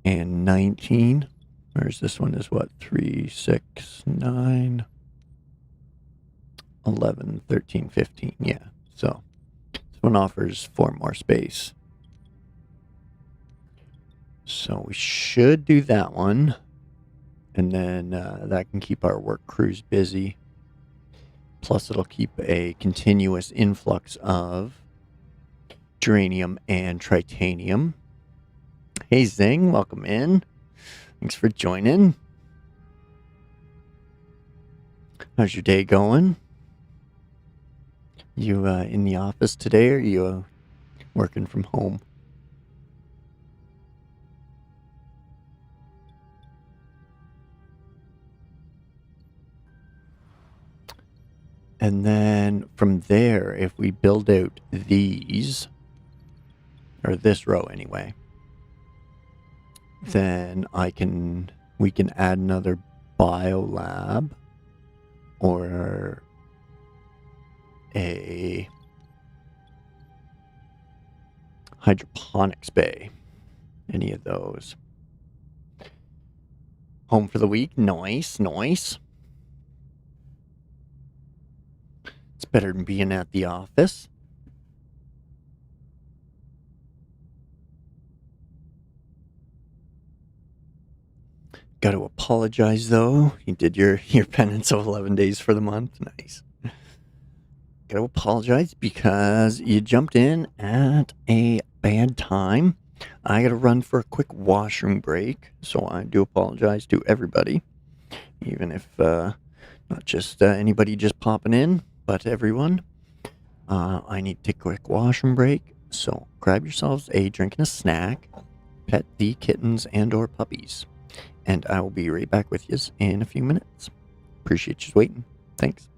and 19. Whereas this one is what? 3, 6, 9, 11, 13, 15. Yeah. So this one offers 4 more space. So we should do that one. And then that can keep our work crews busy. Plus, it'll keep a continuous influx of geranium and titanium. Hey, Zing, welcome in. Thanks for joining. How's your day going? You in the office today, or are you working from home? And then from there, if we build out these, or this row anyway, then we can add another biolab or a hydroponics bay. Any of those. Home for the week. Nice, nice. It's better than being at the office. Got to apologize, though. You did your penance of 11 days for the month. Nice. Got to apologize because you jumped in at a bad time. I got to run for a quick washroom break, so I do apologize to everybody, even if not just anybody just popping in, but everyone. I need to take a quick washroom break, so grab yourselves a drink and a snack, pet the kittens and or puppies, and I will be right back with you in a few minutes. Appreciate you waiting. Thanks.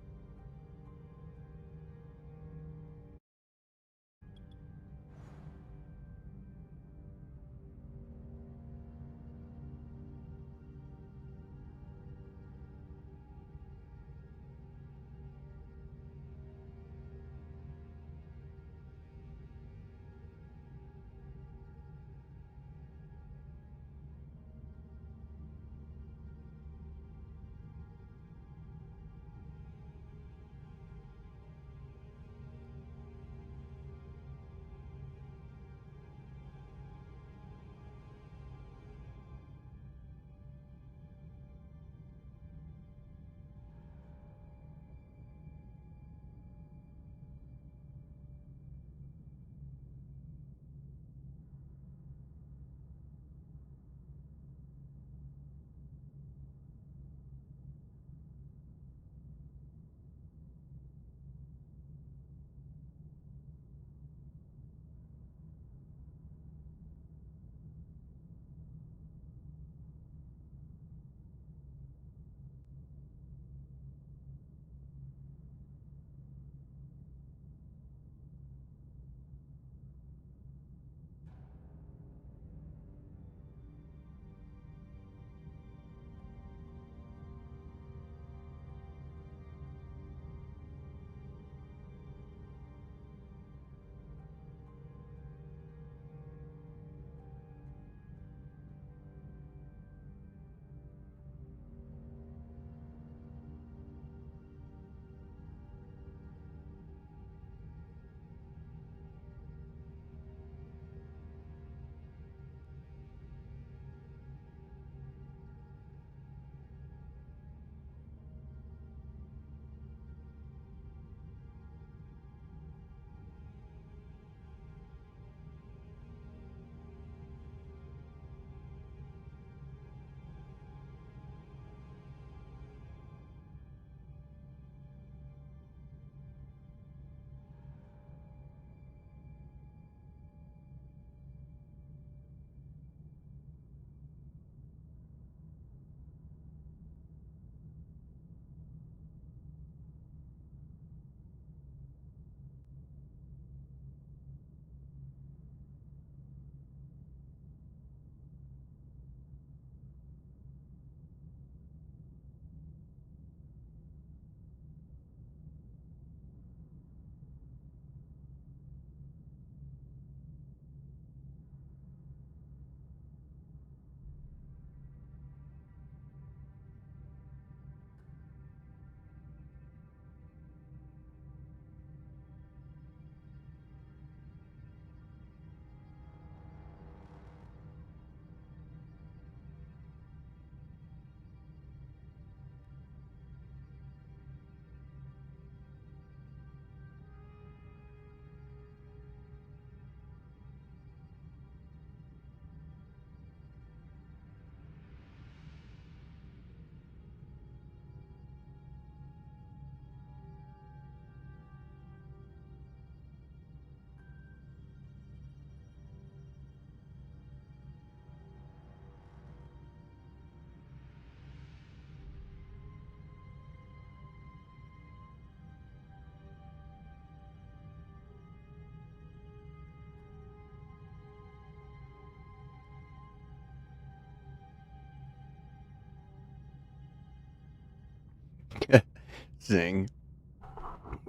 Zing.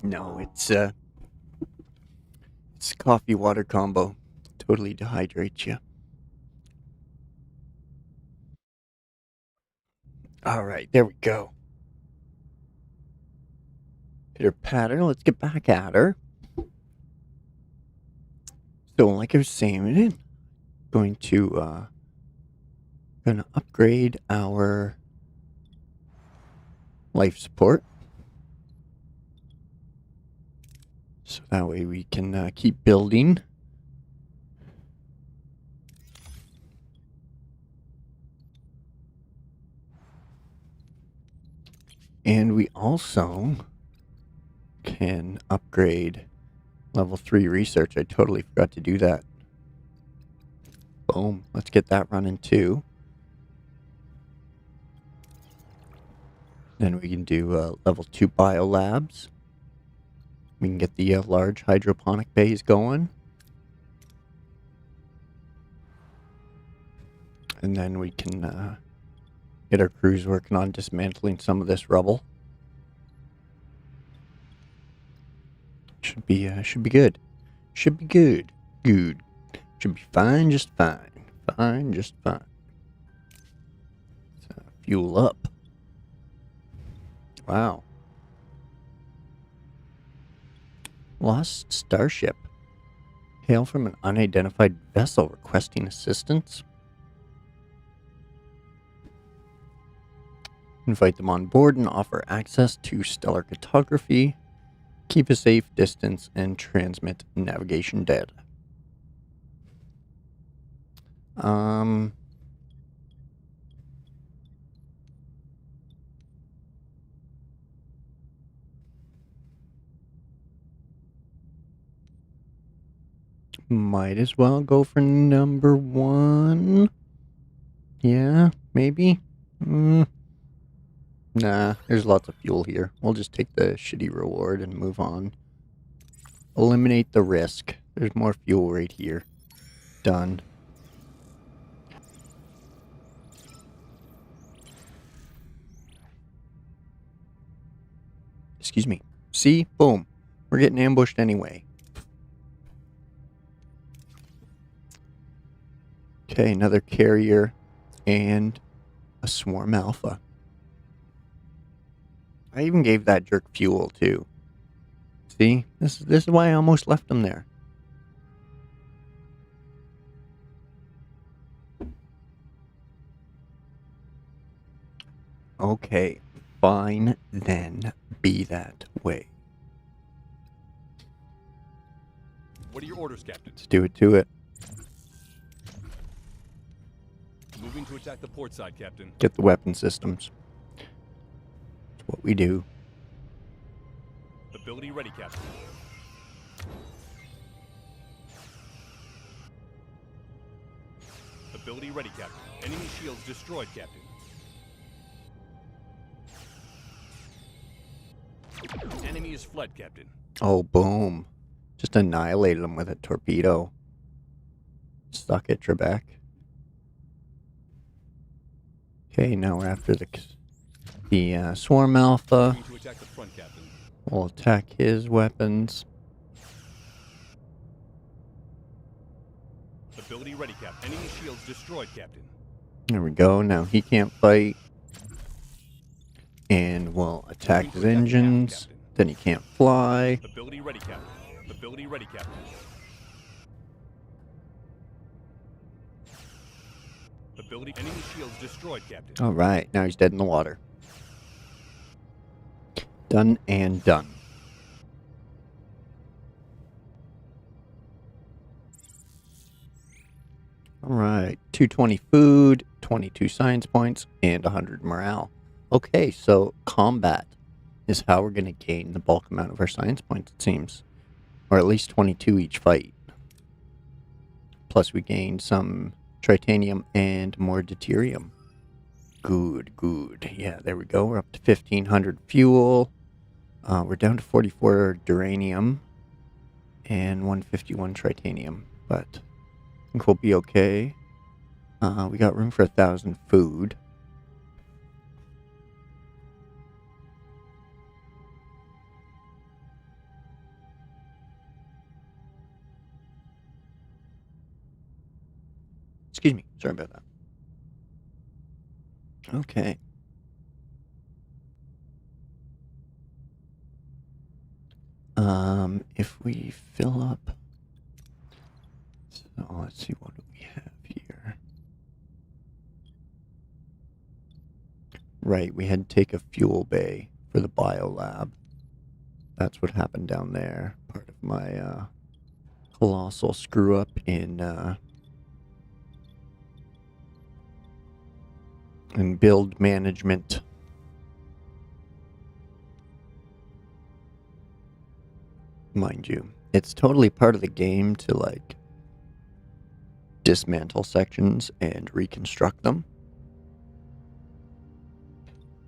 No, it's coffee water combo. Totally dehydrates you. All right, there we go. Pitter patter. Let's get back at her. So, like I was saying, going to upgrade our life support, so that way we can keep building. And we also can upgrade level 3 research. I totally forgot to do that. Boom. Let's get that running too. Then we can do level 2 biolabs. We can get the large hydroponic bays going. And then we can get our crews working on dismantling some of this rubble. Should be good. Should be good. Good. Should be fine, just fine. Fine, just fine. So, fuel up. Wow. Lost starship. Hail from an unidentified vessel requesting assistance. Invite them on board and offer access to stellar cartography. Keep a safe distance and transmit navigation data. Might as well go for number 1. Yeah, maybe. Nah, there's lots of fuel here. We'll just take the shitty reward and move on. Eliminate the risk. There's more fuel right here. Done. Excuse me. See? Boom. We're getting ambushed anyway. Okay, another carrier and a swarm alpha. I even gave that jerk fuel too. See? This is why I almost left them there. Okay, fine then. Be that way. What are your orders, Captain? Let's do it to it. Moving to attack the port side, Captain. Get the weapon systems. That's what we do. Ability ready, Captain. Ability ready, Captain. Enemy shields destroyed, Captain. Enemy is fled, Captain. Oh, boom. Just annihilated them with a torpedo. Suck it, Trebek. Okay, now we're after the swarm alpha. Moving to attack the front, Captain. We'll attack his weapons. Ability ready, Captain. Enemy shields destroyed, Captain. There we go. Now he can't fight. And we'll attack his engines. Then he can't fly. Ability ready, Captain. Ability ready, Captain. Ability enemy shields destroyed, Captain. Alright, now he's dead in the water. Done and done. Alright, 220 food, 22 science points, and 100 morale. Okay, so combat is how we're going to gain the bulk amount of our science points, it seems. Or at least 22 each fight. Plus we gain some tritanium and more deuterium. Good, good. Yeah, there we go. We're up to 1,500 fuel. We're down to 44 duranium and 151 tritanium. But I think we'll be okay. We got room for 1,000 food. Excuse me. Sorry about that. Okay. If we fill up, so let's see what do we have here. Right, we had to take a fuel bay for the biolab. That's what happened down there. Part of my colossal screw up in build management. Mind you, it's totally part of the game to like dismantle sections and reconstruct them.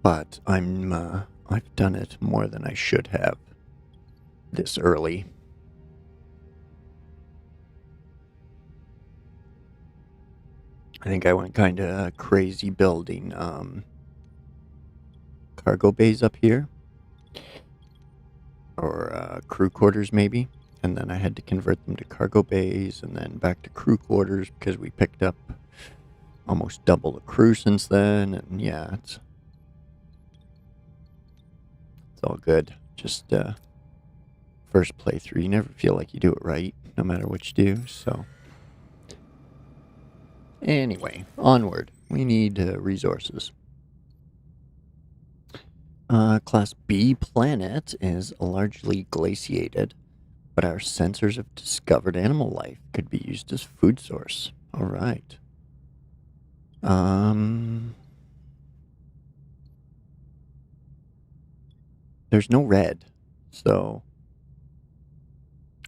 But I've done it more than I should have this early. I think I went kind of crazy building cargo bays up here. Or crew quarters maybe. And then I had to convert them to cargo bays and then back to crew quarters because we picked up almost double the crew since then. And yeah, it's all good. Just first playthrough, you never feel like you do it right, no matter what you do. So anyway, onward. We need resources. Class B planet is largely glaciated, but our sensors of discovered animal life could be used as food source. All right. There's no red, so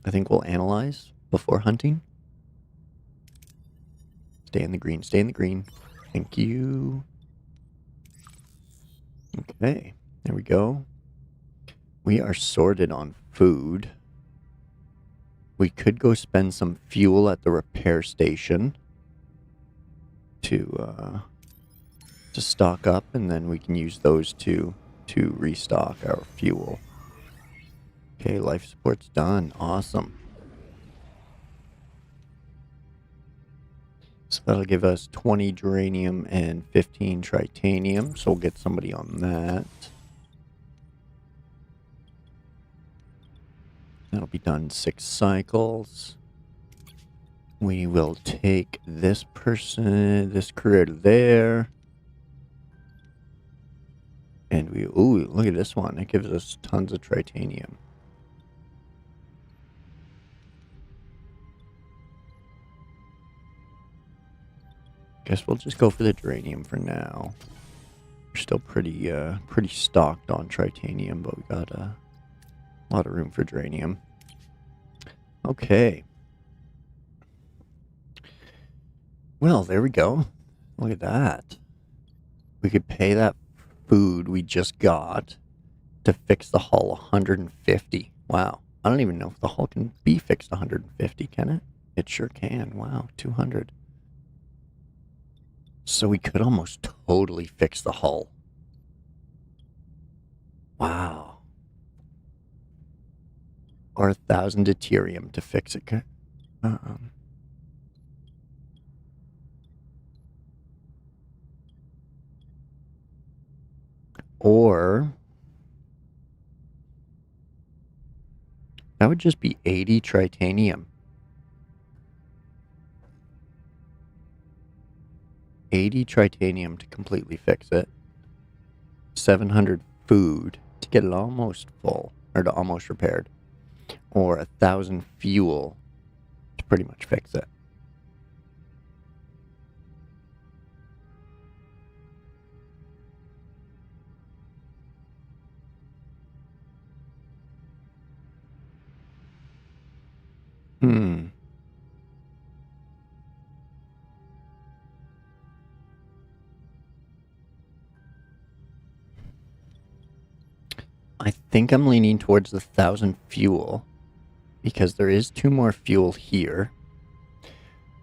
I think we'll analyze before hunting. Stay in the green, stay in the green. Thank you. Okay, there we go. We are sorted on food. We could go spend some fuel at the repair station to stock up, and then we can use those to restock our fuel. Okay, life support's done. Awesome. So that'll give us 20 geranium and 15 tritanium, so we'll get somebody on that. That'll be done 6 cycles. We will take this person, this career to there. And we, ooh, look at this one. It gives us tons of tritanium. Guess we'll just go for the geranium for now. We're still pretty stocked on tritanium, but we got a lot of room for geranium. Okay. Well, there we go. Look at that. We could pay that food we just got to fix the hull 150. Wow. I don't even know if the hull can be fixed 150, can it? It sure can. Wow, 200. So we could almost totally fix the hull. Wow. Or 1,000 deuterium to fix it. Or that would just be 80 tritanium. 80 tritanium to completely fix it. 700 food to get it almost full, or to almost repaired. Or 1,000 fuel to pretty much fix it. I think I'm leaning towards the 1,000 fuel because there is 2 more fuel here.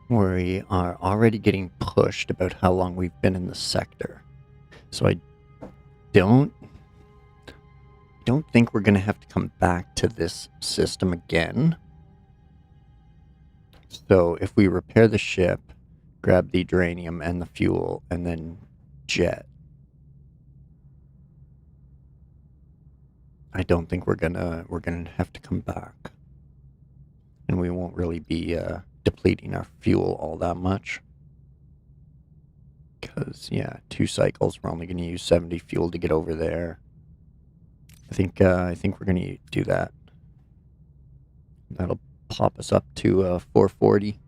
We are already getting pushed about how long we've been in the sector. So I don't think we're going to have to come back to this system again. So if we repair the ship, grab the uranium and the fuel, and then jet. I don't think we're gonna have to come back, and we won't really be depleting our fuel all that much. Because yeah, 2 cycles, we're only gonna use 70 fuel to get over there. I think we're gonna do that. That'll pop us up to 440.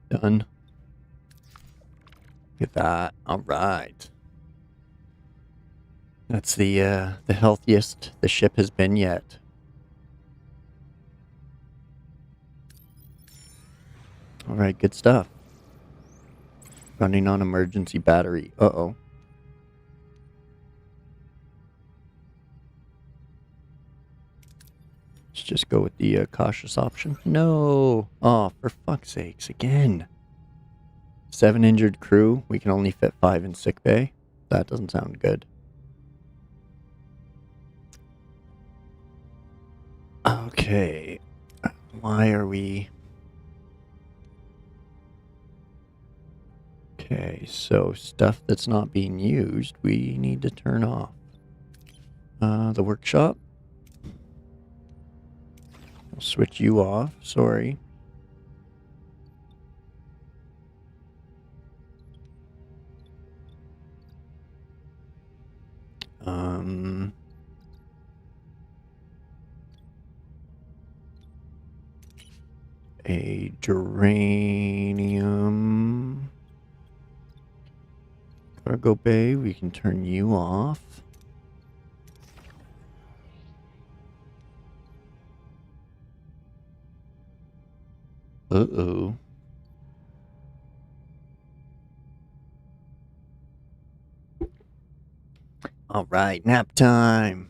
Done. Look at that. All right. That's the healthiest the ship has been yet. All right, good stuff. Running on emergency battery. Uh-oh. Let's just go with the cautious option. No. Oh, for fuck's sakes, again. 7 injured crew. We can only fit 5 in sick bay. That doesn't sound good. Okay. Why are we... Okay, so stuff that's not being used, we need to turn off. The workshop. We'll switch you off, sorry. A geranium. Cargo bay, we can turn you off. Uh-oh. All right, nap time.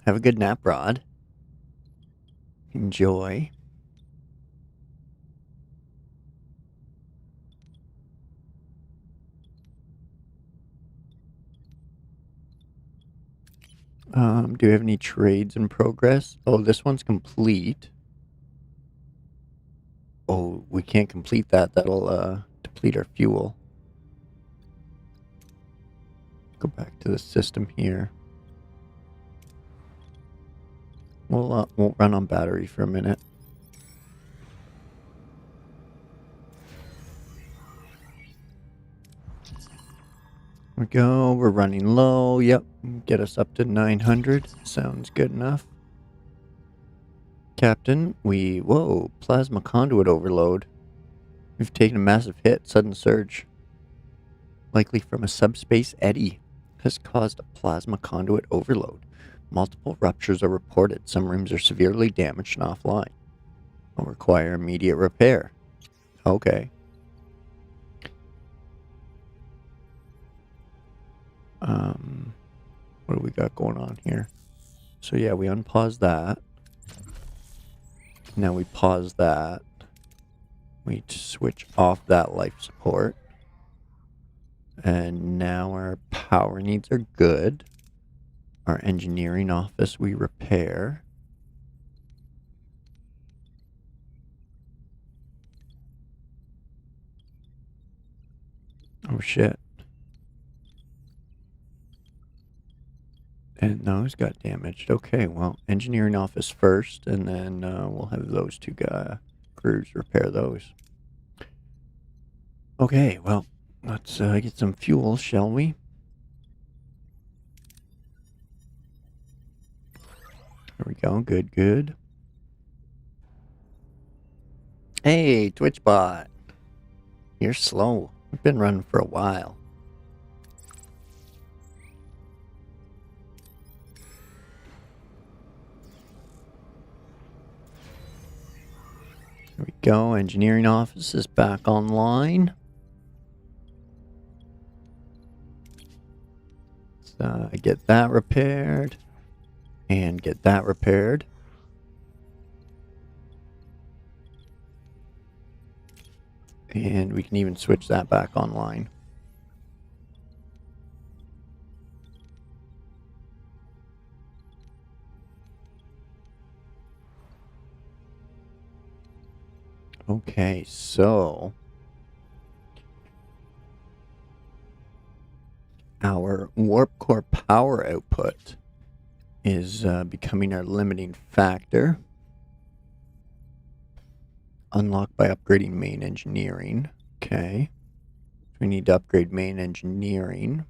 Have a good nap, Rod. Enjoy. Do we have any trades in progress? Oh, this one's complete. Oh, we can't complete that. That'll deplete our fuel. Go back to the system here. We'll won't run on battery for a minute. There we go. We're running low. Yep. Get us up to 900. Sounds good enough. Captain, whoa, plasma conduit overload. We've taken a massive hit. Sudden surge. Likely from a subspace eddy. Has caused a plasma conduit overload. Multiple ruptures are reported. Some rooms are severely damaged and offline. Will require immediate repair. Okay. What do we got going on here? So yeah, we unpause that. Now we pause that. We switch off that life support. And now our power needs are good. Our engineering office we repair. Oh shit. And those got damaged. Okay, well, engineering office first, and then we'll have those two crews repair those. Okay, well, let's get some fuel, shall we? There we go. Good, good. Hey, TwitchBot. You're slow. We've been running for a while. There we go. Engineering office is back online. Let's get that repaired. And get that repaired. And we can even switch that back online. Okay, so our warp core power output is becoming our limiting factor. Unlocked by upgrading main engineering. Okay. We need to upgrade main engineering.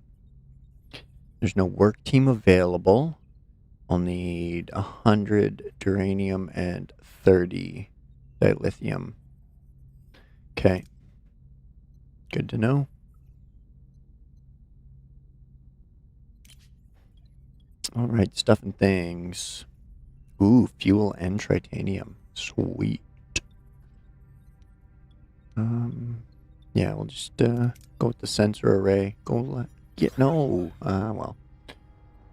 There's no work team available. I'll need 100 duranium and 30 dilithium. Okay. Good to know. All right, stuff and things. Ooh, fuel and titanium. Sweet. Yeah, we'll just go with the sensor array. Well,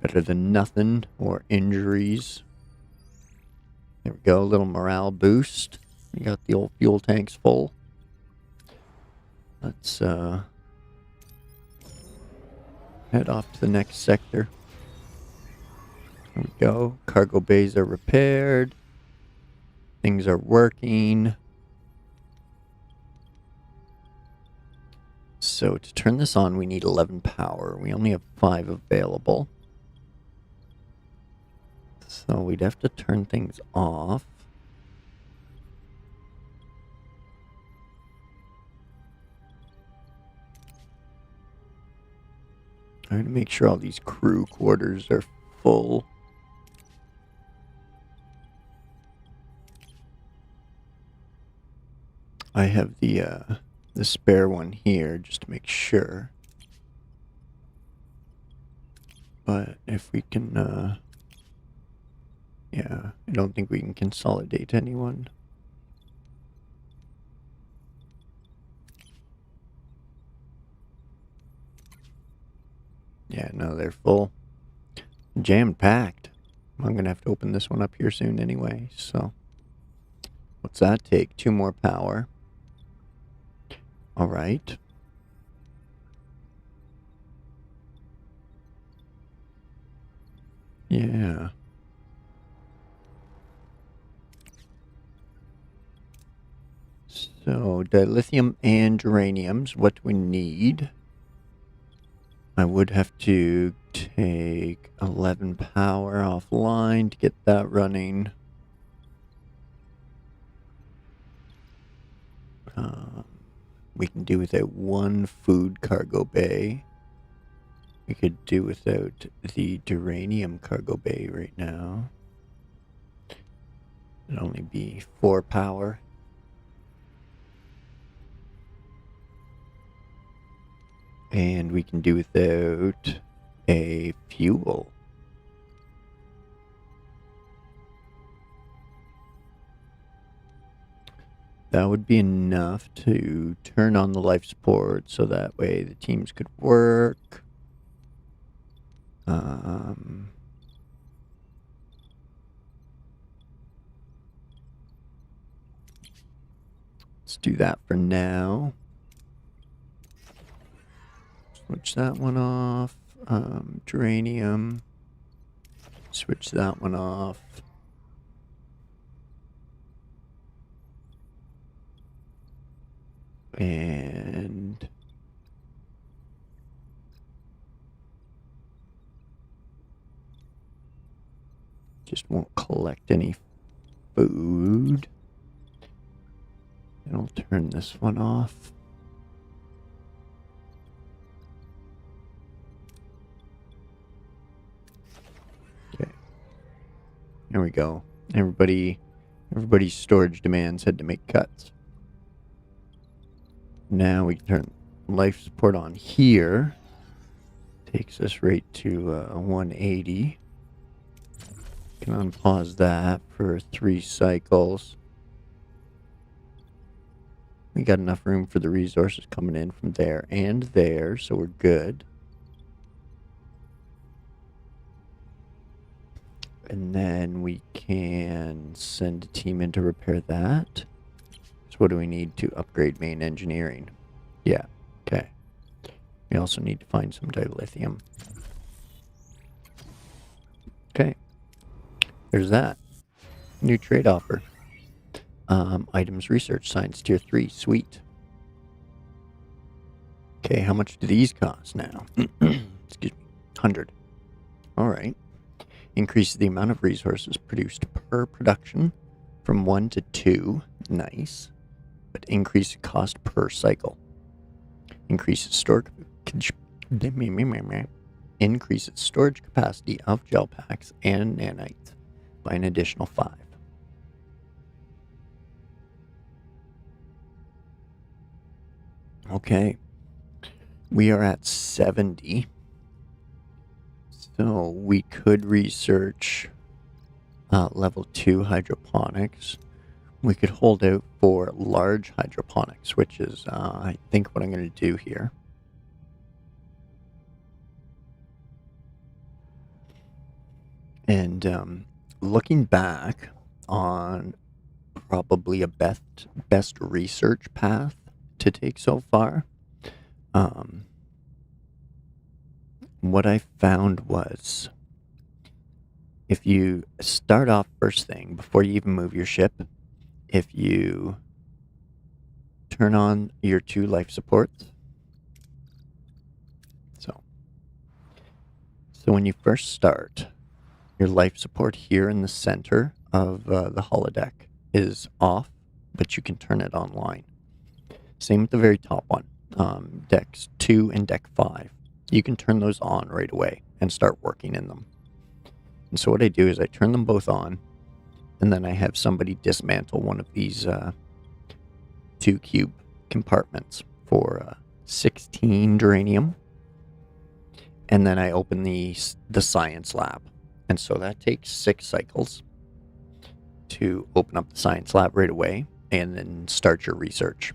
better than nothing or injuries. There we go, a little morale boost. We got the old fuel tanks full. Let's head off to the next sector. There we go. Cargo bays are repaired. Things are working. So to turn this on, we need 11 power. We only have 5 available. So we'd have to turn things off. I have to make sure all these crew quarters are full. I have the spare one here just to make sure. But if we can, yeah, I don't think we can consolidate anyone. Yeah, no, they're full. Jam-packed. I'm going to have to open this one up here soon anyway, so. What's that take? 2 more power. All right. Yeah. So, dilithium and geraniums, what do we need? I would have to take 11 power offline to get that running. We can do without 1 food cargo bay. We could do without the duranium cargo bay right now. It'd only be 4 power. And we can do without a fuel. That would be enough to turn on the life support so that way the teams could work. Let's do that for now. Switch that one off. Geranium. Switch that one off. And just won't collect any food. And I'll turn this one off. Okay. There we go. Everybody's storage demands had to make cuts. Now we can turn life support on here. Takes us right to 180. Can unpause that for 3 cycles. We got enough room for the resources coming in from there and there, so we're good. And then we can send a team in to repair that. So what do we need to upgrade main engineering? Yeah, okay. We also need to find some dilithium. Okay. There's that. New trade offer. Items research, science tier 3, sweet. Okay, how much do these cost now? Excuse me, 100. Alright. Increases the amount of resources produced per production from 1 to 2. Nice. But increase cost per cycle. Increases increases storage capacity of gel packs and nanites by an additional 5. Okay. We are at 70. So we could research level 2 hydroponics. We could hold out for large hydroponics, which is, I think, what I'm going to do here. And looking back on probably a best research path to take so far, what I found was if you start off first thing before you even move your ship, if you turn on your 2 life supports, so when you first start, your life support here in the center of the holodeck is off, but you can turn it online. Same with the very top one, decks 2 and deck 5. You can turn those on right away and start working in them. And so what I do is I turn them both on, and then I have somebody dismantle one of these 2 cube compartments for 16 duranium. And then I open the science lab. And so that takes 6 cycles to open up the science lab right away and then start your research.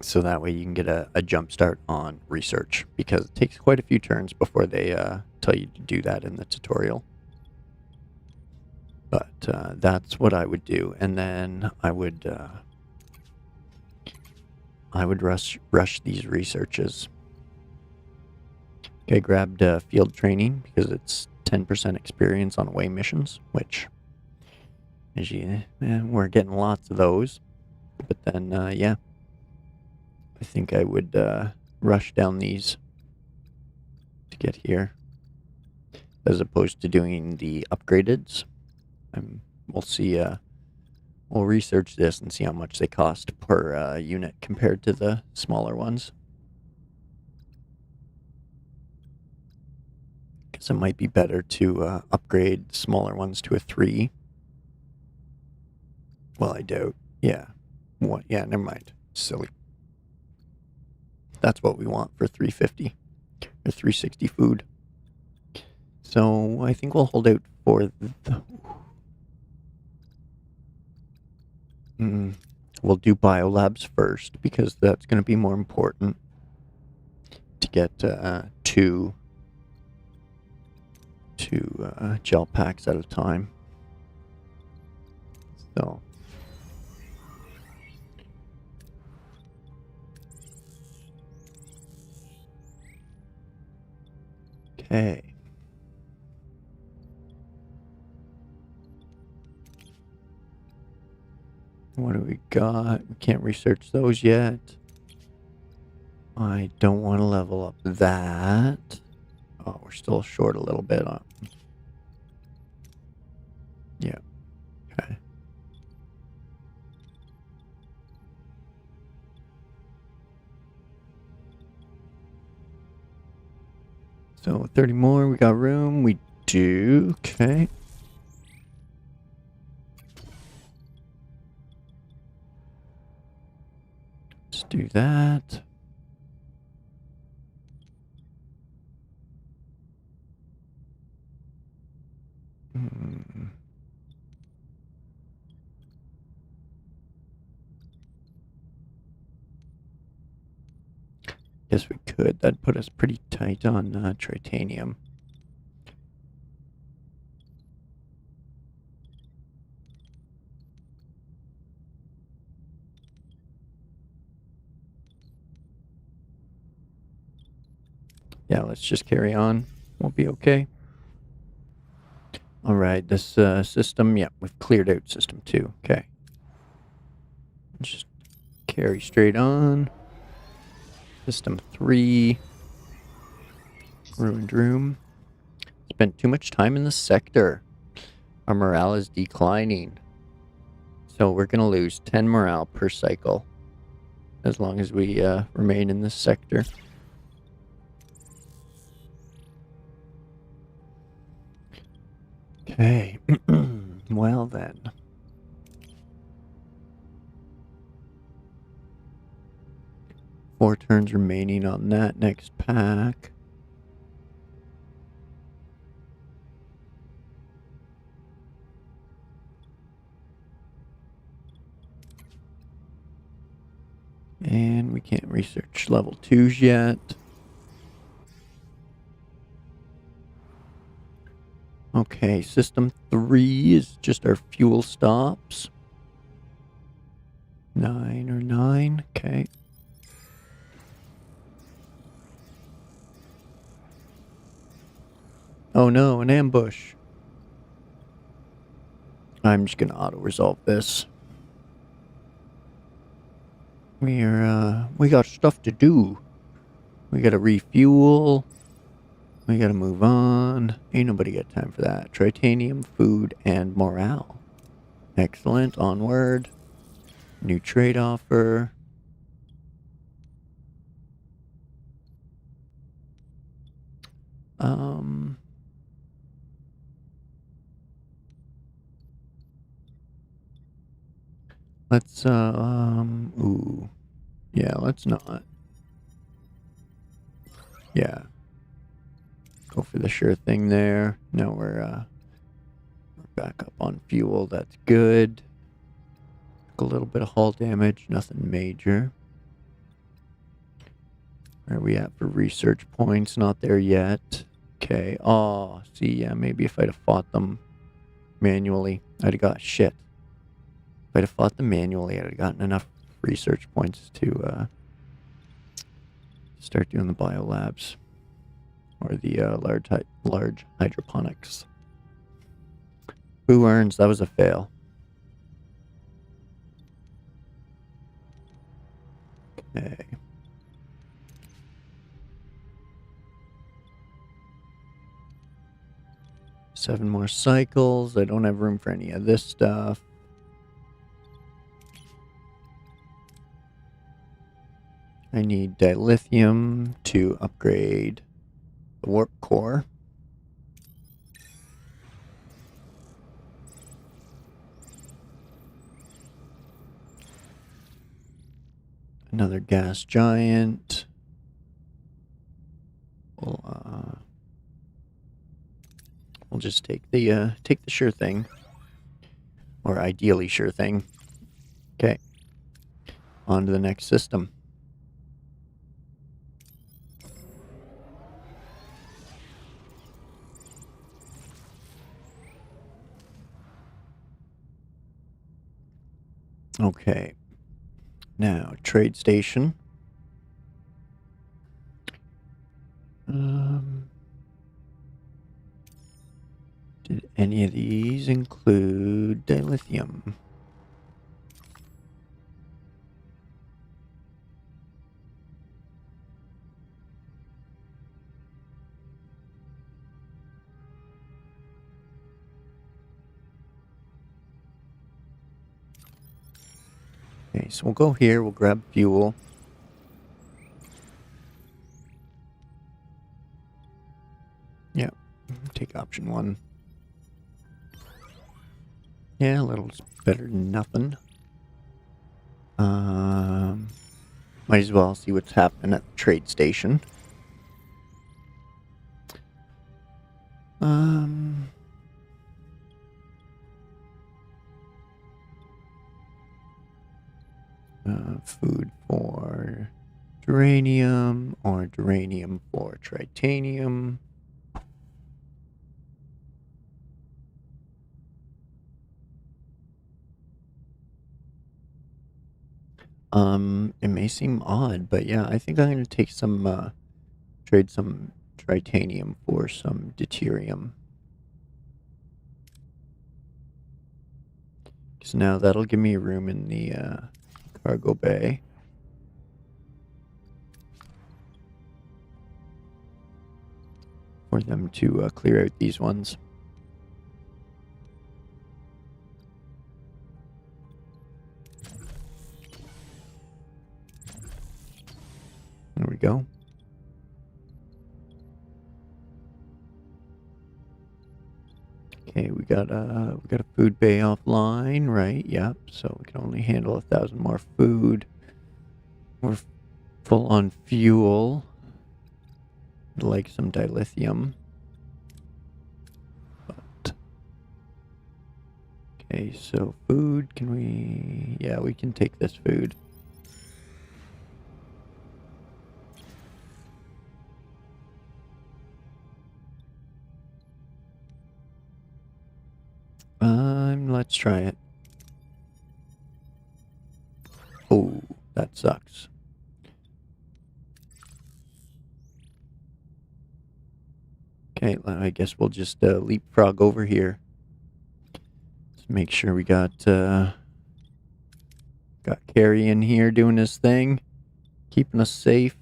So that way you can get a jump start on research, because it takes quite a few turns before they tell you to do that in the tutorial. But that's what I would do. And then I would rush these researches. Okay, grabbed field training because it's 10% experience on away missions, which, as we're getting lots of those. But then, yeah, I think I would rush down these to get here, as opposed to doing the upgradeds. We'll see. We'll research this and see how much they cost per unit compared to the smaller ones. Because it might be better to upgrade smaller ones to a 3. Well, I doubt. Yeah. What? Yeah, never mind. Silly. That's what we want for 350 or 360 food. So I think we'll hold out for the... We'll do biolabs first, because that's going to be more important to get 2 gel packs at a time. So okay. What do we got? We can't research those yet. I don't want to level up that. Oh, we're still short a little bit on. Yeah. Okay. So 30 more. We got room. We do. Okay. Let's do that. Guess we could. That'd put us pretty tight on titanium. Yeah, let's just carry on. We'll be okay. All right, this system, yeah, we've cleared out system 2. Okay. Just carry straight on. System 3. Ruined room. Spent too much time in the sector. Our morale is declining. So we're going to lose 10 morale per cycle as long as we remain in this sector. Okay. Well then. Four turns remaining on that next pack. And we can't research level 2s yet. Okay, system 3 is just our fuel stops. 9 or 9, okay. Oh no, an ambush. I'm just gonna auto-resolve this. We got stuff to do. We gotta refuel. We gotta move on. Ain't nobody got time for that. Titanium, food, and morale. Excellent, onward. New trade offer. Let's, ooh. Yeah, let's not. Yeah. Go for the sure thing there. Now we're back up on fuel. That's good. Took a little bit of hull damage. Nothing major. Where are we at for research points? Not there yet. Okay. Oh, see, yeah, maybe if I'd have fought them manually, I'd have got shit. If I'd have fought them manually, I'd have gotten enough research points to start doing the biolabs or the large hydroponics. Who earns? That was a fail. Okay. Seven more cycles. I don't have room for any of this stuff. I need dilithium to upgrade the warp core. Another gas giant. We'll just take the sure thing, or ideally sure thing. Okay. On to the next system. Okay. Now, trade station. Did any of these include dilithium? Okay, so we'll go here, we'll grab fuel. Yeah, take option 1. Yeah, a little better than nothing. Might as well see what's happening at the trade station. Food for duranium or duranium for titanium. It may seem odd, but yeah, I think I'm going to take some, trade some titanium for some deuterium. So now that'll give me room in the cargo bay. For them to clear out these ones. There we go. Okay, we got a food bay offline, right? Yep. So we can only handle 1,000 more food. We're full on fuel. Like some dilithium. But okay, so food, can we... Yeah, we can take this food. Let's try it. Oh, that sucks. Okay, I guess we'll just leapfrog over here. Let's make sure we got Carrie in here doing his thing, keeping us safe.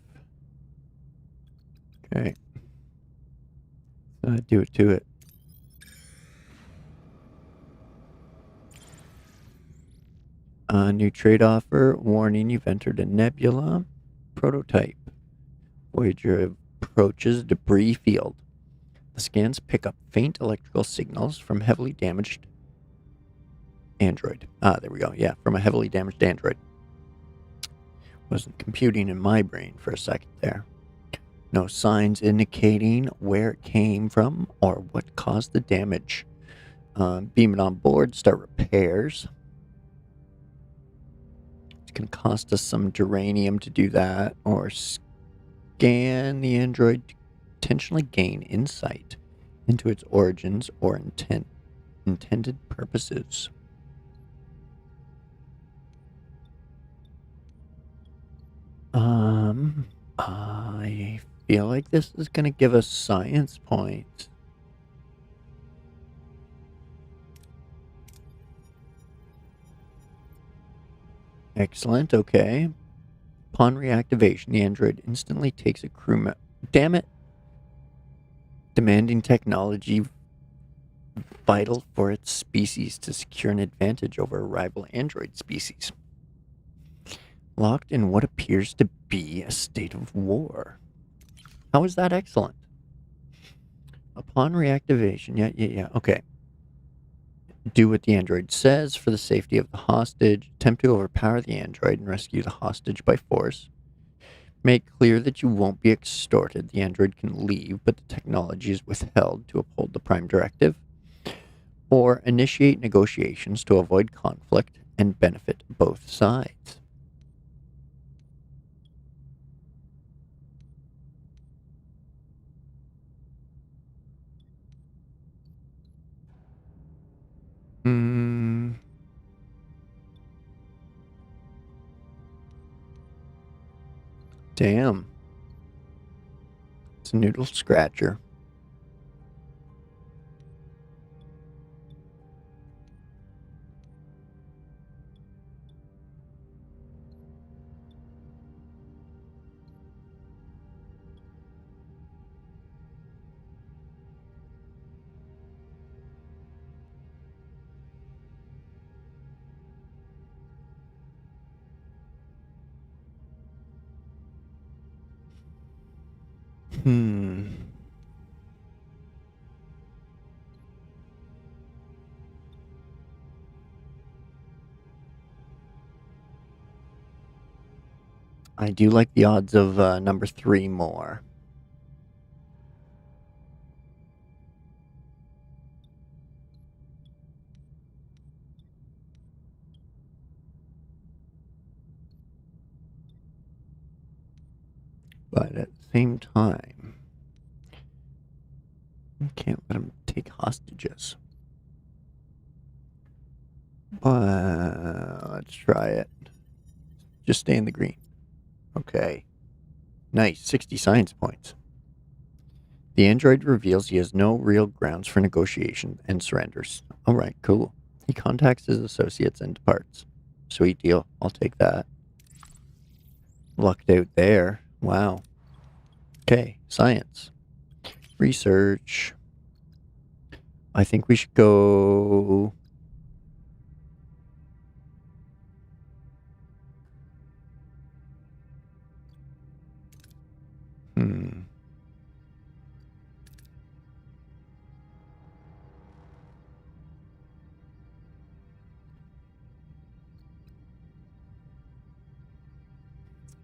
Okay. Do it to it. New trade offer. Warning, you've entered a nebula. Prototype. Voyager approaches debris field. The scans pick up faint electrical signals from heavily damaged android. There we go. Yeah, from a heavily damaged android. Wasn't computing in my brain for a second there. No signs indicating where it came from or what caused the damage. Beam it on board, start repairs. It's going to cost us some geranium to do that, or scan the android to intentionally gain insight into its origins or intended purposes. I feel like this is going to give us science points. Excellent, okay. Upon reactivation, the android instantly takes a crew Damn it. Demanding technology vital for its species to secure an advantage over a rival android species. Locked in what appears to be a state of war. How is that excellent? Upon reactivation, yeah, okay. Do what the android says for the safety of the hostage. Attempt to overpower the android and rescue the hostage by force. Make clear that you won't be extorted. The android can leave, but the technology is withheld to uphold the Prime Directive. Or initiate negotiations to avoid conflict and benefit both sides. Damn. It's a noodle scratcher. I do like the odds of number 3 more. But at the same time, you can't let them take hostages. But let's try it. Just stay in the green. Okay. Nice, 60 science points. The android reveals he has no real grounds for negotiation and surrenders. Alright, cool. He contacts his associates and departs. Sweet deal. I'll take that. Lucked out there. Wow. Okay, science. Research. I think we should go...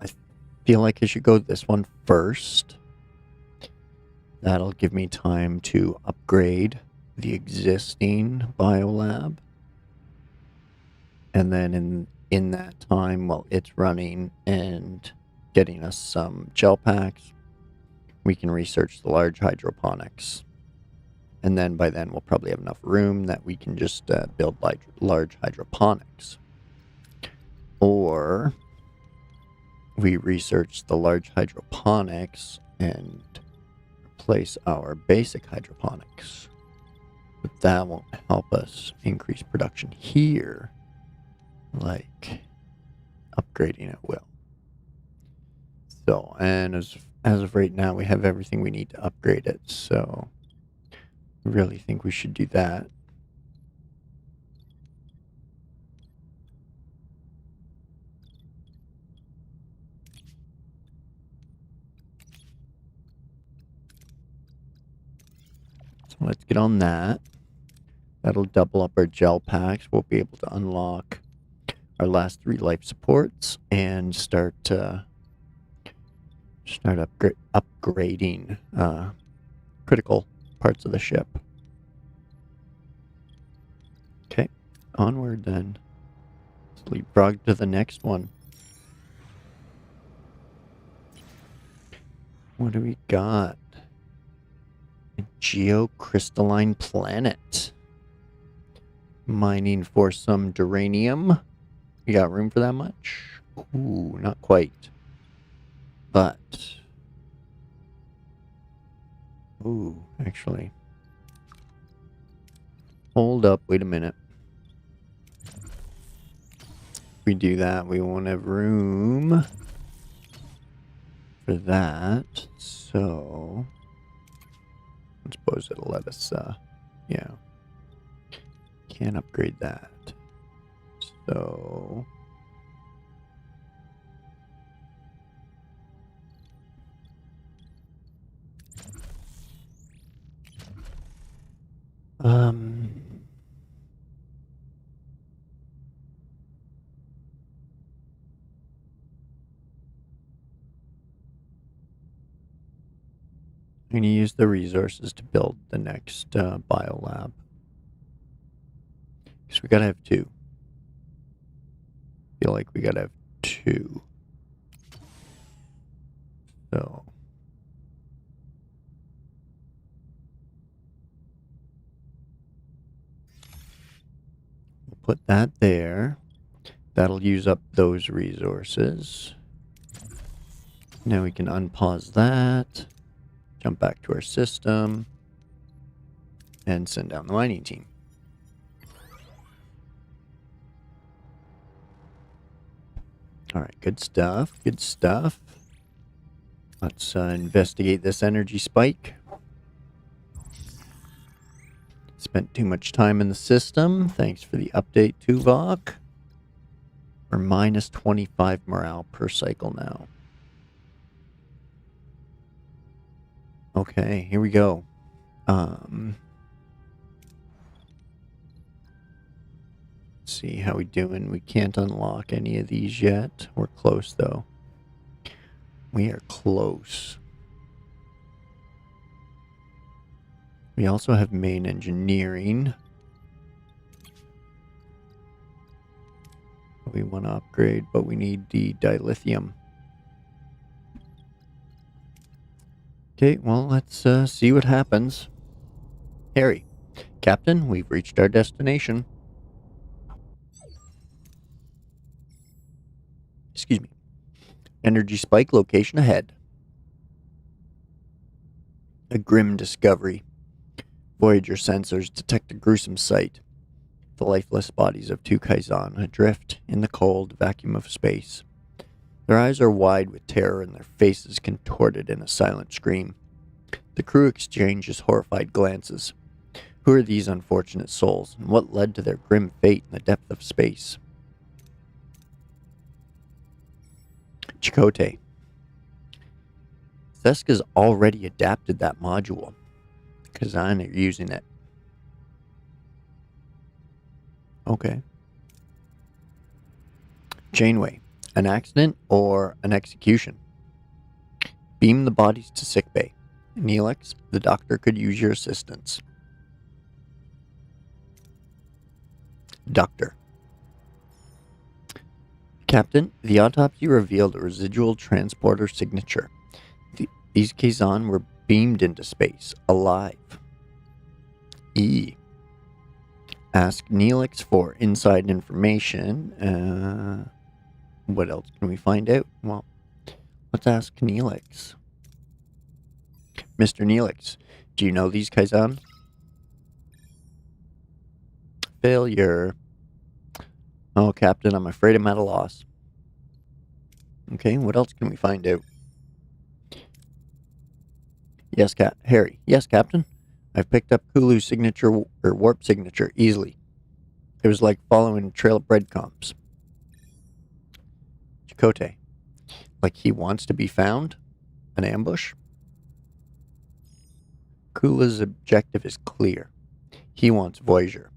I feel like I should go this one first. That'll give me time to upgrade the existing biolab. And then in that time, while it's running and getting us some gel packs, we can research the large hydroponics. And then by then, we'll probably have enough room that we can just build large hydroponics. Or we research the large hydroponics and replace our basic hydroponics. But that won't help us increase production here, like upgrading it will. So, and as of right now, we have everything we need to upgrade it, so I really think we should do that. So let's get on that. That'll double up our gel packs. We'll be able to unlock our last 3 life supports and start upgrading critical parts of the ship. Okay, onward then. Let's leapfrog to the next one. What do we got? A geocrystalline planet. Mining for some duranium. We got room for that much? Ooh, not quite. But... ooh, actually. Hold up, wait a minute. If we do that, we won't have room for that. So... I suppose it'll let us, yeah. Can't upgrade that. So... I'm going to use the resources to build the next biolab. Because we gotta have 2. Feel like we gotta have 2. So... we'll put that there. That'll use up those resources. Now we can unpause that. Jump back to our system. And send down the mining team. Alright, good stuff, good stuff. Let's investigate this energy spike. Spent too much time in the system. Thanks for the update, Tuvok. We're minus 25 morale per cycle now. Okay, here we go. Let's see how we doing. We can't unlock any of these yet. We're close though. We are close. We also have main engineering. We want to upgrade, but we need the dilithium. Okay, well, let's see what happens. Harry, Captain, we've reached our destination. Excuse me. Energy spike location ahead. A grim discovery. Voyager sensors detect a gruesome sight. the lifeless bodies of two Kaizen adrift in the cold vacuum of space. Their eyes are wide with terror and their faces contorted in a silent scream. The crew exchanges horrified glances. Who are these unfortunate souls, and what led to their grim fate in the depth of space? Chakotay. Seska's already adapted that module. Kazan are using it. Okay. Janeway. An accident or an execution? Beam the bodies to sickbay. Neelix, the doctor could use your assistance. Doctor. Captain, the autopsy revealed a residual transporter signature. These Kazan were beamed into space, alive. E. Ask Neelix for inside information. What else can we find out? Well, let's ask Neelix. Mr. Neelix, do you know these Kaizen? Failure. Oh, Captain, I'm afraid I'm at a loss. Okay, what else can we find out? Yes, Harry. Yes, Captain. I've picked up Kulu's signature, or warp signature, easily. It was like following a trail of breadcrumbs. Chakotay. Like he wants to be found? An ambush? Kula's objective is clear. He wants Voyager.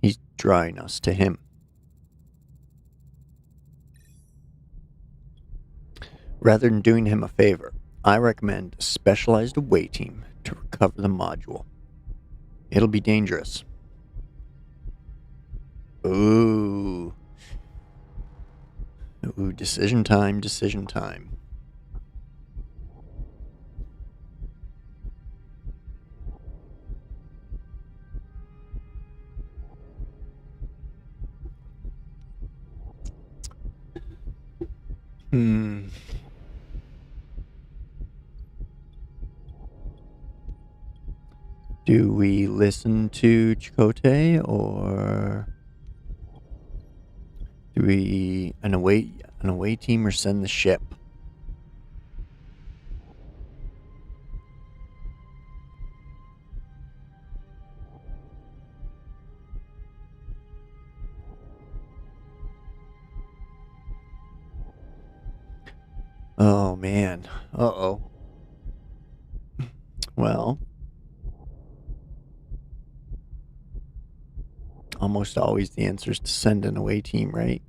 He's drawing us to him. Rather than doing him a favor, I recommend a specialized away team to recover the module. It'll be dangerous. Ooh. Ooh, decision time, decision time. Do we listen to Chakotay or do we an away team or send the ship? Oh man. Uh-oh. Well, almost always the answer is to send an away team, right?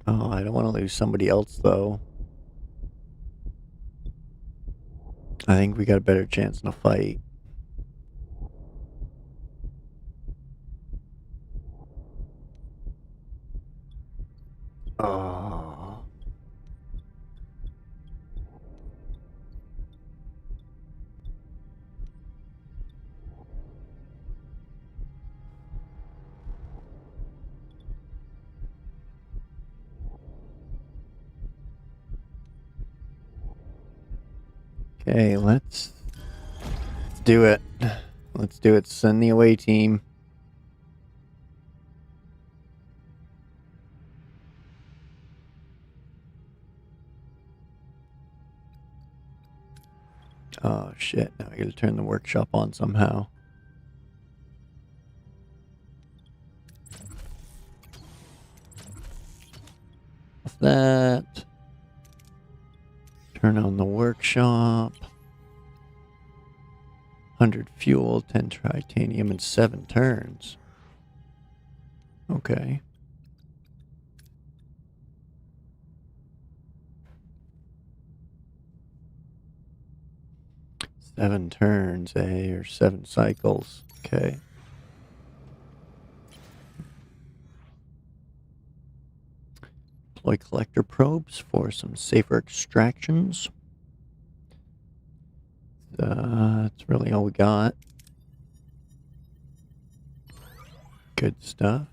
Oh, I don't want to lose somebody else, though. I think we got a better chance in a fight. Oh. Okay, let's do it. Let's do it. Send the away team. Oh shit, now I gotta turn the workshop on somehow. Off that. Turn on the workshop. 100 fuel, 10 titanium, and 7 turns. Okay. Seven turns, eh? Or 7 cycles. Okay. Deploy collector probes for some safer extractions. That's really all we got. Good stuff.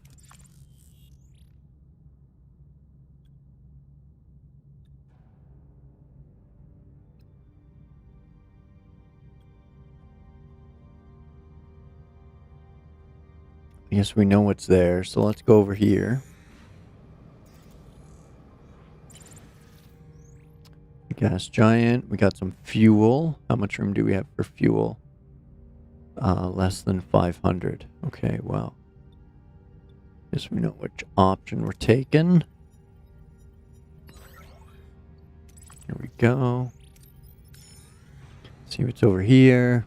I guess we know what's there, so let's go over here. Gas giant. We got some fuel. How much room do we have for fuel? Less than 500. Okay, well. Guess we know which option we're taking. Here we go. See what's over here.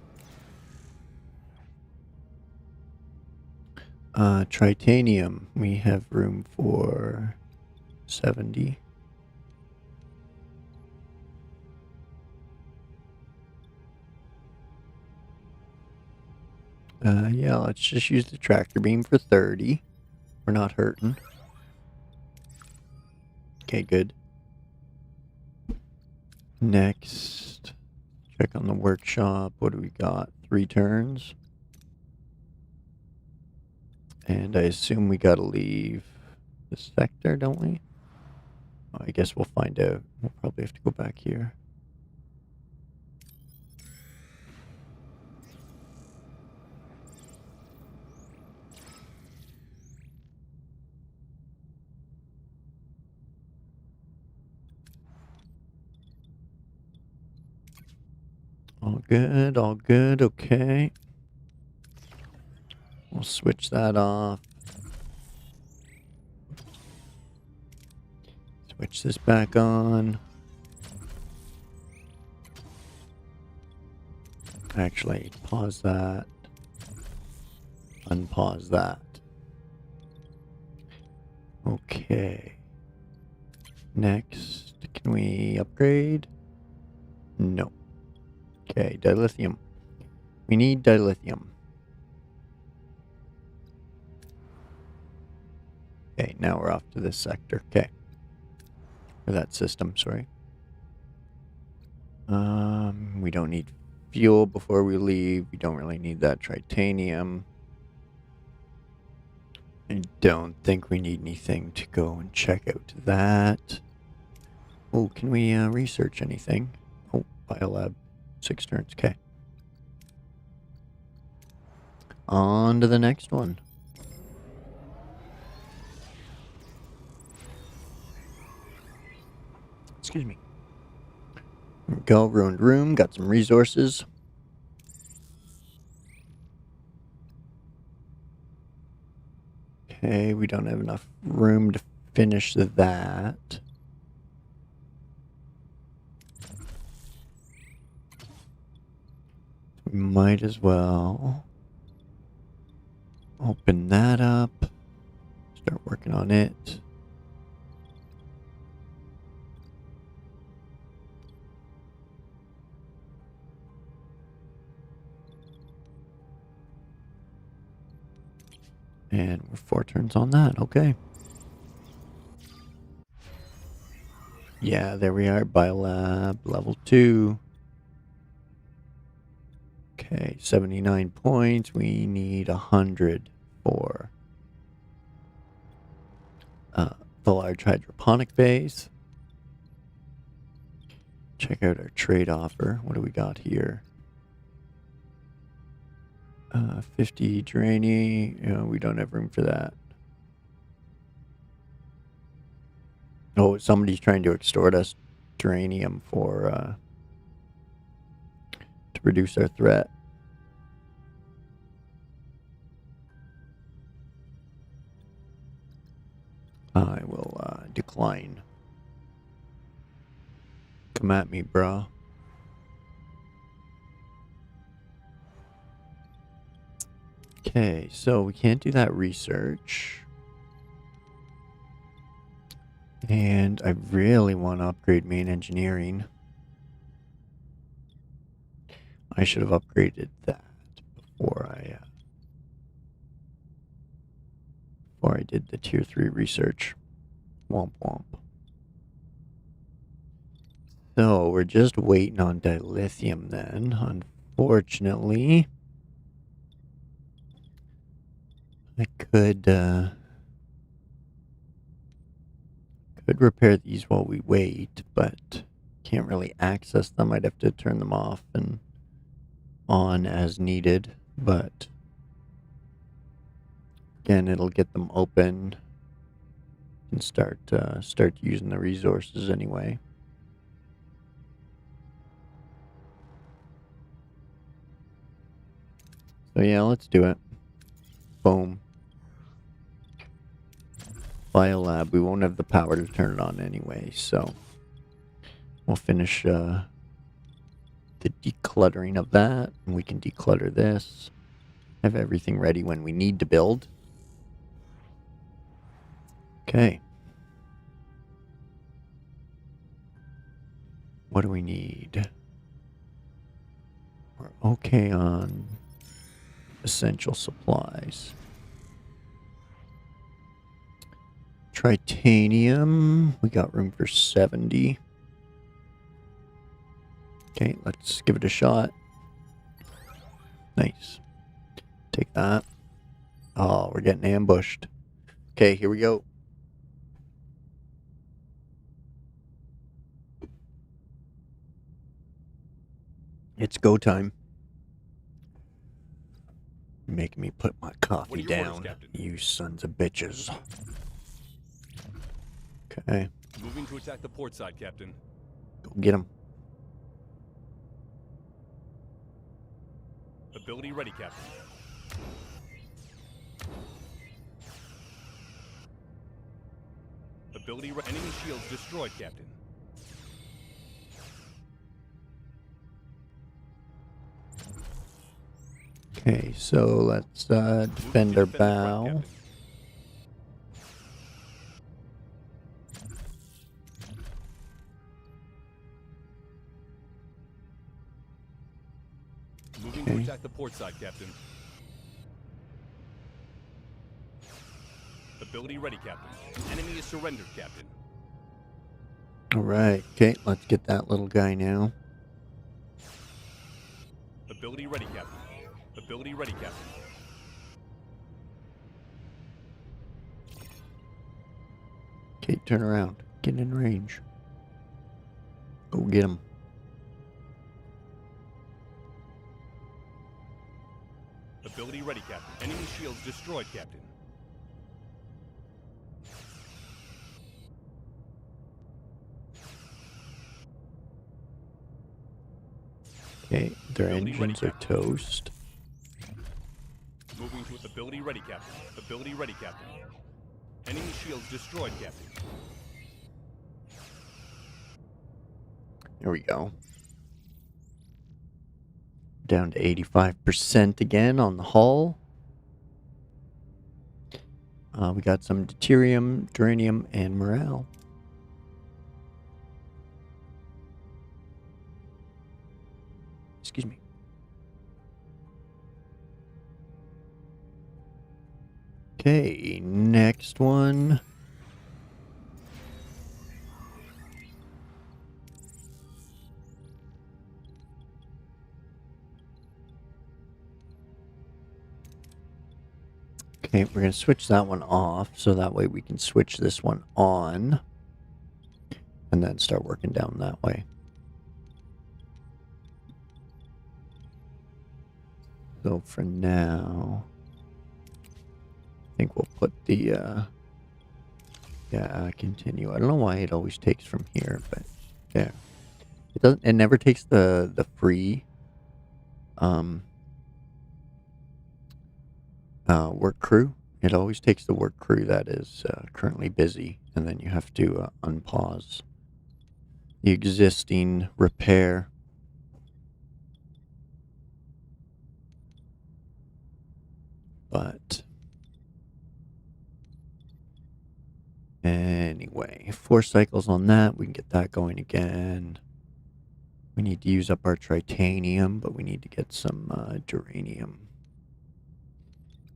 Tritanium. We have room for 70. Yeah, let's just use the tractor beam for 30. We're not hurting. Okay, good. Next, check on the workshop. What do we got? 3 turns. And I assume we gotta leave the sector, don't we? Oh, I guess we'll find out. We'll probably have to go back here. All good, okay. We'll switch that off. Switch this back on. Actually, pause that. Unpause that. Okay. Next, can we upgrade? No. Okay, dilithium. We need dilithium. Okay, now we're off to this sector. Okay. Or that system, sorry. We don't need fuel before we leave. We don't really need that tritanium. I don't think we need anything to go and check out that. Oh, can we research anything? Oh, biolab. 6 turns. Okay. On to the next one. Excuse me. There we go. Ruined room. Got some resources. Okay, we don't have enough room to finish that. We might as well open that up. Start working on it. And we're 4 turns on that. Okay. Yeah, there we are. Biolab level 2. Okay, 79 points. We need 100 for the large hydroponic base. Check out our trade offer. What do we got here? 50 Durani. We don't have room for that. Oh, somebody's trying to extort us Duranium for to reduce our threat. I will decline. Come at me, bro. Okay, so we can't do that research. And I really want to upgrade main engineering. I should have upgraded that before I did the tier 3 research. Womp womp. So we're just waiting on dilithium then. Unfortunately, I could repair these while we wait, but can't really access them. I'd have to turn them off and on as needed, but Again, it'll get them open and start using the resources anyway. So yeah, let's do it. Boom. Biolab, we won't have the power to turn it on anyway, so we'll finish the decluttering of that, and we can declutter this. Have everything ready when we need to build. Okay. What do we need? We're okay on essential supplies. Titanium, we got room for 70. Okay, let's give it a shot. Nice. Take that. Oh, we're getting ambushed. Okay, here we go. It's go time. Making me put my coffee down, orders, you sons of bitches. Okay. Moving to attack the port side, Captain. Go get him. Ability ready, Captain. Ability enemy shields destroyed, Captain. Okay, so let's defend our bow. Moving to attack the port side, Captain. Ability ready, Captain. Enemy is surrendered, Captain. Alright, okay, let's get that little guy now. Ability ready, Captain. Ability ready, Captain. Okay, turn around. Get in range. Go get him. Ability ready, Captain. Enemy shields destroyed, Captain. Okay, their Ability engines ready, are toast. Moving to ability ready, Captain. Ability ready, Captain. Enemy shields destroyed, Captain. There we go. Down to 85% again on the hull. We got some deuterium, duranium, and morale. Excuse me. Okay, next one. Okay, we're going to switch that one off, so that way we can switch this one on, and then start working down that way. So for now, I think we'll put the, continue. I don't know why it always takes from here, but there. It doesn't, it never takes the free, work crew. It always takes the work crew that is currently busy, and then you have to unpause the existing repair. But anyway, 4 cycles on that. We can get that going again. We need to use up our titanium, but we need to get some duranium.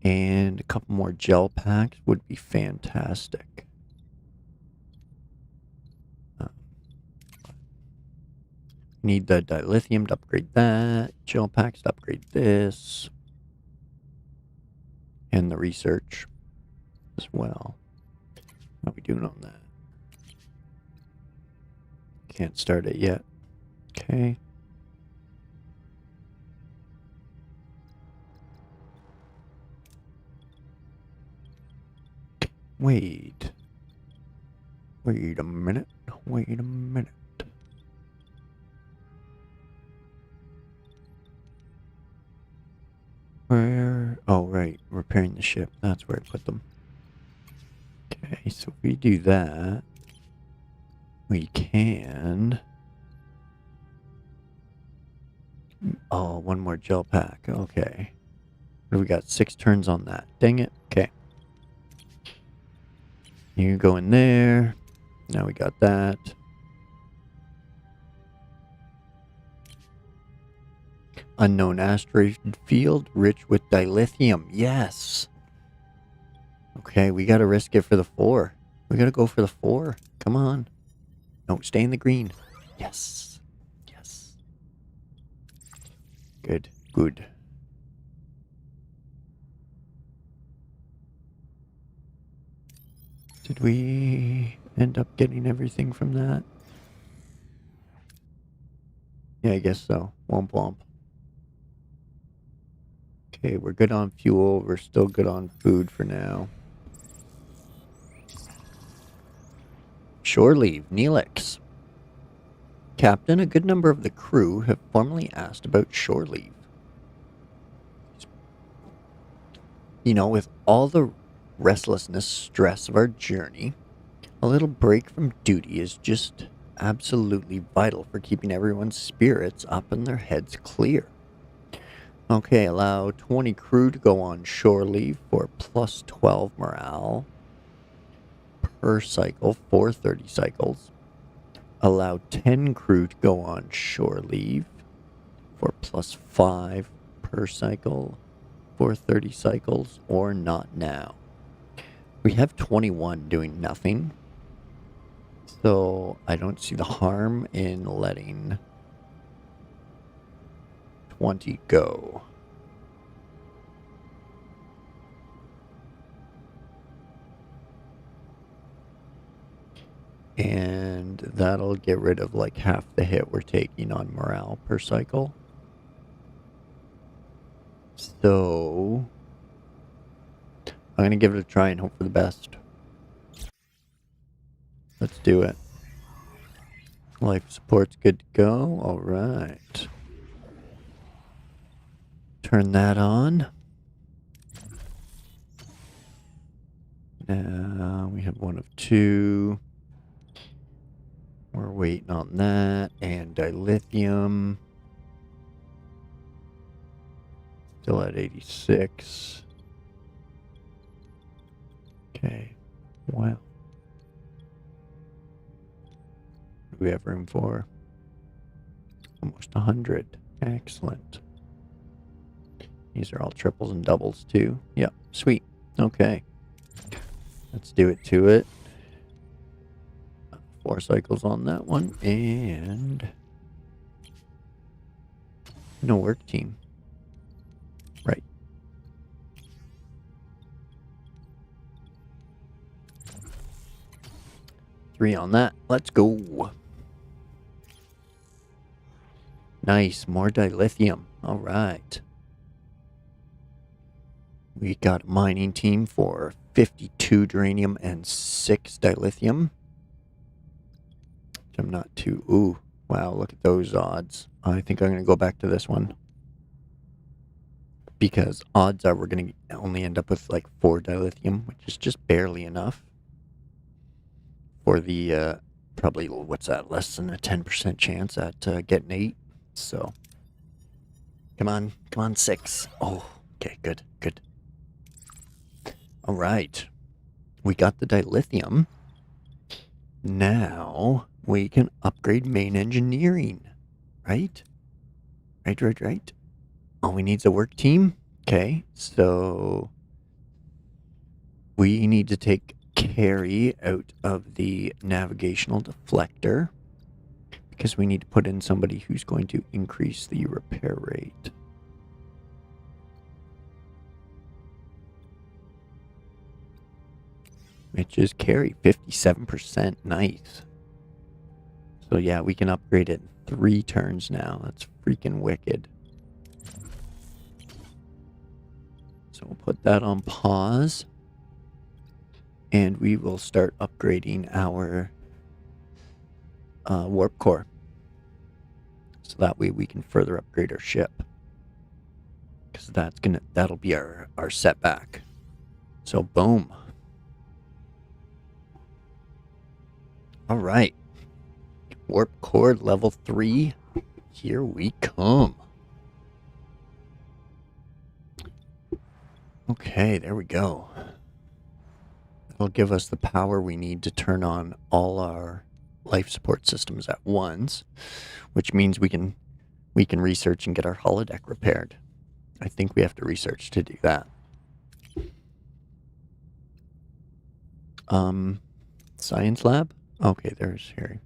And a couple more gel packs would be fantastic. Need the dilithium to upgrade that. Gel packs to upgrade this. And the research as well. How are we doing on that? Can't start it yet. Okay. Wait. Wait a minute. Wait a minute. Where? Oh, right. Repairing the ship. That's where I put them. Okay, so if we do that, we can... Oh, one more gel pack. Okay. We got 6 turns on that. Dang it. Okay. You go in there. Now we got that. Unknown asteroid field rich with dilithium. Yes. Okay, we gotta risk it for the 4. We gotta go for the 4. Come on. No, stay in the green. Yes. Yes. Good. Good. Did we end up getting everything from that? Yeah, I guess so. Womp womp. Okay, we're good on fuel. We're still good on food for now. Shore leave, Neelix. Captain, a good number of the crew have formally asked about shore leave. You know, with all the restlessness, stress of our journey, a little break from duty is just absolutely vital for keeping everyone's spirits up and their heads clear. Okay, allow 20 crew to go on shore leave for plus 12 morale per cycle for 30 cycles. Allow 10 crew to go on shore leave for plus 5 per cycle for 30 cycles, or not now. We have 21 doing nothing, so I don't see the harm in letting 20 go. And that'll get rid of like half the hit we're taking on morale per cycle. So I'm going to give it a try and hope for the best. Let's do it. Life support's good to go. All right. Turn that on. Now we have one of 2. We're waiting on that. And dilithium. Still at 86. Okay. Wow. What do we have room for? Almost 100. Excellent. These are all triples and doubles too. Yep. Sweet. Okay. Let's do it to it. 4 cycles on that one. And no work team. Right. Three on that. Let's go. Nice. More dilithium. All right. We got a mining team for 52 uranium and 6 dilithium. I'm not too... Ooh. Wow, look at those odds. I think I'm going to go back to this one. Because odds are we're going to only end up with like 4 dilithium, which is just barely enough. For the, probably, what's that, less than a 10% chance at getting 8. So, come on, 6. Oh, okay, good. All right, we got the dilithium. Now we can upgrade main engineering, right? Right. All we need is a work team. Okay, so we need to take carry out of the navigational deflector because we need to put in somebody who's going to increase the repair rate. Which is carry 57%. Nice. So yeah, we can upgrade it in 3 turns now. That's freaking wicked. So we'll put that on pause. And we will start upgrading our warp core. So that way we can further upgrade our ship. Because that'll be our setback. So boom. Alright. Warp core level 3. Here we come. Okay, there we go. That'll give us the power we need to turn on all our life support systems at once, which means we can research and get our holodeck repaired. I think we have to research to do that. Science lab? Okay, there's Harry.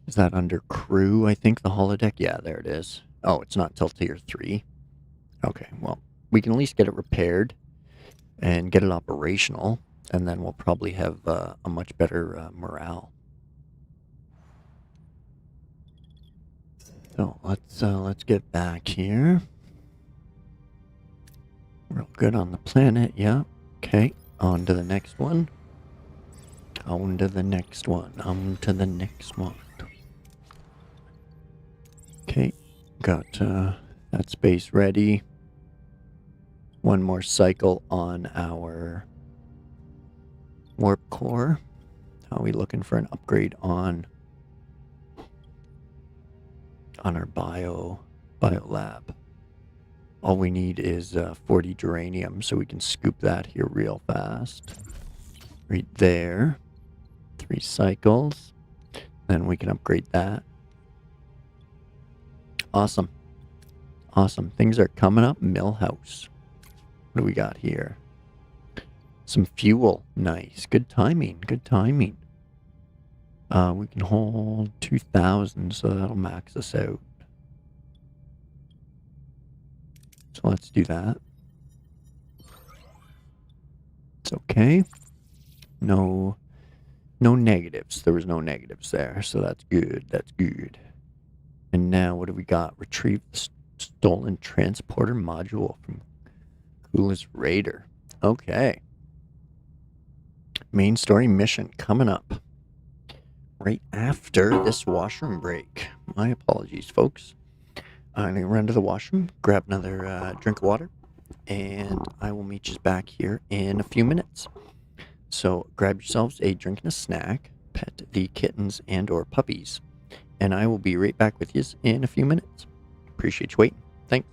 Is that under crew, I think, the holodeck? Yeah, there it is. Oh, it's not till tier 3. Okay, well, we can at least get it repaired and get it operational, and then we'll probably have a much better morale. So let's get back here. Real good on the planet, yeah. Okay, on to the next one. On to the next one. On to the next one. Okay, got that space ready. One more cycle on our warp core. How are we looking for an upgrade on our bio lab? All we need is 40 geranium, so we can scoop that here real fast. Right there. 3 cycles. Then we can upgrade that. Awesome. Awesome. Things are coming up. Millhouse. What do we got here? Some fuel. Nice. Good timing. Good timing. We can hold 2,000, so that'll max us out. So let's do that. It's okay. No negatives. There was no negatives there, so that's good. That's good. And now what do we got? Retrieve the stolen transporter module from Kula's Raider. Okay. Main story mission coming up right after this washroom break. My apologies, folks. I'm going to run to the washroom, grab another drink of water, and I will meet you back here in a few minutes. So grab yourselves a drink and a snack, pet the kittens and or puppies, and I will be right back with you in a few minutes. Appreciate you waiting. Thanks.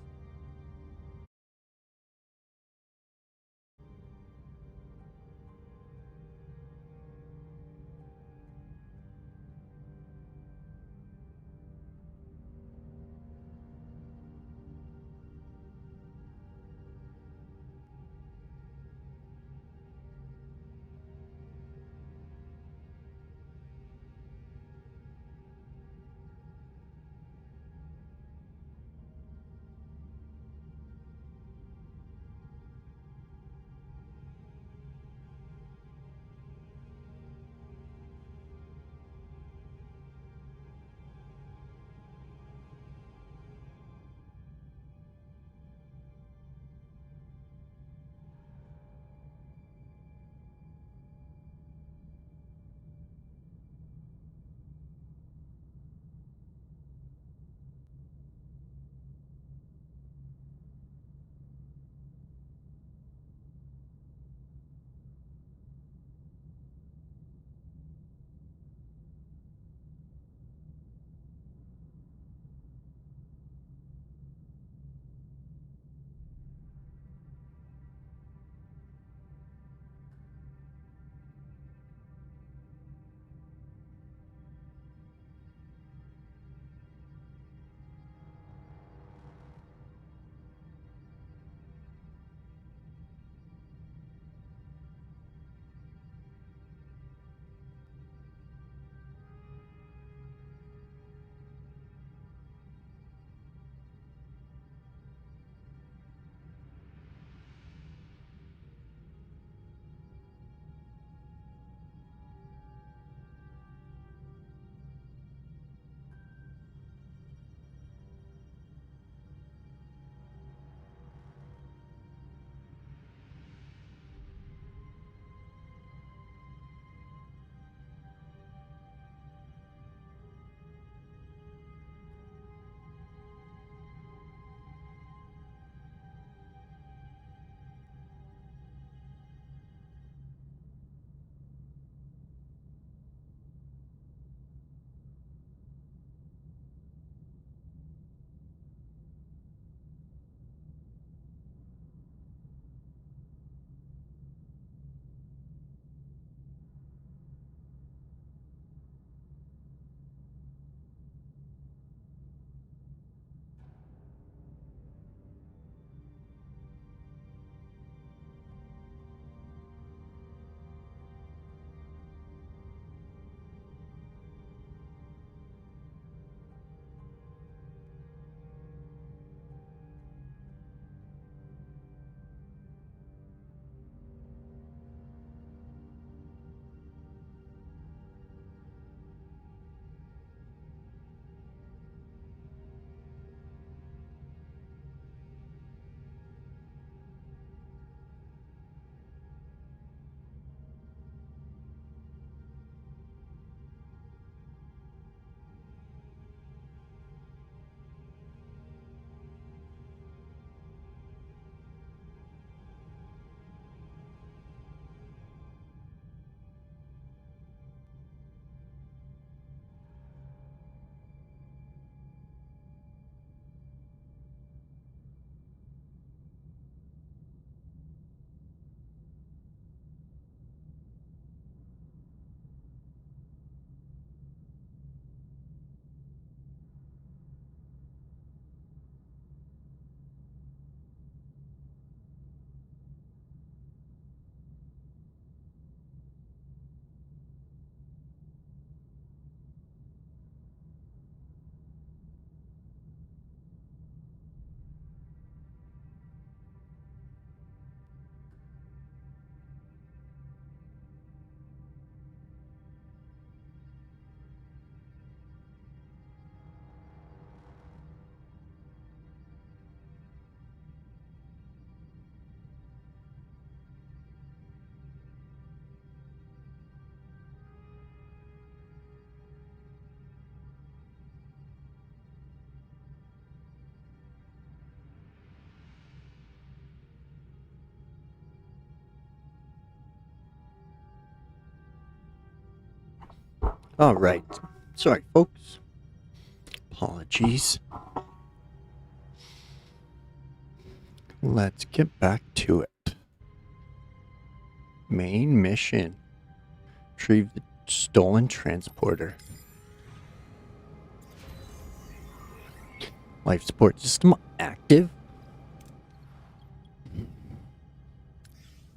All right. Sorry, folks. Apologies. Let's get back to it. Main mission. Retrieve the stolen transporter. Life support system active.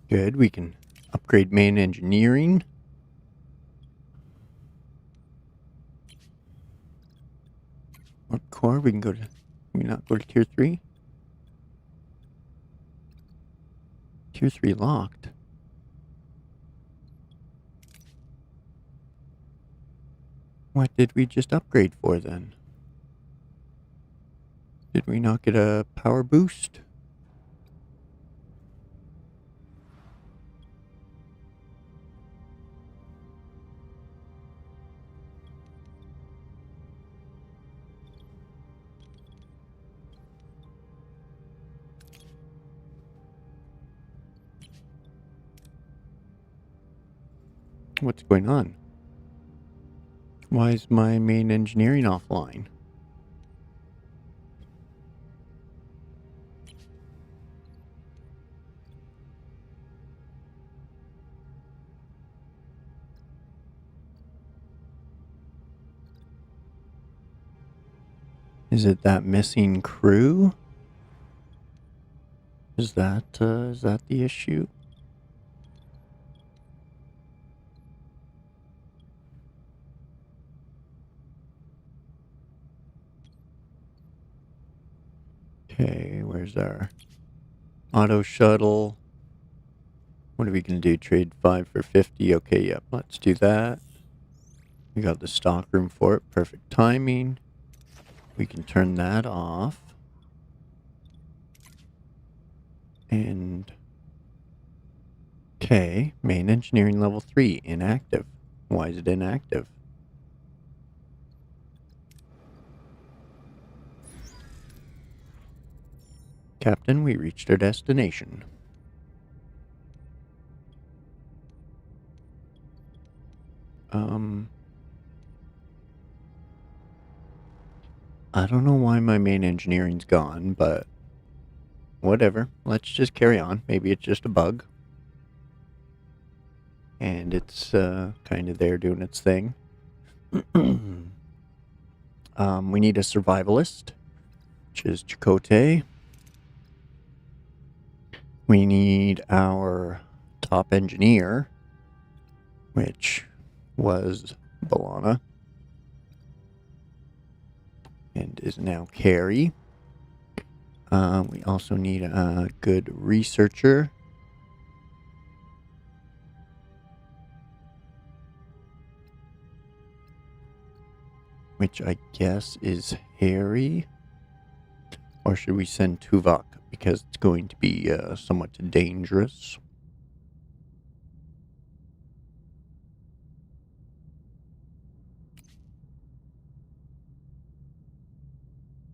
Good, we can upgrade main engineering. What core? We can go to... Can we not go to tier 3? Tier 3 locked. What did we just upgrade for then? Did we not get a power boost? What's going on? Why is my main engineering offline? Is it that missing crew? Is that the issue? Okay, where's our auto shuttle? What are we gonna do? Trade 5 for 50? Okay, yep, let's do that. We got the stock room for it. Perfect timing. We can turn that off. And... Okay, main engineering level 3, inactive. Why is it inactive? Captain, we reached our destination. I don't know why my main engineering's gone, but whatever. Let's just carry on. Maybe it's just a bug. And it's kind of there doing its thing. We need a survivalist, which is Chakotay. We need our top engineer, which was Balana. And is now Carrie. We also need a good researcher. Which I guess is Harry. Or should we send Tuvok? Because it's going to be somewhat dangerous.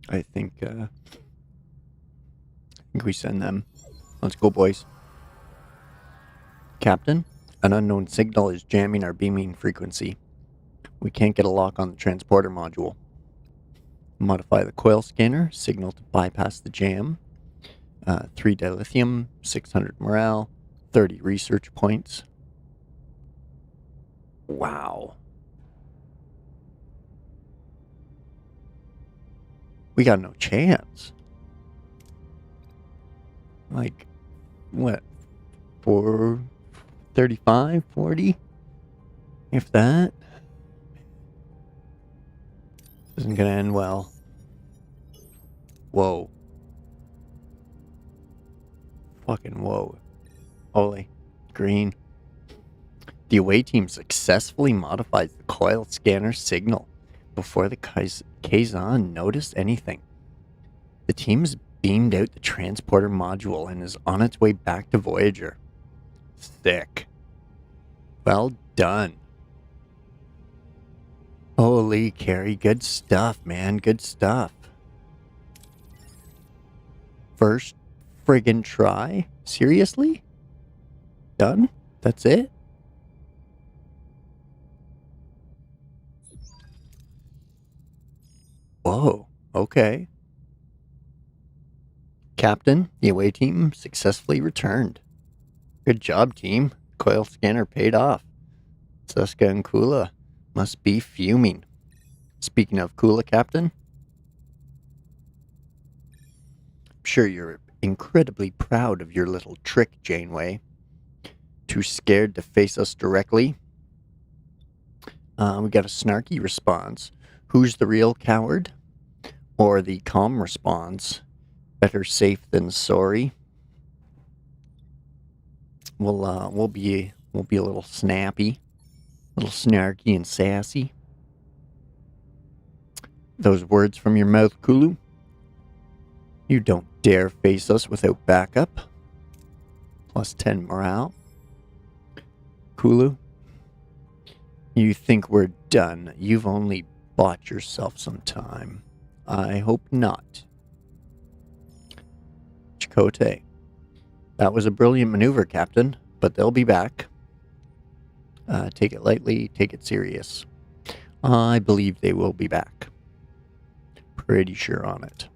I think we send them. Let's go, boys. Captain, an unknown signal is jamming our beaming frequency. We can't get a lock on the transporter module. Modify the coil scanner, signal to bypass the jam. 3 dilithium, 600 morale, 30 research points. Wow. We got no chance. Like, what? 35, 40? If that? Isn't gonna end well. Whoa. Fucking whoa. Holy. Green. The away team successfully modifies the coil scanner signal before the Kazan noticed anything. The team has beamed out the transporter module and is on its way back to Voyager. Sick. Well done. Holy Carrie, good stuff, man. Good stuff. First friggin' try? Seriously? Done? That's it? Whoa, okay. Captain, the away team successfully returned. Good job, team. Coil scanner paid off. Suska and Kula must be fuming. Speaking of Kula, Captain, I'm sure you're incredibly proud of your little trick, Janeway. Too scared to face us directly? We got a snarky response. Who's the real coward? Or the calm response. Better safe than sorry. We'll be a little snappy, a little snarky and sassy. Those words from your mouth, Kulu. You don't dare face us without backup. Plus 10 morale. Kulu, you think we're done. You've only bought yourself some time. I hope not. Chakotay. That was a brilliant maneuver, Captain, but they'll be back. Take it lightly, take it serious. I believe they will be back. Pretty sure on it.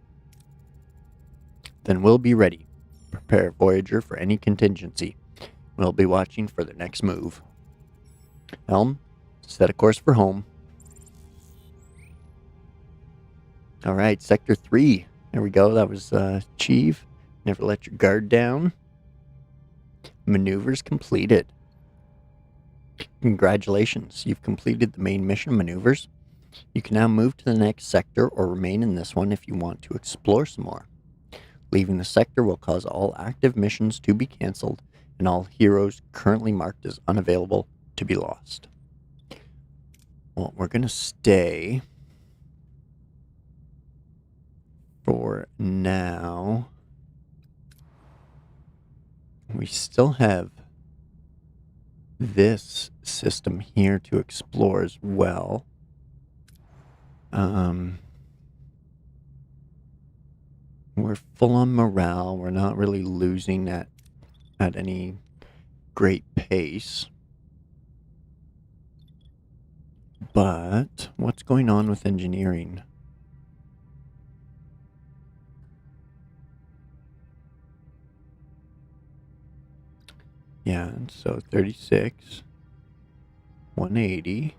Then we'll be ready. Prepare Voyager for any contingency. We'll be watching for their next move. Helm, set a course for home. Alright, Sector 3. There we go. That was Chief. Never let your guard down. Maneuvers completed. Congratulations, you've completed the main mission maneuvers. You can now move to the next sector or remain in this one if you want to explore some more. Leaving the sector will cause all active missions to be cancelled and all heroes currently marked as unavailable to be lost. Well, we're going to stay for now. We still have this system here to explore as well. We're full on morale. We're not really losing at any great pace. But what's going on with engineering? Yeah, so 36, 180.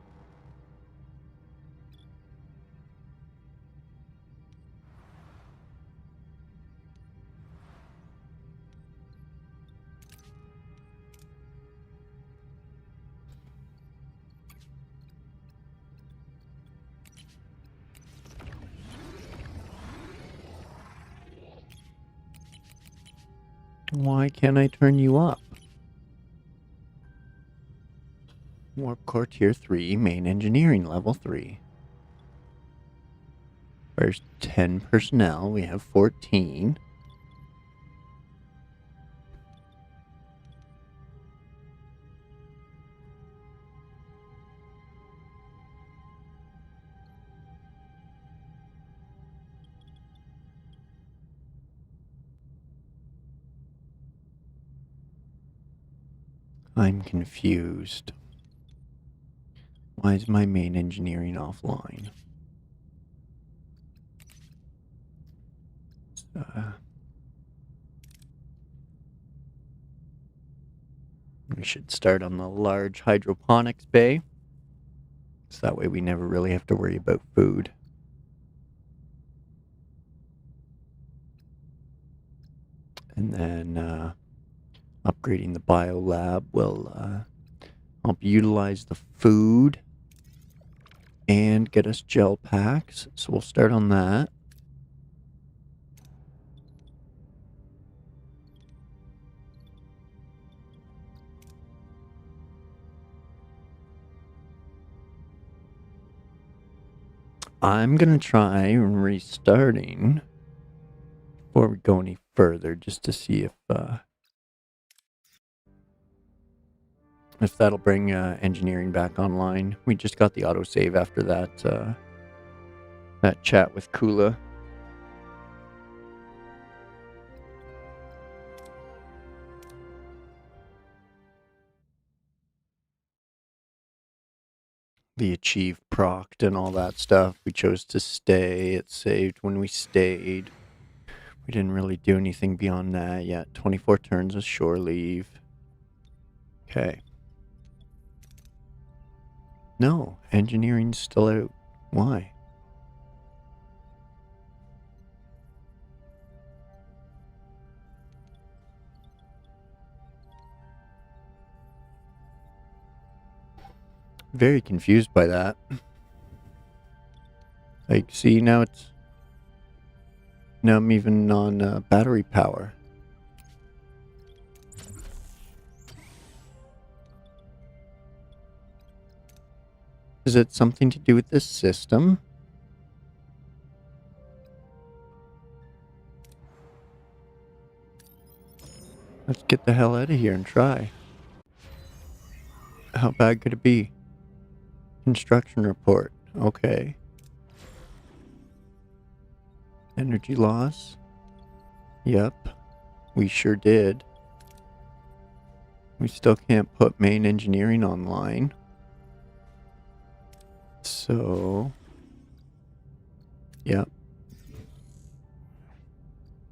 Why can't I turn you up? Warp Core Tier 3, Main Engineering Level 3. There's 10 personnel. We have 14. I'm confused. Why is my main engineering offline? We should start on the large hydroponics bay. So that way we never really have to worry about food. And then upgrading the biolab will help utilize the food and get us gel packs. So we'll start on that. I'm going to try restarting before we go any further, just to see if that'll bring engineering back online. We just got the autosave after that that chat with Kula. the achieve procced and all that stuff. We chose to stay. It saved when we stayed. We didn't really do anything beyond that yet. 24 turns of shore leave. Okay. No, engineering's still out. Why? Very confused by that. Like, see, now I'm even on battery power. Is it something to do with this system? Let's get the hell out of here and try. How bad could it be? Construction report. Okay. Energy loss. Yep. We sure did. We still can't put main engineering online. So... Yep.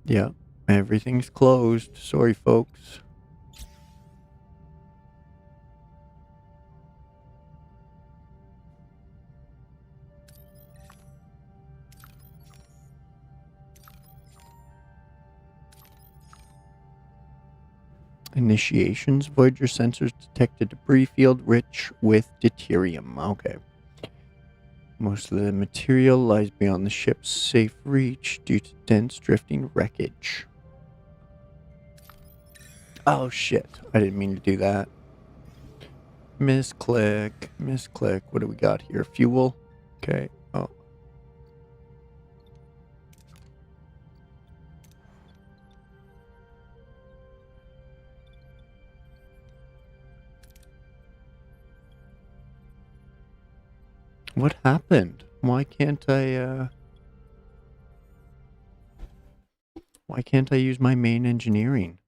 Yep. Everything's closed. Sorry, folks. Initiations. Voyager sensors detect a debris field rich with deuterium. Okay. Most of the material lies beyond the ship's safe reach due to dense drifting wreckage. Oh shit. I didn't mean to do that. Misclick. Misclick. What do we got here? Fuel. Okay. Oh. What happened? Why can't I use my main engineering?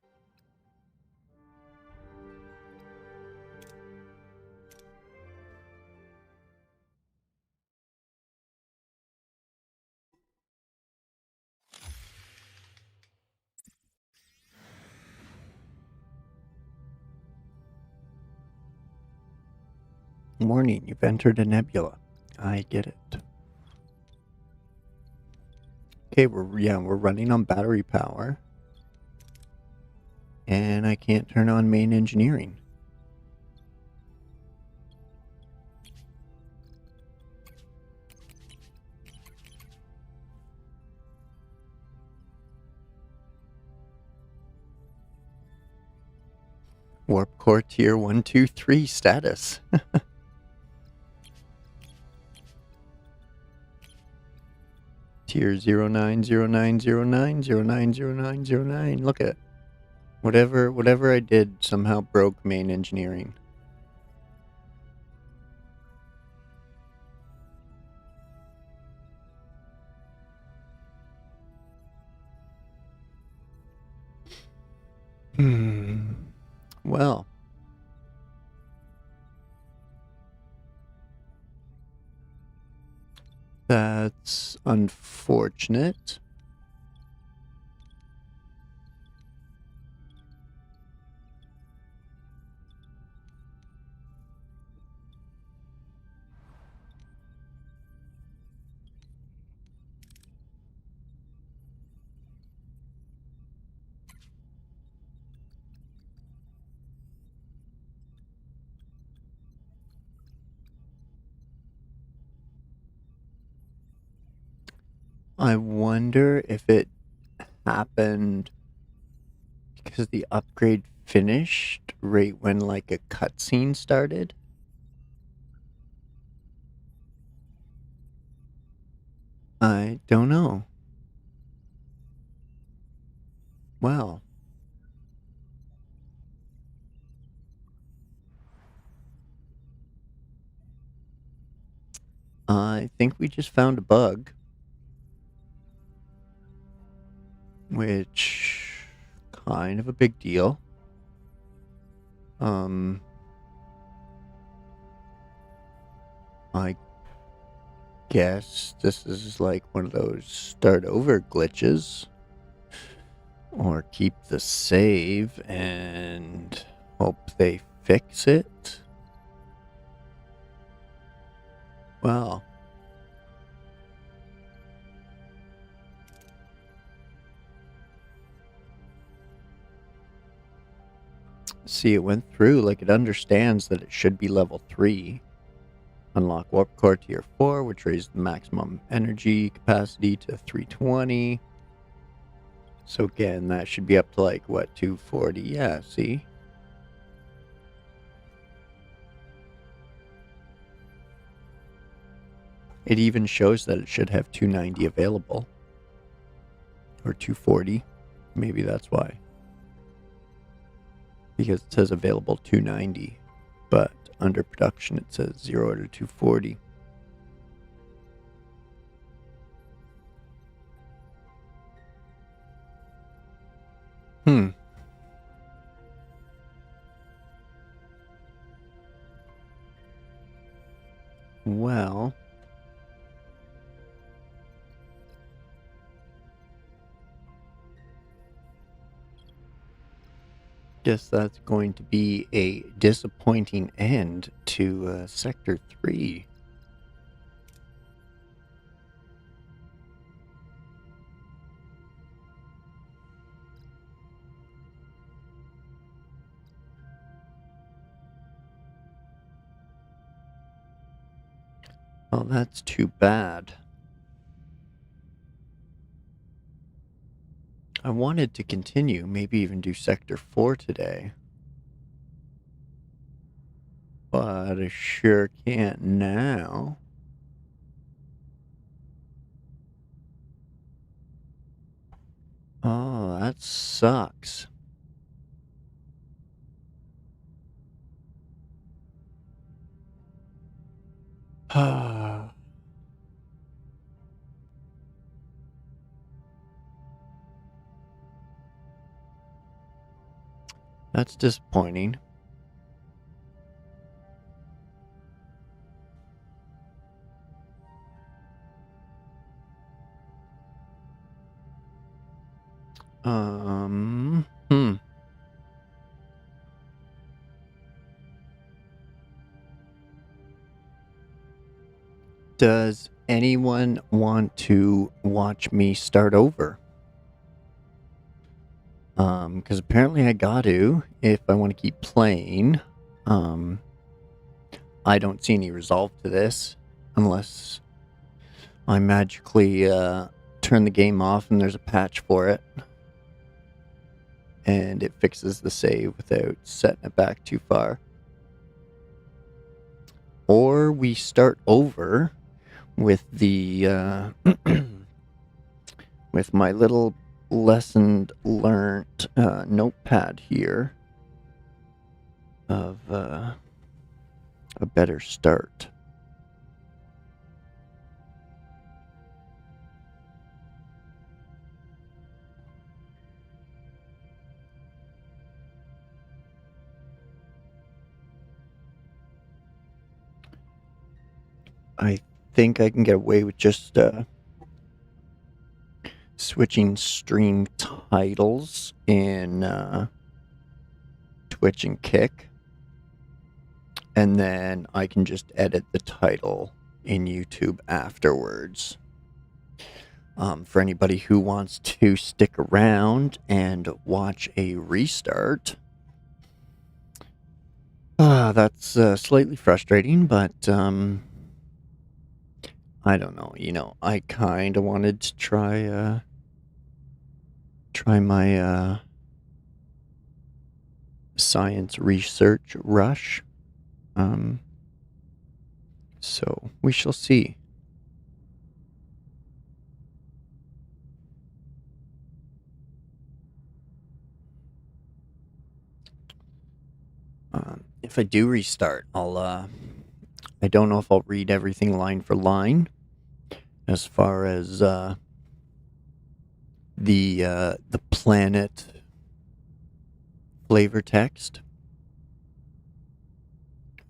Warning, you've entered a nebula. I get it. Okay, we're running on battery power. And I can't turn on main engineering. Warp core tier 123 status. Tier 090909090909. Look at it. Whatever I did somehow broke main engineering. Well. That's unfortunate. I wonder if it happened because the upgrade finished right when like a cutscene started. I don't know. Well, I think we just found a bug, which kind of a big deal. I guess this is like one of those start over glitches. Or keep the save and hope they fix it. Well. See, it went through like it understands that it should be level 3. Unlock Warp Core Tier 4, which raises the maximum energy capacity to 320. So again, that should be up to like, what, 240? Yeah, see? It even shows that it should have 290 available. Or 240. Maybe that's why. Because it says available 290. But under production it says 0 to 240. Well, guess that's going to be a disappointing end to Sector 3. Well, that's too bad. I wanted to continue, maybe even do Sector 4 today. But I sure can't now. Oh, that sucks. That's disappointing. Hmm. Does anyone want to watch me start over? Because apparently I got to, if I want to keep playing. I don't see any resolve to this, unless I magically turn the game off and there's a patch for it. And it fixes the save without setting it back too far. Or we start over with the with my little lesson learned notepad here of a better start. I think I can get away with just switching stream titles in Twitch and Kick. And then I can just edit the title in YouTube afterwards. For anybody who wants to stick around and watch a restart, that's slightly frustrating, but I don't know. You know, I kind of wanted to try my science research rush. So we shall see. If I do restart, I don't know if I'll read everything line for line, as far as the planet flavor text.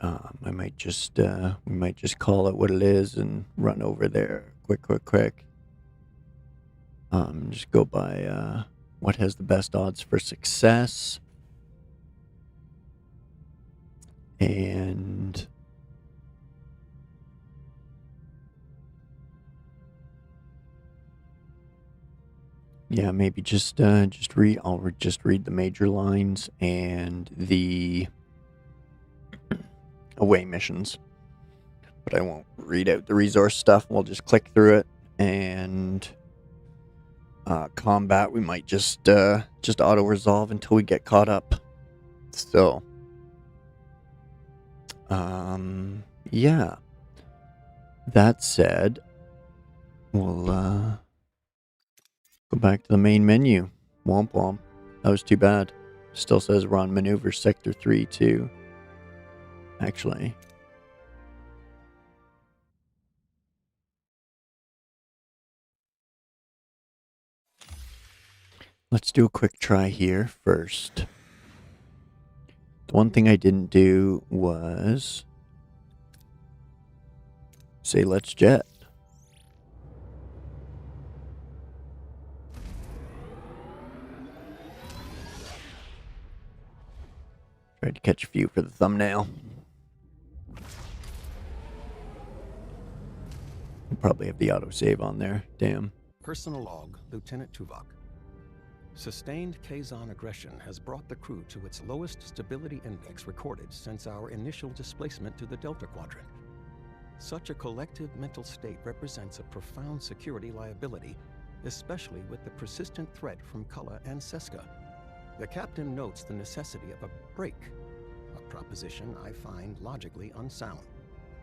I might just we might just call it what it is and run over there quick. Just go by what has the best odds for success, and yeah, maybe just read. I'll just read the major lines and the away missions, but I won't read out the resource stuff. We'll just click through it, and combat we might just auto resolve until we get caught up. So, yeah. That said, we'll go back to the main menu. Womp womp. That was too bad. Still says we're on maneuver sector 3 too. Actually. Let's do a quick try here first. The one thing I didn't do was say let's jet. Tried to catch a few for the thumbnail. We'll probably have the autosave on there. Damn. Personal log, Lieutenant Tuvok. Sustained Kazon aggression has brought the crew to its lowest stability index recorded since our initial displacement to the Delta Quadrant. Such a collective mental state represents a profound security liability, especially with the persistent threat from Cullen and Seska. The captain notes the necessity of a break, a proposition I find logically unsound.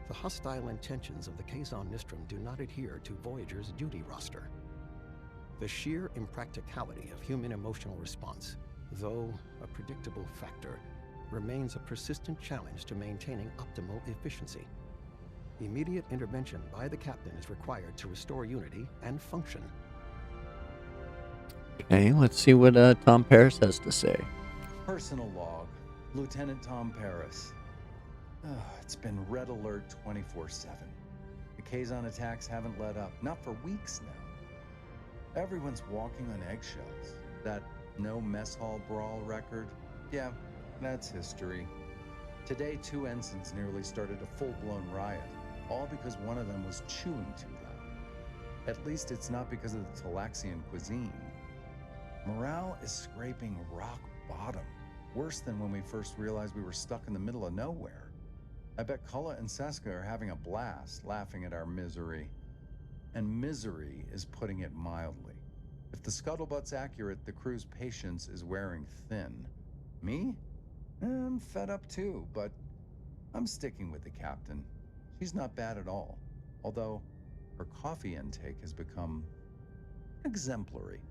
The hostile intentions of the Kazon Nistrum do not adhere to Voyager's duty roster. The sheer impracticality of human emotional response, though a predictable factor, remains a persistent challenge to maintaining optimal efficiency. Immediate intervention by the captain is required to restore unity and function. Okay, let's see what Tom Paris has to say. Personal log, Lieutenant Tom Paris. It's been red alert 24/7. The Kazon attacks haven't let up, not for weeks now. Everyone's walking on eggshells. That no mess hall brawl record? Yeah, that's history. Today, 2 ensigns nearly started a full-blown riot, all because one of them was chewing too loud. At least it's not because of the Talaxian cuisine. Morale is scraping rock bottom, worse than when we first realized we were stuck in the middle of nowhere. I bet Cullen and Seska are having a blast, laughing at our misery. And misery is putting it mildly. If the scuttlebutt's accurate, the crew's patience is wearing thin. Me? I'm fed up too, but I'm sticking with the captain. She's not bad at all, although her coffee intake has become exemplary.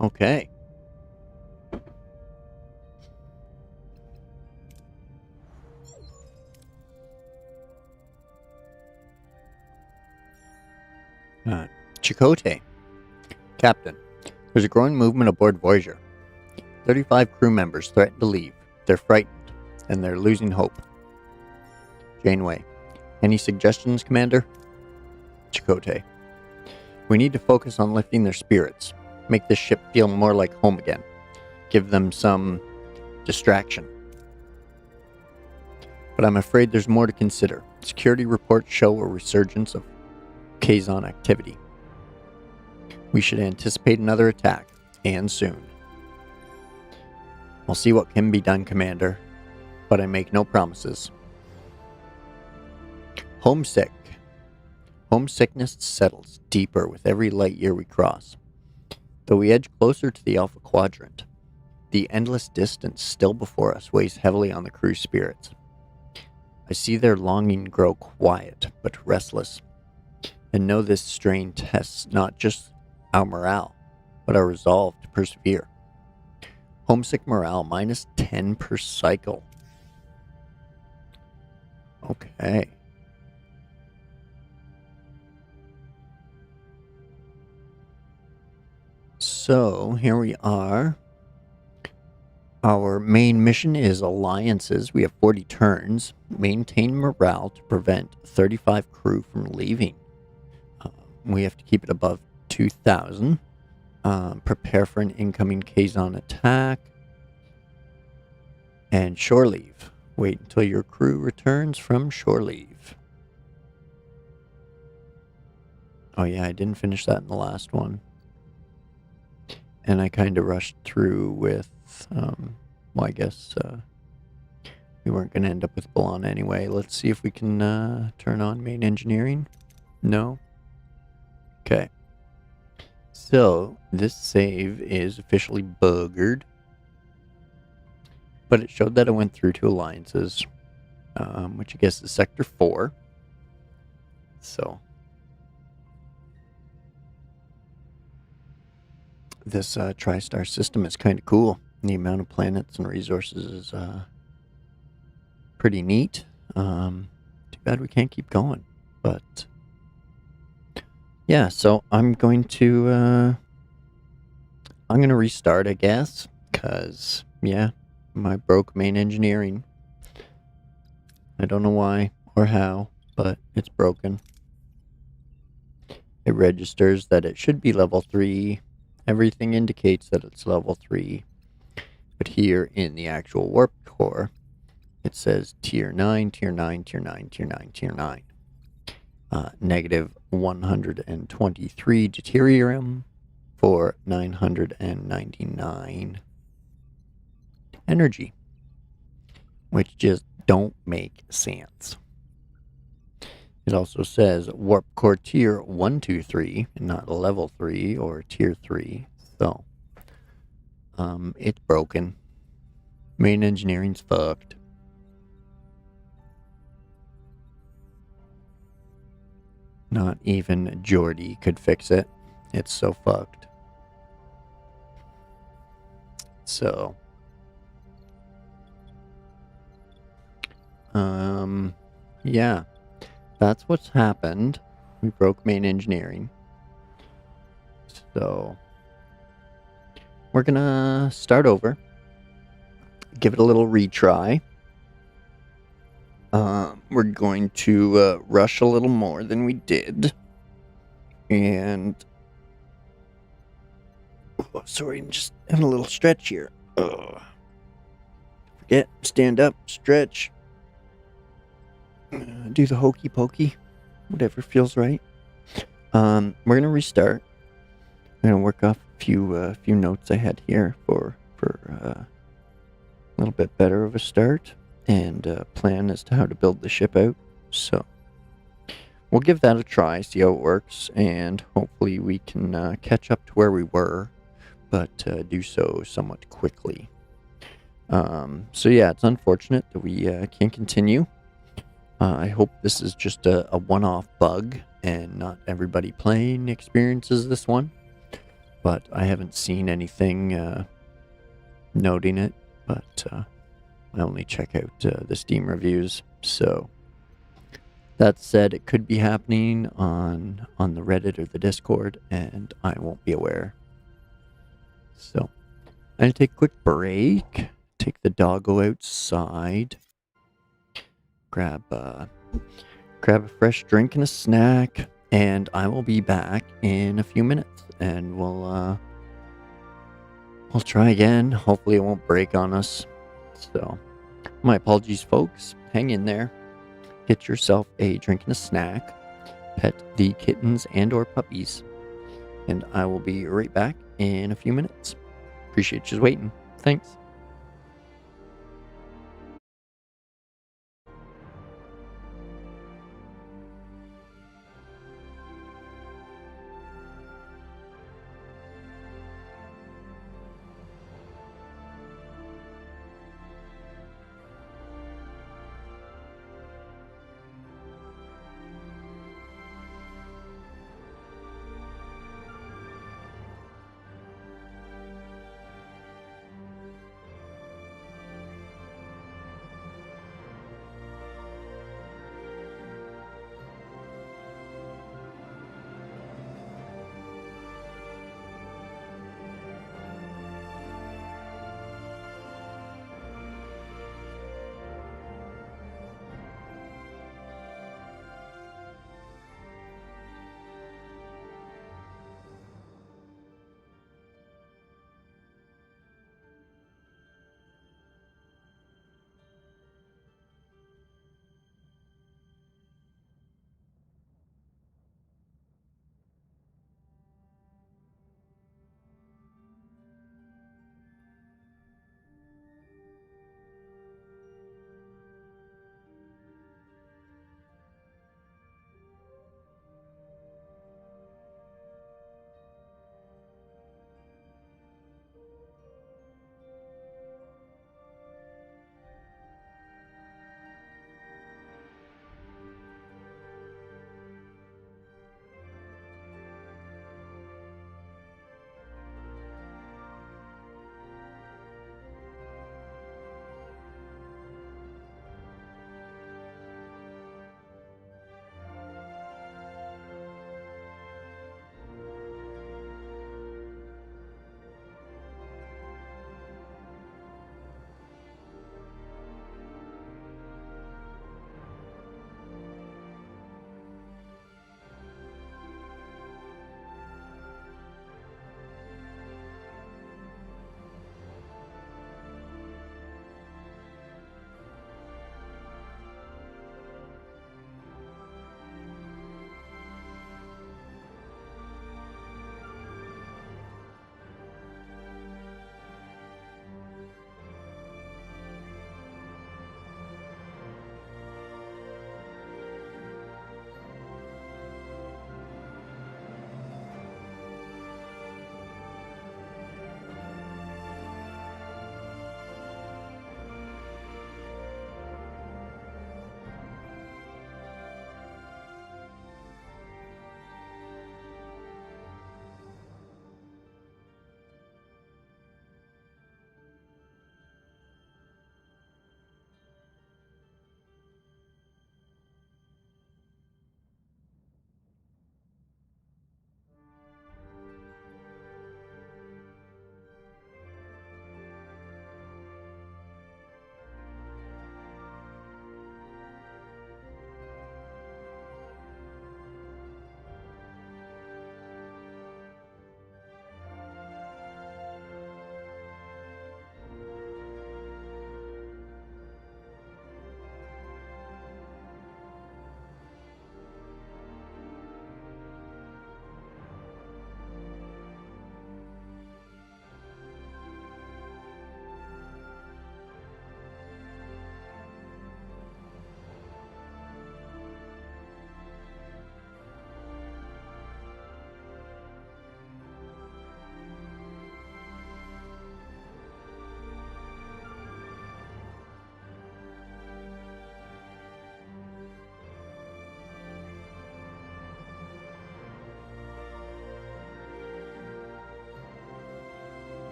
Okay. Chakotay. Captain, there's a growing movement aboard Voyager. 35 crew members threaten to leave. They're frightened, and they're losing hope. Janeway. Any suggestions, Commander? Chakotay. We need to focus on lifting their spirits. Make this ship feel more like home again. Give them some distraction. But I'm afraid there's more to consider. Security reports show a resurgence of Kazon activity. We should anticipate another attack, and soon. We'll see what can be done, Commander, but I make no promises. Homesick. Homesickness settles deeper with every light year we cross. Though we edge closer to the Alpha Quadrant, the endless distance still before us weighs heavily on the crew's spirits. I see their longing grow quiet but restless, and know this strain tests not just our morale, but our resolve to persevere. Homesick morale minus 10 per cycle. Okay. So, here we are. Our main mission is alliances. We have 40 turns. Maintain morale to prevent 35 crew from leaving. We have to keep it above 2,000. Prepare for an incoming Kazon attack. And shore leave. Wait until your crew returns from shore leave. Oh yeah, I didn't finish that in the last one. And I kind of rushed through with, well, I guess we weren't going to end up with Balana anyway. Let's see if we can turn on main engineering. No? Okay. So, this save is officially buggered. But it showed that I went through 2 alliances, which I guess is Sector 4. So, this TriStar system is kind of cool. The amount of planets and resources is pretty neat. Too bad we can't keep going. But, yeah, so I'm going to restart, I guess. Because, yeah, my broke main engineering. I don't know why or how, but it's broken. It registers that it should be level 3. Everything indicates that it's level 3. But here in the actual warp core, it says tier 9, tier 9, tier 9, tier 9, tier 9. Negative 123 deuterium for 999 energy, which just don't make sense. It also says warp core tier 123, not level 3 or tier 3. So, it's broken. Main engineering's fucked. Not even Geordi could fix it. It's so fucked. So, yeah, that's what's happened. We broke main engineering. So, we're gonna start over. Give it a little retry. We're going to rush a little more than we did. And... oh, sorry, I'm just having a little stretch here. Forget, stand up, stretch. Do the hokey pokey. Whatever feels right. We're going to restart. I'm going to work off a few notes I had here for a little bit better of a start. And plan as to how to build the ship out. So we'll give that a try, see how it works, and hopefully we can catch up to where we were, but do so somewhat quickly. So yeah, it's unfortunate that we can't continue. I hope this is just a one-off bug and not everybody playing experiences this one, but I haven't seen anything noting it, but I only check out the Steam reviews. So that said, it could be happening on the Reddit or the Discord, and I won't be aware. So I'm gonna take a quick break, take the doggo outside, grab a fresh drink and a snack, and I will be back in a few minutes, and we'll try again. Hopefully it won't break on us. So, my apologies, folks. Hang in there. Get yourself a drink and a snack. Pet the kittens and or puppies. And I will be right back in a few minutes. Appreciate you waiting. Thanks.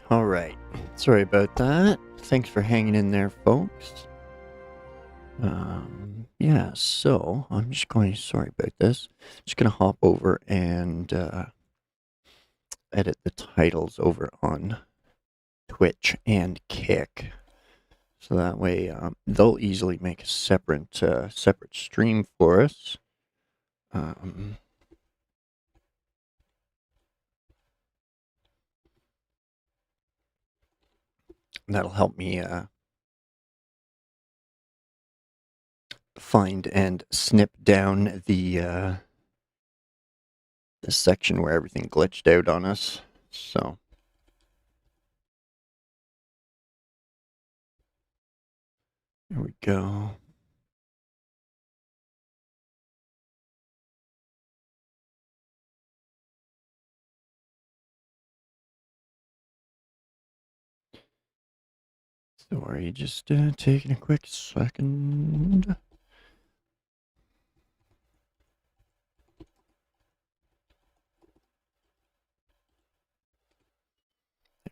Alright, sorry about that. Thanks for hanging in there, folks. Yeah, so I'm just going, sorry about this. Just gonna hop over and edit the titles over on Twitch and Kick. So that way they'll easily make a separate stream for us. That'll help me find and snip down the section where everything glitched out on us. So there we go. Sorry, just taking a quick second. There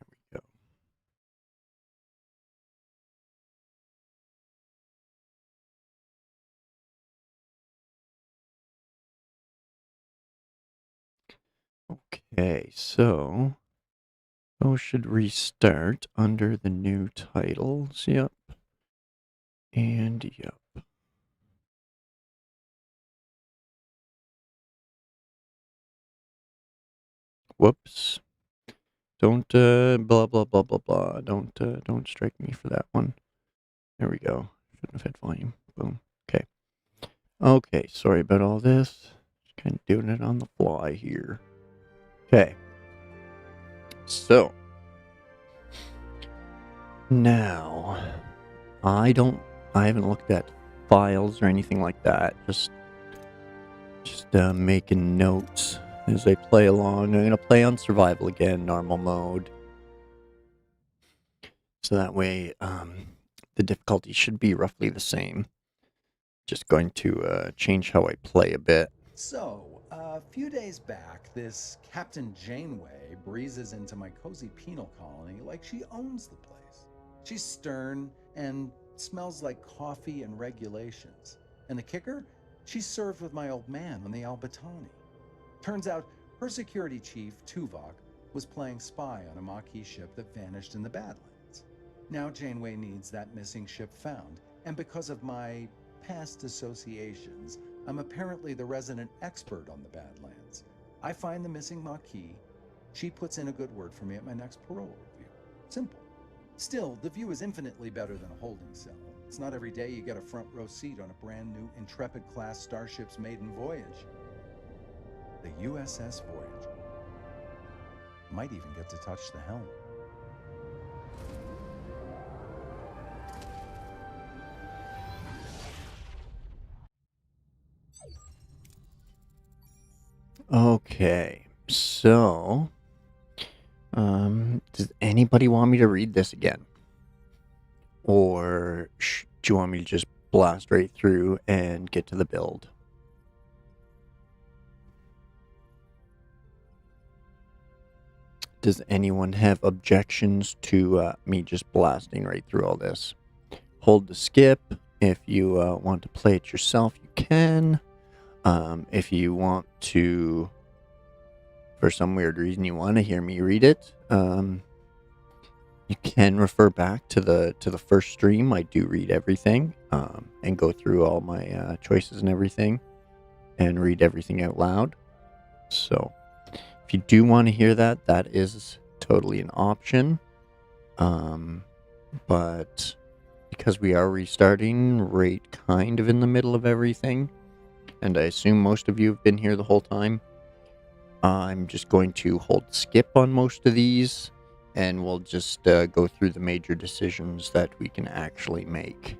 we go. Okay, so those should restart under the new titles. Yep. And yep. Whoops. Don't blah blah blah blah blah. Don't strike me for that one. There we go. Shouldn't have hit volume. Boom. Okay. Okay, sorry about all this. Just kind of doing it on the fly here. Okay. So now I haven't looked at files or anything like that. Just making notes as I play along. I'm gonna play on survival again, normal mode. So that way, the difficulty should be roughly the same. Just going to change how I play a bit. So, a few days back, this Captain Janeway breezes into my cozy penal colony like she owns the place. She's stern and smells like coffee and regulations. And the kicker? She's served with my old man on the Albatani. Turns out her security chief, Tuvok, was playing spy on a Maquis ship that vanished in the Badlands. Now Janeway needs that missing ship found, and because of my past associations, I'm apparently the resident expert on the Badlands. I find the missing Maquis. She puts in a good word for me at my next parole review. Simple. Still, the view is infinitely better than a holding cell. It's not every day you get a front row seat on a brand new Intrepid-class starship's maiden voyage. The USS Voyager. Might even get to touch the helm. Okay, so does anybody want me to read this again? Or do you want me to just blast right through and get to the build? Does anyone have objections to me just blasting right through all this? Hold the skip. If you want to play it yourself, you can. If you want to, for some weird reason, you want to hear me read it, you can refer back to the first stream. I do read everything and go through all my choices and everything and read everything out loud. So if you do want to hear that, that is totally an option. But because we are restarting right kind of in the middle of everything, and I assume most of you have been here the whole time, I'm just going to hold skip on most of these, and we'll just go through the major decisions that we can actually make,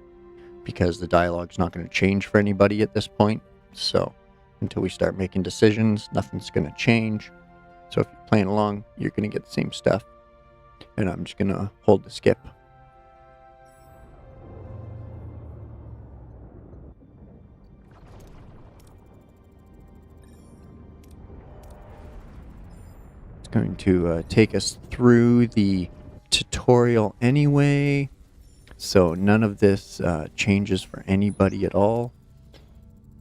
because the dialogue's not going to change for anybody at this point. So until we start making decisions, nothing's going to change. So if you're playing along, you're going to get the same stuff, and I'm just going to hold the skip. Going to take us through the tutorial anyway, so none of this changes for anybody at all.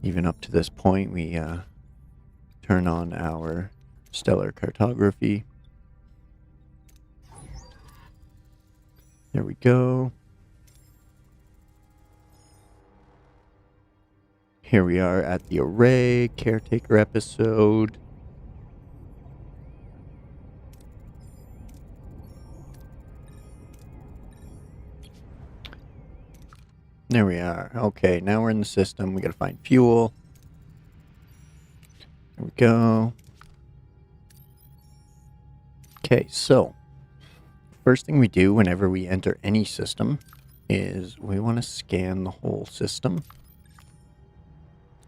Even up to this point, we turn on our stellar cartography. There we go. Here we are at the array caretaker episode. There we are. Okay, now we're in the system. We gotta find fuel. There we go. Okay, so first thing we do whenever we enter any system is we want to scan the whole system.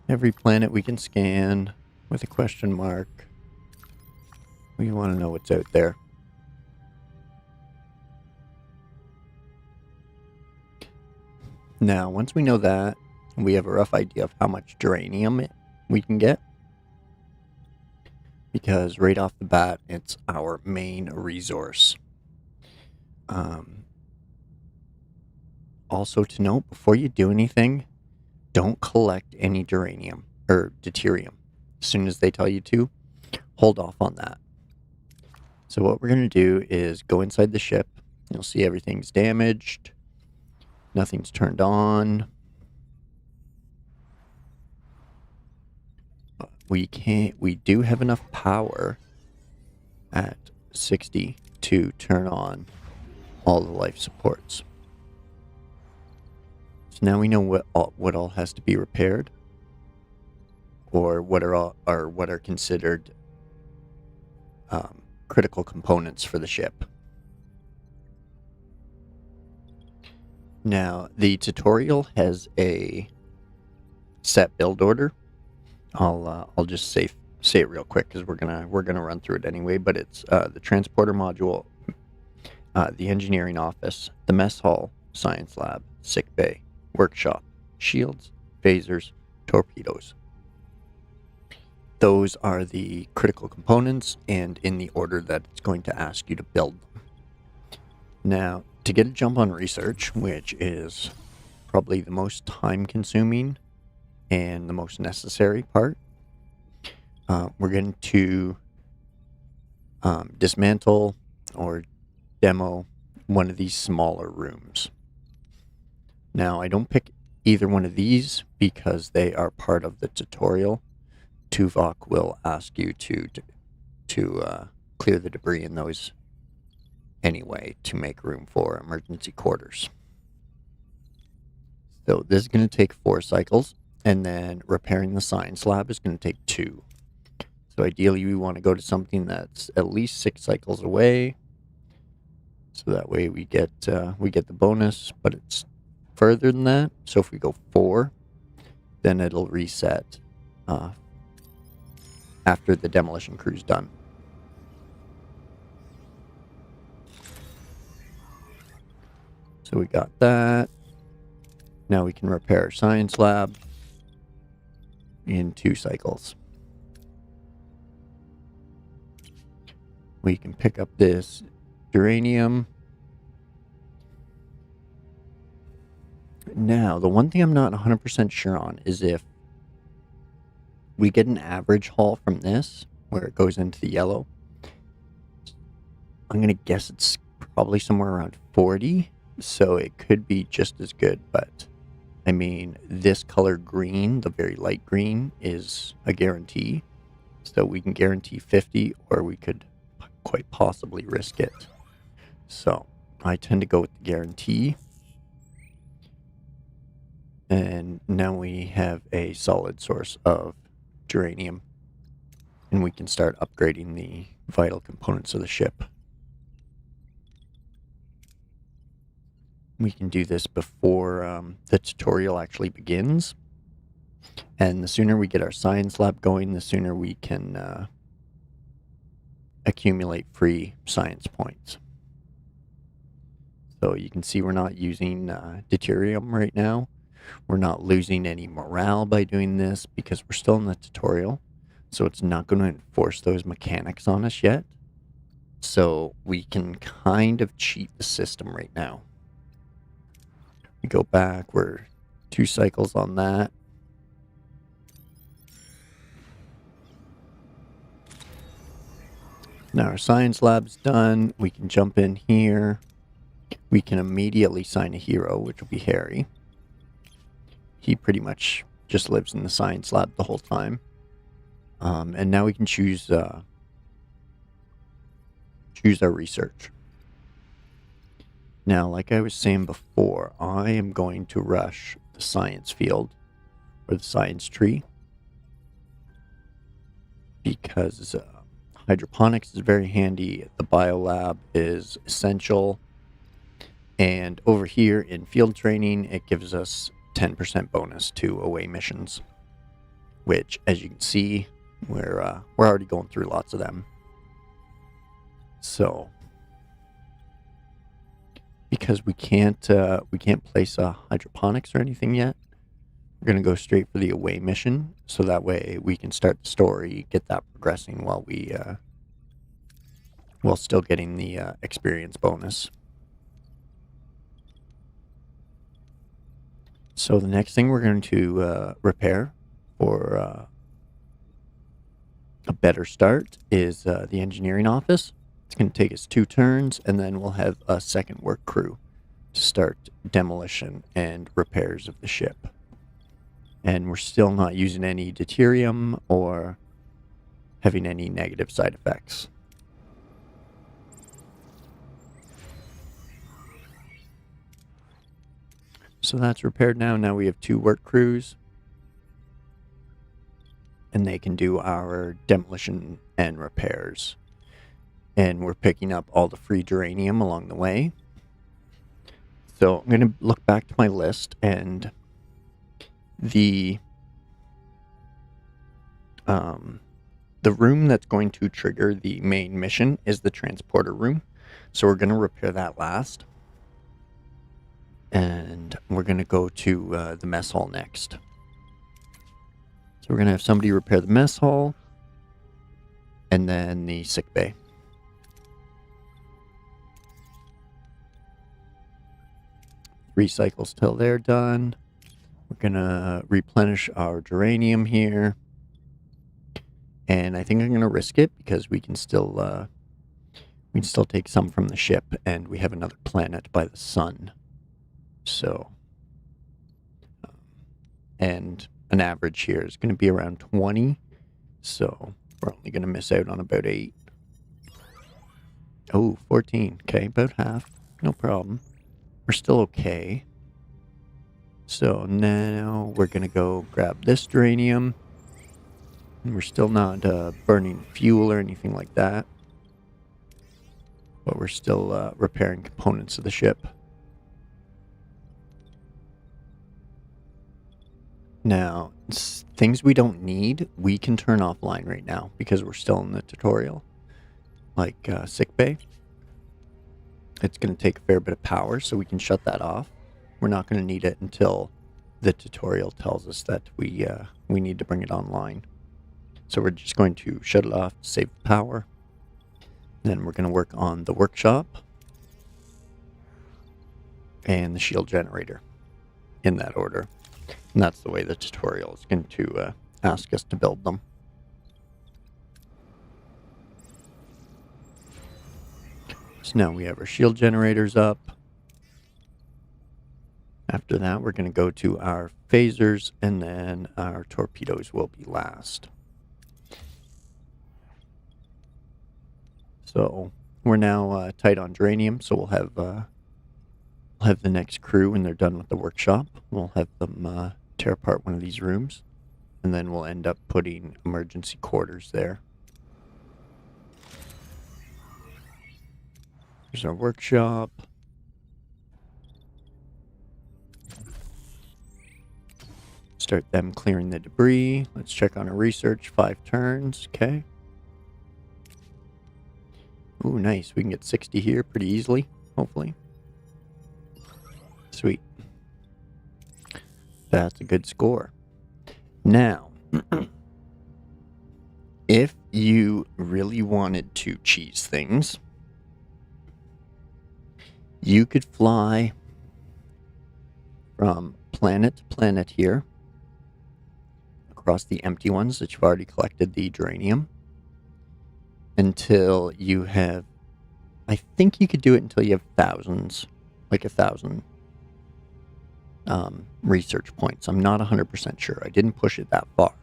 Every planet we can scan with a question mark. We want to know what's out there. Now, once we know that, we have a rough idea of how much geranium we can get. Because right off the bat, it's our main resource. Also to note, before you do anything, don't collect any geranium or deuterium. As soon as they tell you to, hold off on that. So what we're going to do is go inside the ship. You'll see everything's damaged. Nothing's turned on. We do have enough power at 60 to turn on all the life supports. So now we know what all has to be repaired, or what are considered critical components for the ship. Now the tutorial has a set build order. I'll just say it real quick because we're gonna run through it anyway. But it's the transporter module, the engineering office, the mess hall, science lab, sick bay, workshop, shields, phasers, torpedoes. Those are the critical components, and in the order that it's going to ask you to build them. Now, to get a jump on research, which is probably the most time-consuming and the most necessary part, we're going to dismantle or demo one of these smaller rooms. Now, I don't pick either one of these because they are part of the tutorial. Tuvok will ask you to clear the debris in those anyway to make room for emergency quarters. So this is going to take 4 cycles, and then repairing the science lab is going to take 2. So ideally we want to go to something that's at least 6 cycles away, so that way we get the bonus, but it's further than that. So if we go 4, then it'll reset after the demolition crew's done. So we got that. Now we can repair our science lab in 2 cycles. We can pick up this uranium. Now, the one thing I'm not 100% sure on is if we get an average haul from this, where it goes into the yellow. I'm going to guess it's probably somewhere around 40, so it could be just as good, but I mean, this color green, the very light green, is a guarantee. So we can guarantee 50, or we could quite possibly risk it. So I tend to go with the guarantee. And now we have a solid source of geranium, and we can start upgrading the vital components of the ship. We can do this before the tutorial actually begins, and the sooner we get our science lab going, the sooner we can accumulate free science points. So you can see we're not using deuterium right now. We're not losing any morale by doing this because we're still in the tutorial, so it's not going to enforce those mechanics on us yet. So we can kind of cheat the system right now. We go back, we're 2 cycles on that. Now our science lab's done. We can jump in here. We can immediately sign a hero, which will be Harry. He pretty much just lives in the science lab the whole time. And now we can choose our research. Now, like I was saying before, I am going to rush the science field, or the science tree, because hydroponics is very handy, the biolab is essential, and over here in field training, it gives us 10% bonus to away missions, which, as you can see, we're already going through lots of them. So, because we can't place hydroponics or anything yet, we're gonna go straight for the away mission, so that way we can start the story, get that progressing while still getting the experience bonus. So the next thing we're going to repair for a better start is the engineering office. It's going to take us 2 turns, and then we'll have a second work crew to start demolition and repairs of the ship. And we're still not using any deuterium or having any negative side effects. So that's repaired now. Now we have 2 work crews, and they can do our demolition and repairs. And we're picking up all the free geranium along the way. So I'm going to look back to my list, and the room that's going to trigger the main mission is the transporter room. So we're going to repair that last. And we're going to go to the mess hall next. So we're going to have somebody repair the mess hall, and then the sick bay. Three cycles till they're done. We're going to replenish our geranium here. And I think I'm going to risk it because we can still take some from the ship, and we have another planet by the sun. So, and an average here is going to be around 20. So we're only going to miss out on about 8. Oh, 14. Okay, about half. No problem. We're still okay. So now we're going to go grab this geranium. And we're still not burning fuel or anything like that. But we're still repairing components of the ship. Now, things we don't need, we can turn offline right now because we're still in the tutorial. Like sickbay. It's going to take a fair bit of power, so we can shut that off. We're not going to need it until the tutorial tells us that we need to bring it online. So we're just going to shut it off to save the power. Then we're going to work on the workshop and the shield generator in that order. And that's the way the tutorial is going to ask us to build them. So now we have our shield generators up. After that, we're going to go to our phasers, and then our torpedoes will be last. So we're now tight on geranium, so we'll have the next crew when they're done with the workshop. We'll have them tear apart one of these rooms, and then we'll end up putting emergency quarters there. Here's our workshop. Start them clearing the debris. Let's check on our research. 5 turns. Okay. Ooh, nice. We can get 60 here pretty easily, hopefully. Sweet. That's a good score. Now, if you really wanted to cheese things, you could fly from planet to planet here, across the empty ones that you've already collected the uranium, until you have, I think you could do it until you have thousands, like 1,000 research points. I'm not 100% sure. I didn't push it that far.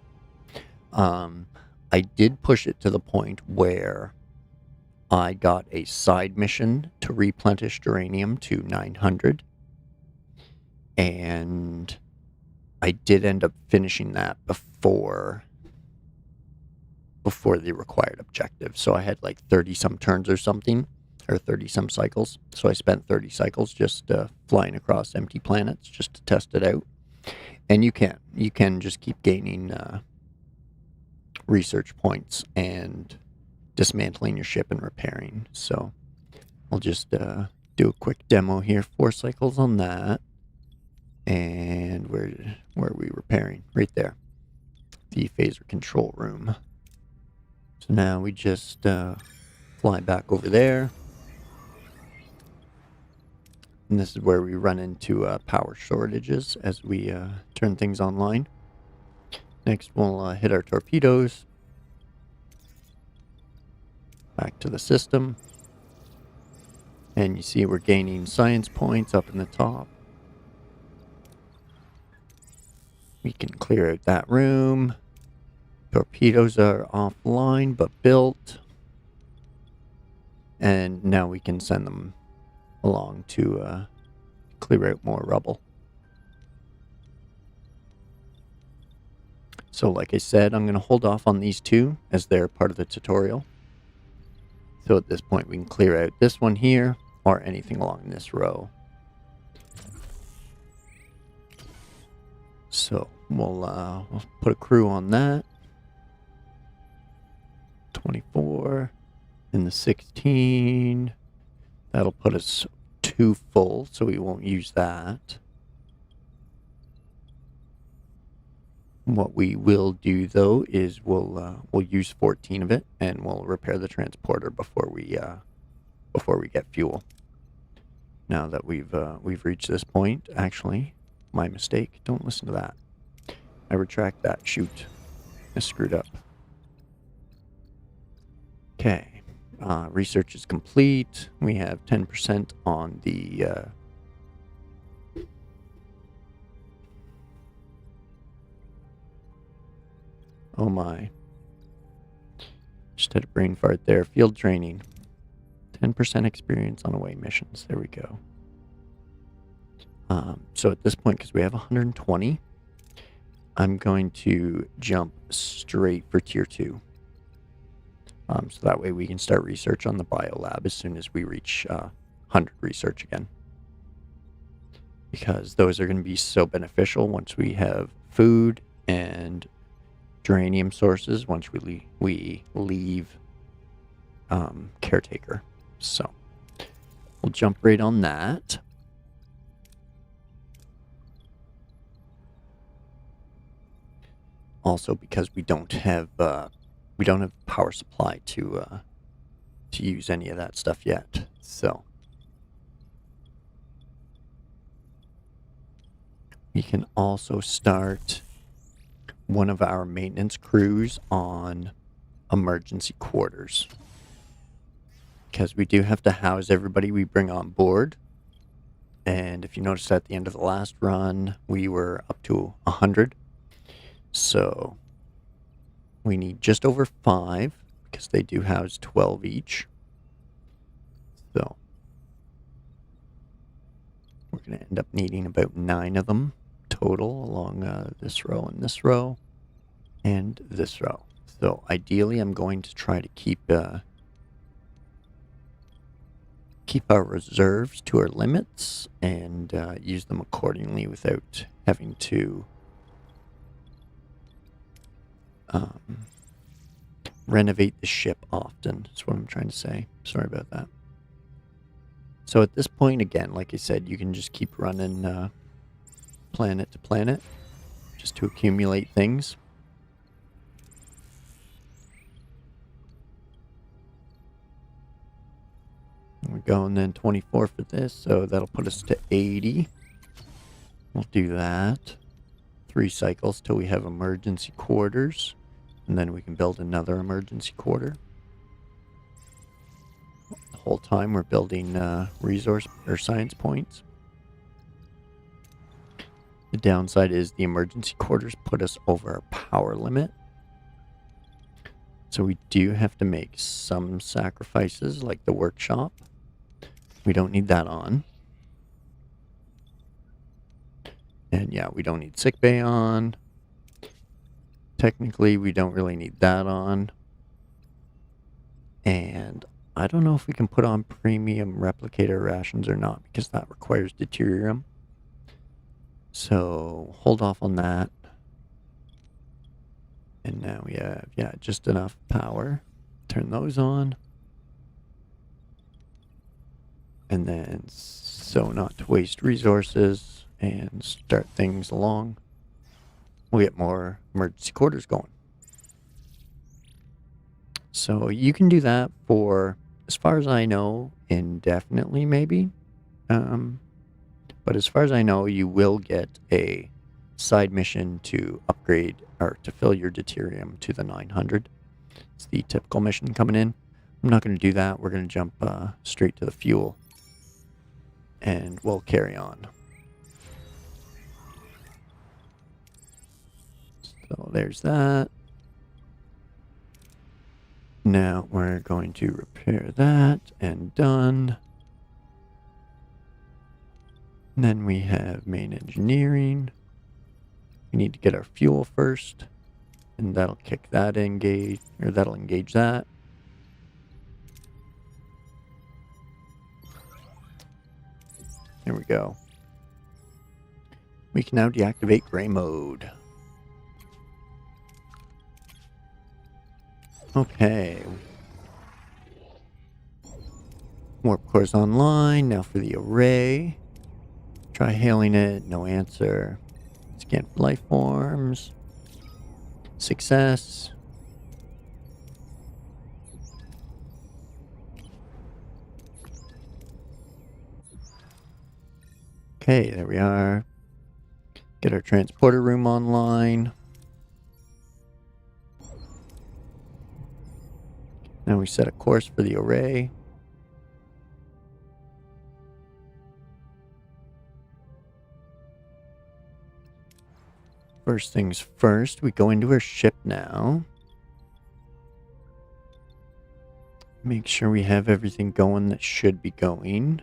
I did push it to the point where I got a side mission to replenish uranium to 900. And I did end up finishing that before the required objective. So I had like 30 some turns or something, or 30 some cycles. So I spent 30 cycles just flying across empty planets just to test it out. And you can just keep gaining research points and dismantling your ship and repairing. So I'll just do a quick demo here. 4 cycles on that. And where are we repairing? Right there. The phaser control room. So now we just fly back over there. And this is where we run into power shortages as we turn things online. Next we'll hit our torpedoes. Back to the system. And you see we're gaining science points up in the top. We can clear out that room. Torpedoes are offline but built. And now we can send them along to clear out more rubble. So like I said, I'm going to hold off on these 2 as they're part of the tutorial. So at this point we can clear out this one here or anything along this row. So we'll put a crew on that. 24 and the 16. That'll put us 2 full, so we won't use that. What we will do though is we'll use 14 of it, and we'll repair the transporter before we get fuel. Now that we've reached this point, actually, my mistake. Don't listen to that. I retract that. Shoot, I screwed up. Okay. Research is complete. We have 10% on the oh my. Just had a brain fart there. Field training. 10% experience on away missions. There we go. So at this point, because we have 120, I'm going to jump straight for tier 2. So that way we can start research on the biolab as soon as we reach 100 research again. Because those are going to be so beneficial once we have food and uranium sources once we leave Caretaker. So we'll jump right on that. Also, because we don't have power supply to use any of that stuff yet. So we can also start one of our maintenance crews on emergency quarters, because we do have to house everybody we bring on board. And if you notice, at the end of the last run, we were up to 100. So we need just over 5, because they do house 12 each. So we're going to end up needing about 9 of them total along this row and this row and this row. So ideally, I'm going to try to keep our reserves to our limits and use them accordingly without having to renovate the ship often. That's what I'm trying to say. Sorry about that. So at this point, again, like I said, you can just keep running planet to planet just to accumulate things. we go, and then 24 for this, so that'll put us to 80. We'll do that. 3 cycles till we have emergency quarters, and then we can build another emergency quarter. The whole time we're building resource or science points. The downside is the emergency quarters put us over our power limit. So we do have to make some sacrifices, like the workshop. We don't need that on. And yeah, we don't need sickbay on. Technically, we don't really need that on. And I don't know if we can put on premium replicator rations or not, because that requires deuterium. So hold off on that. And now we have, yeah, just enough power. Turn those on. And then, so not to waste resources and start things along, we'll get more emergency quarters going. So you can do that for, as far as I know, indefinitely maybe. But as far as I know, you will get a side mission to upgrade or to fill your deuterium to the 900. It's the typical mission coming in. I'm not going to do that. We're going to jump straight to the fuel. And we'll carry on. So there's that. Now we're going to repair that, and done. And then we have main engineering. We need to get our fuel first, and that'll kick that engage, or that'll engage that. There we go. We can now deactivate gray mode. Okay. Warp core's online. Now for the array. Try hailing it. No answer. Scan for life forms. Success. Okay, there we are. Get our transporter room online. Now we set a course for the array. First things first, we go into our ship now. Make sure we have everything going that should be going.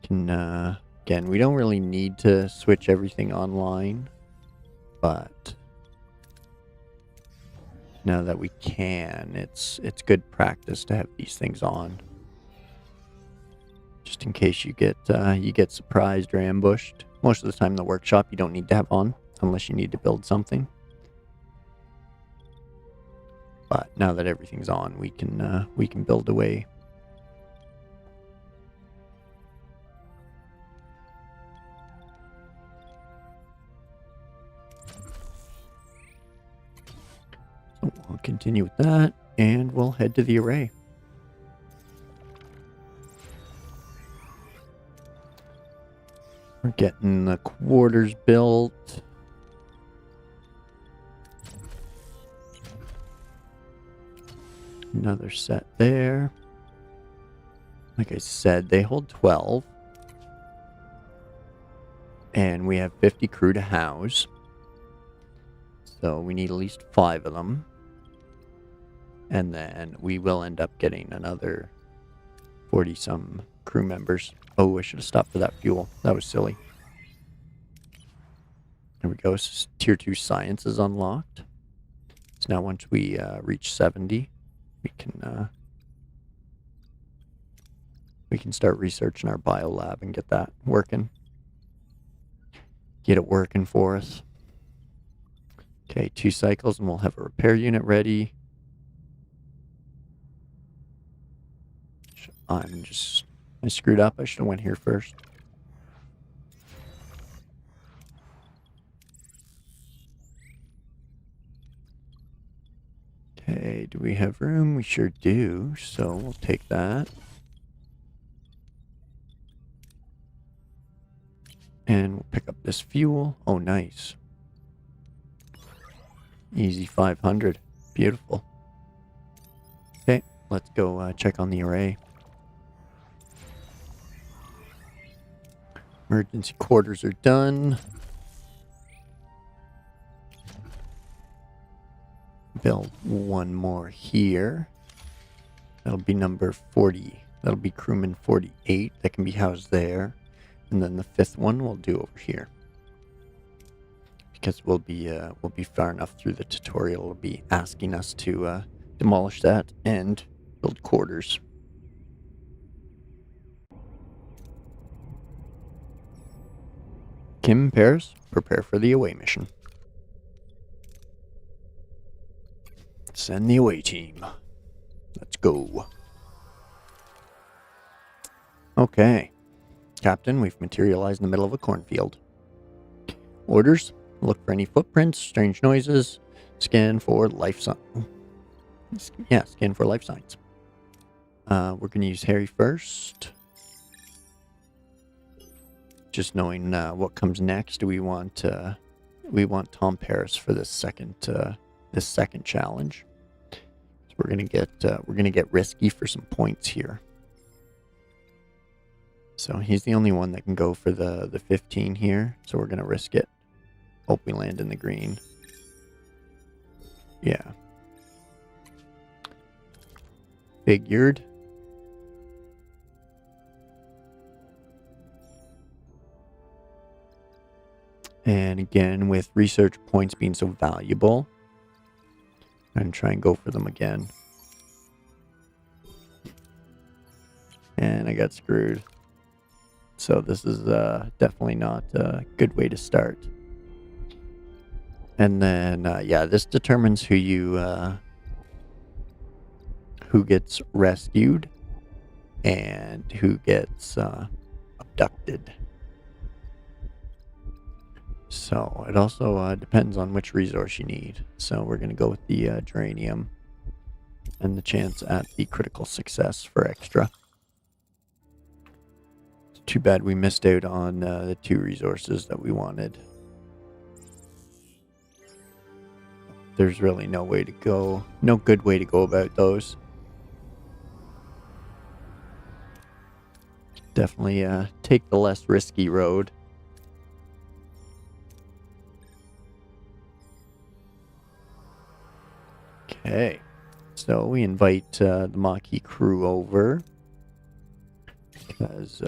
Again, we don't really need to switch everything online, but now that we can, it's good practice to have these things on, just in case you get surprised or ambushed. Most of the time, the workshop you don't need to have on unless you need to build something. But now that everything's on, we can build away. So we'll continue with that, and we'll head to the array. We're getting the quarters built. Another set there. Like I said, they hold 12. And we have 50 crew to house. So we need at least 5 of them. And then we will end up getting another 40-some crew members. Oh, I should have stopped for that fuel. That was silly. There we go. So Tier 2 science is unlocked. So now once we reach 70, we can start researching our biolab and get that working. Get it working for us. Okay, 2 cycles and we'll have a repair unit ready. I screwed up. I should have went here first. Okay, do we have room? We sure do, so we'll take that. And we'll pick up this fuel. Oh, nice. Easy 500. Beautiful. Okay, let's go check on the array. Emergency quarters are done. Build one more here. That'll be number 40. That'll be crewman 48. That can be housed there. And then the 5th one we'll do over here. Because we'll be far enough through the tutorial. It'll be asking us to demolish that and build quarters. Kim and Paris, prepare for the away mission. Send the away team. Let's go. Okay. Captain, we've materialized in the middle of a cornfield. Orders, look for any footprints, strange noises, scan for life signs. Yeah, scan for life signs. We're going to use Harry first. Just knowing what comes next, we want Tom Paris for this second challenge. So we're gonna get risky for some points here. So he's the only one that can go for the 15 here. So we're gonna risk it. Hope we land in the green. Yeah. Figured. And again, with research points being so valuable, I'm going to try and go for them again. And I got screwed. So this is definitely not a good way to start. And then, yeah, this determines who gets rescued and who gets abducted. So it also depends on which resource you need. So we're going to go with the geranium and the chance at the critical success for extra. It's too bad we missed out on the 2 resources that we wanted. There's really no way to go, no good way to go about those. Definitely take the less risky road. Okay, so we invite the Maquis crew over because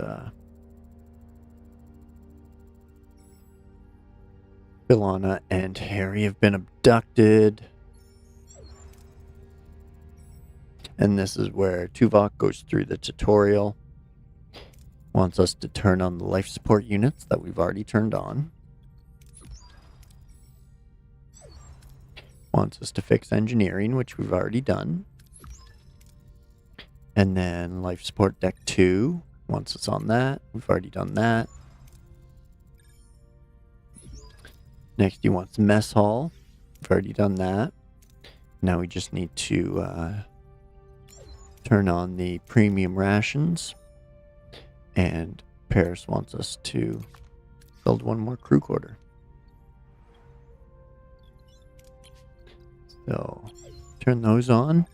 B'Elanna and Harry have been abducted. And this is where Tuvok goes through the tutorial. Wants us to turn on the life support units that we've already turned on. Wants us to fix engineering, which we've already done. And then life support deck 2 wants us on that. We've already done that. Next he wants mess hall. We've already done that. Now we just need to turn on the premium rations. And Paris wants us to build one more crew quarter. So, turn those on.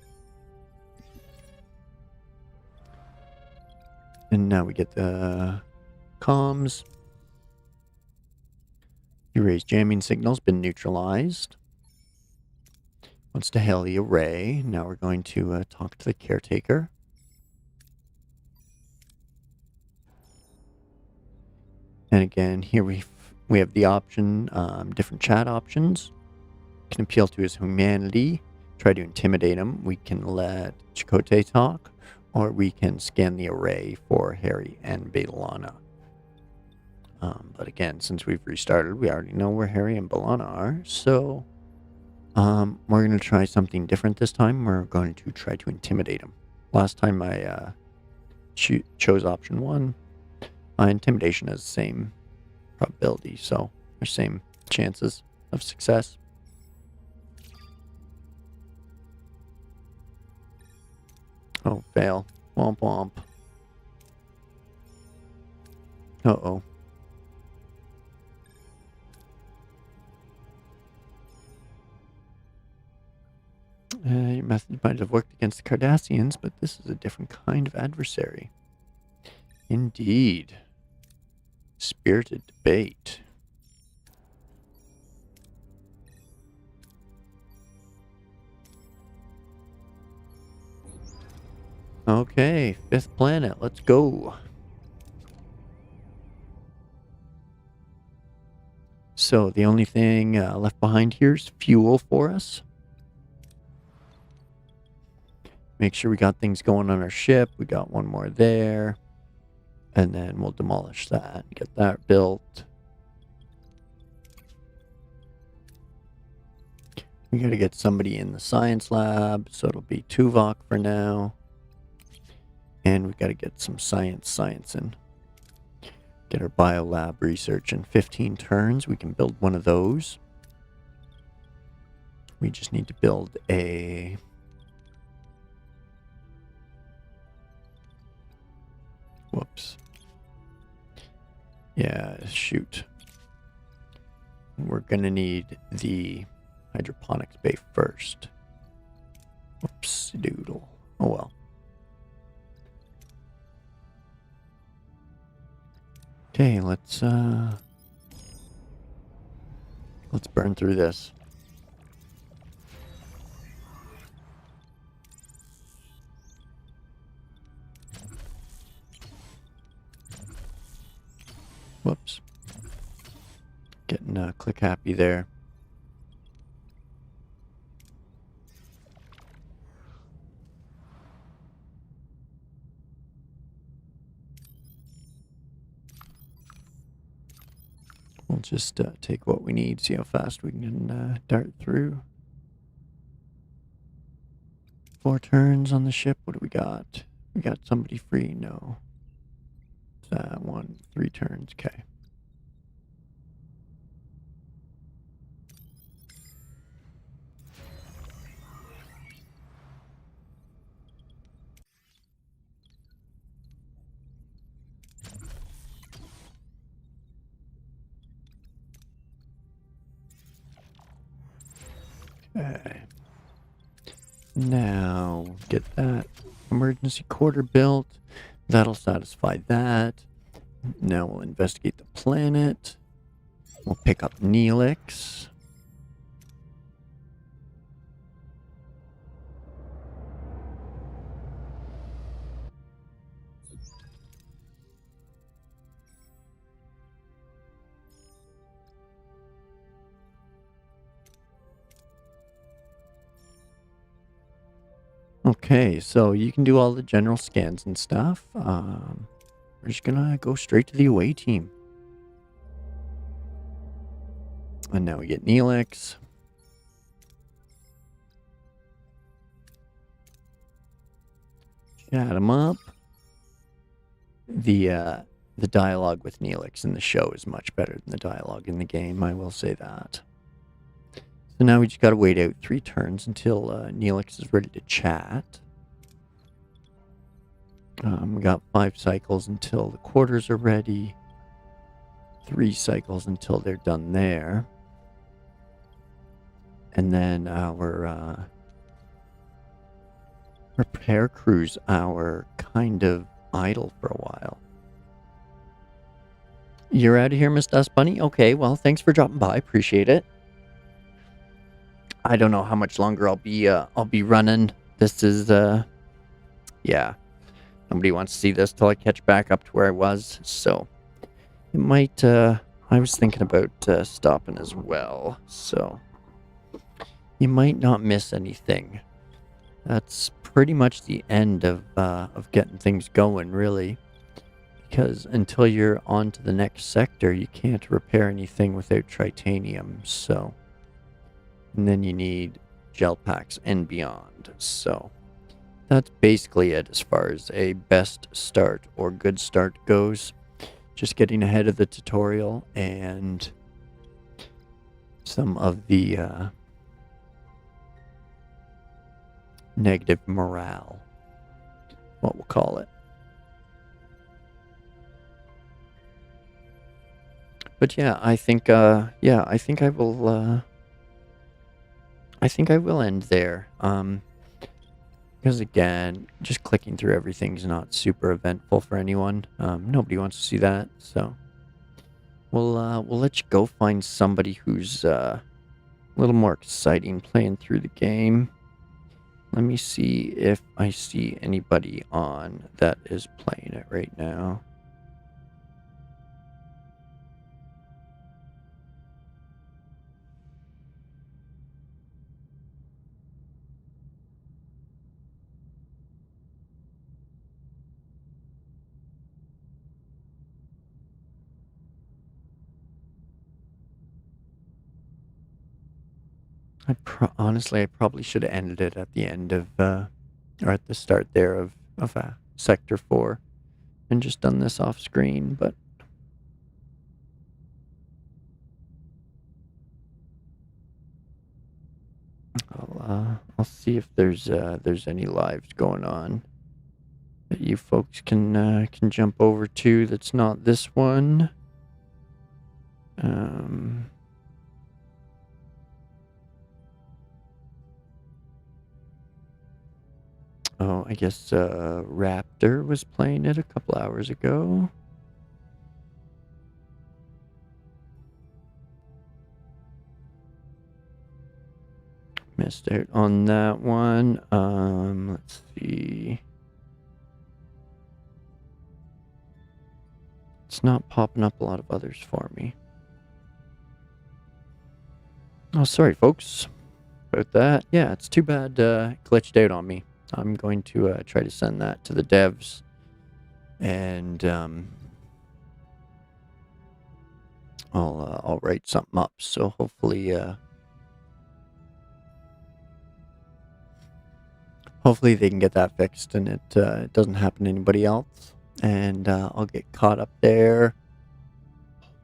And now we get the comms. Erase jamming signal's been neutralized. Wants to hail the array. Now we're going to talk to the caretaker. And again, here we have the option, different chat options. Can appeal to his humanity, try to intimidate him. We can let Chakotay talk, or we can scan the array for Harry and B'Elanna. But again, since we've restarted, we already know where Harry and B'Elanna are. So we're going to try something different this time. We're going to try to intimidate him. Last time I chose option 1. Intimidation has the same probability, so there's same chances of success. Oh, fail. Womp womp. Uh-oh. methods might have worked against the Cardassians, but this is a different kind of adversary. Indeed. Spirited debate. Okay, 5th planet. Let's go. So the only thing left behind here is fuel for us. Make sure we got things going on our ship. We got one more there. And then we'll demolish that and get that built. We gotta get somebody in the science lab, so it'll be Tuvok for now. And we gotta get some science in. Get our biolab research in 15 turns. We can build one of those. We just need to build a... Whoops. Yeah, shoot. We're gonna need the hydroponics bay first. Whoops, doodle. Oh well. Okay, let's burn through this. Whoops. Getting click happy there. We'll just take what we need, see how fast we can dart through. 4 turns on the ship. What do we got? We got somebody free? No. That one, 3 turns. Okay. Okay. Now get that emergency quarter built. That'll satisfy that. Now we'll investigate the planet. We'll pick up Neelix. Okay, so you can do all the general scans and stuff. We're just gonna go straight to the away team. And now we get Neelix. Chat him up. The dialogue with Neelix in the show is much better than the dialogue in the game, I will say that. So now we just gotta wait out 3 turns until Neelix is ready to chat. We got 5 cycles until the quarters are ready. 3 cycles until they're done there. And then our repair crews are kind of idle for a while. You're out of here, Miss Dust Bunny? Okay, well, thanks for dropping by. Appreciate it. I don't know how much longer I'll be running. This is yeah. Nobody wants to see this till I catch back up to where I was, so it might I was thinking about stopping as well, so you might not miss anything. That's pretty much the end of getting things going, really, because until you're on to the next sector, you can't repair anything without tritanium, so, and then you need gel packs and beyond, so that's basically it as far as a best start or good start goes. Just getting ahead of the tutorial and some of the negative morale, what we'll call it. But yeah, I think I will end there. Because again, just clicking through everything is not super eventful for anyone. Nobody wants to see that, so we'll let you go find somebody who's a little more exciting playing through the game. Let me see if I see anybody on that is playing it right now. Honestly, I probably should have ended it at the end of, or at the start there of Sector 4 and just done this off screen, but I'll see if there's any lives going on that you folks can jump over to that's not this one. Oh, I guess Raptor was playing it a couple hours ago. Missed out on that one. Let's see. It's not popping up a lot of others for me. Oh, sorry, folks, about that. Yeah, it's too bad glitched out on me. I'm going to try to send that to the devs, and I'll write something up. So hopefully they can get that fixed and it doesn't happen to anybody else. And I'll get caught up there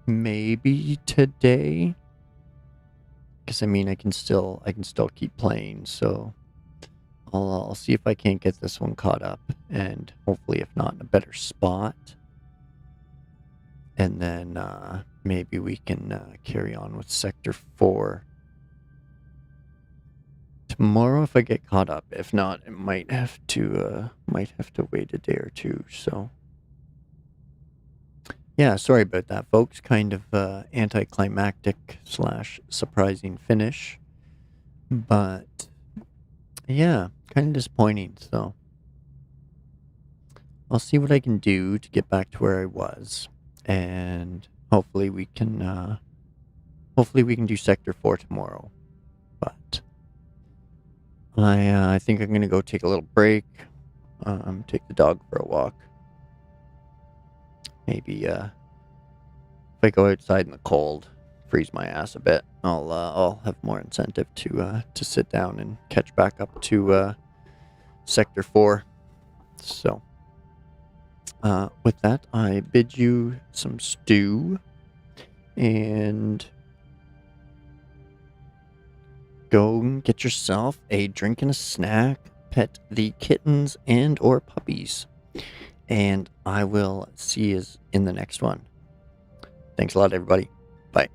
maybe today, because I mean I can still keep playing. So I'll see if I can't get this one caught up, and hopefully, if not, in a better spot. And then maybe we can carry on with Sector 4 tomorrow if I get caught up. If not, it might have to wait a day or two. So yeah, sorry about that, folks. Kind of anticlimactic / surprising finish, but yeah, kind of disappointing. So I'll see what I can do to get back to where I was, and hopefully we can do Sector 4 tomorrow. But I think I'm gonna go take a little break, take the dog for a walk. Maybe if I go outside in the cold, freeze my ass a bit, I'll have more incentive to sit down and catch back up to Sector 4. So with that, I bid you some stew, and go and get yourself a drink and a snack, pet the kittens and or puppies, and I will see you in the next one. Thanks a lot, everybody. Bye.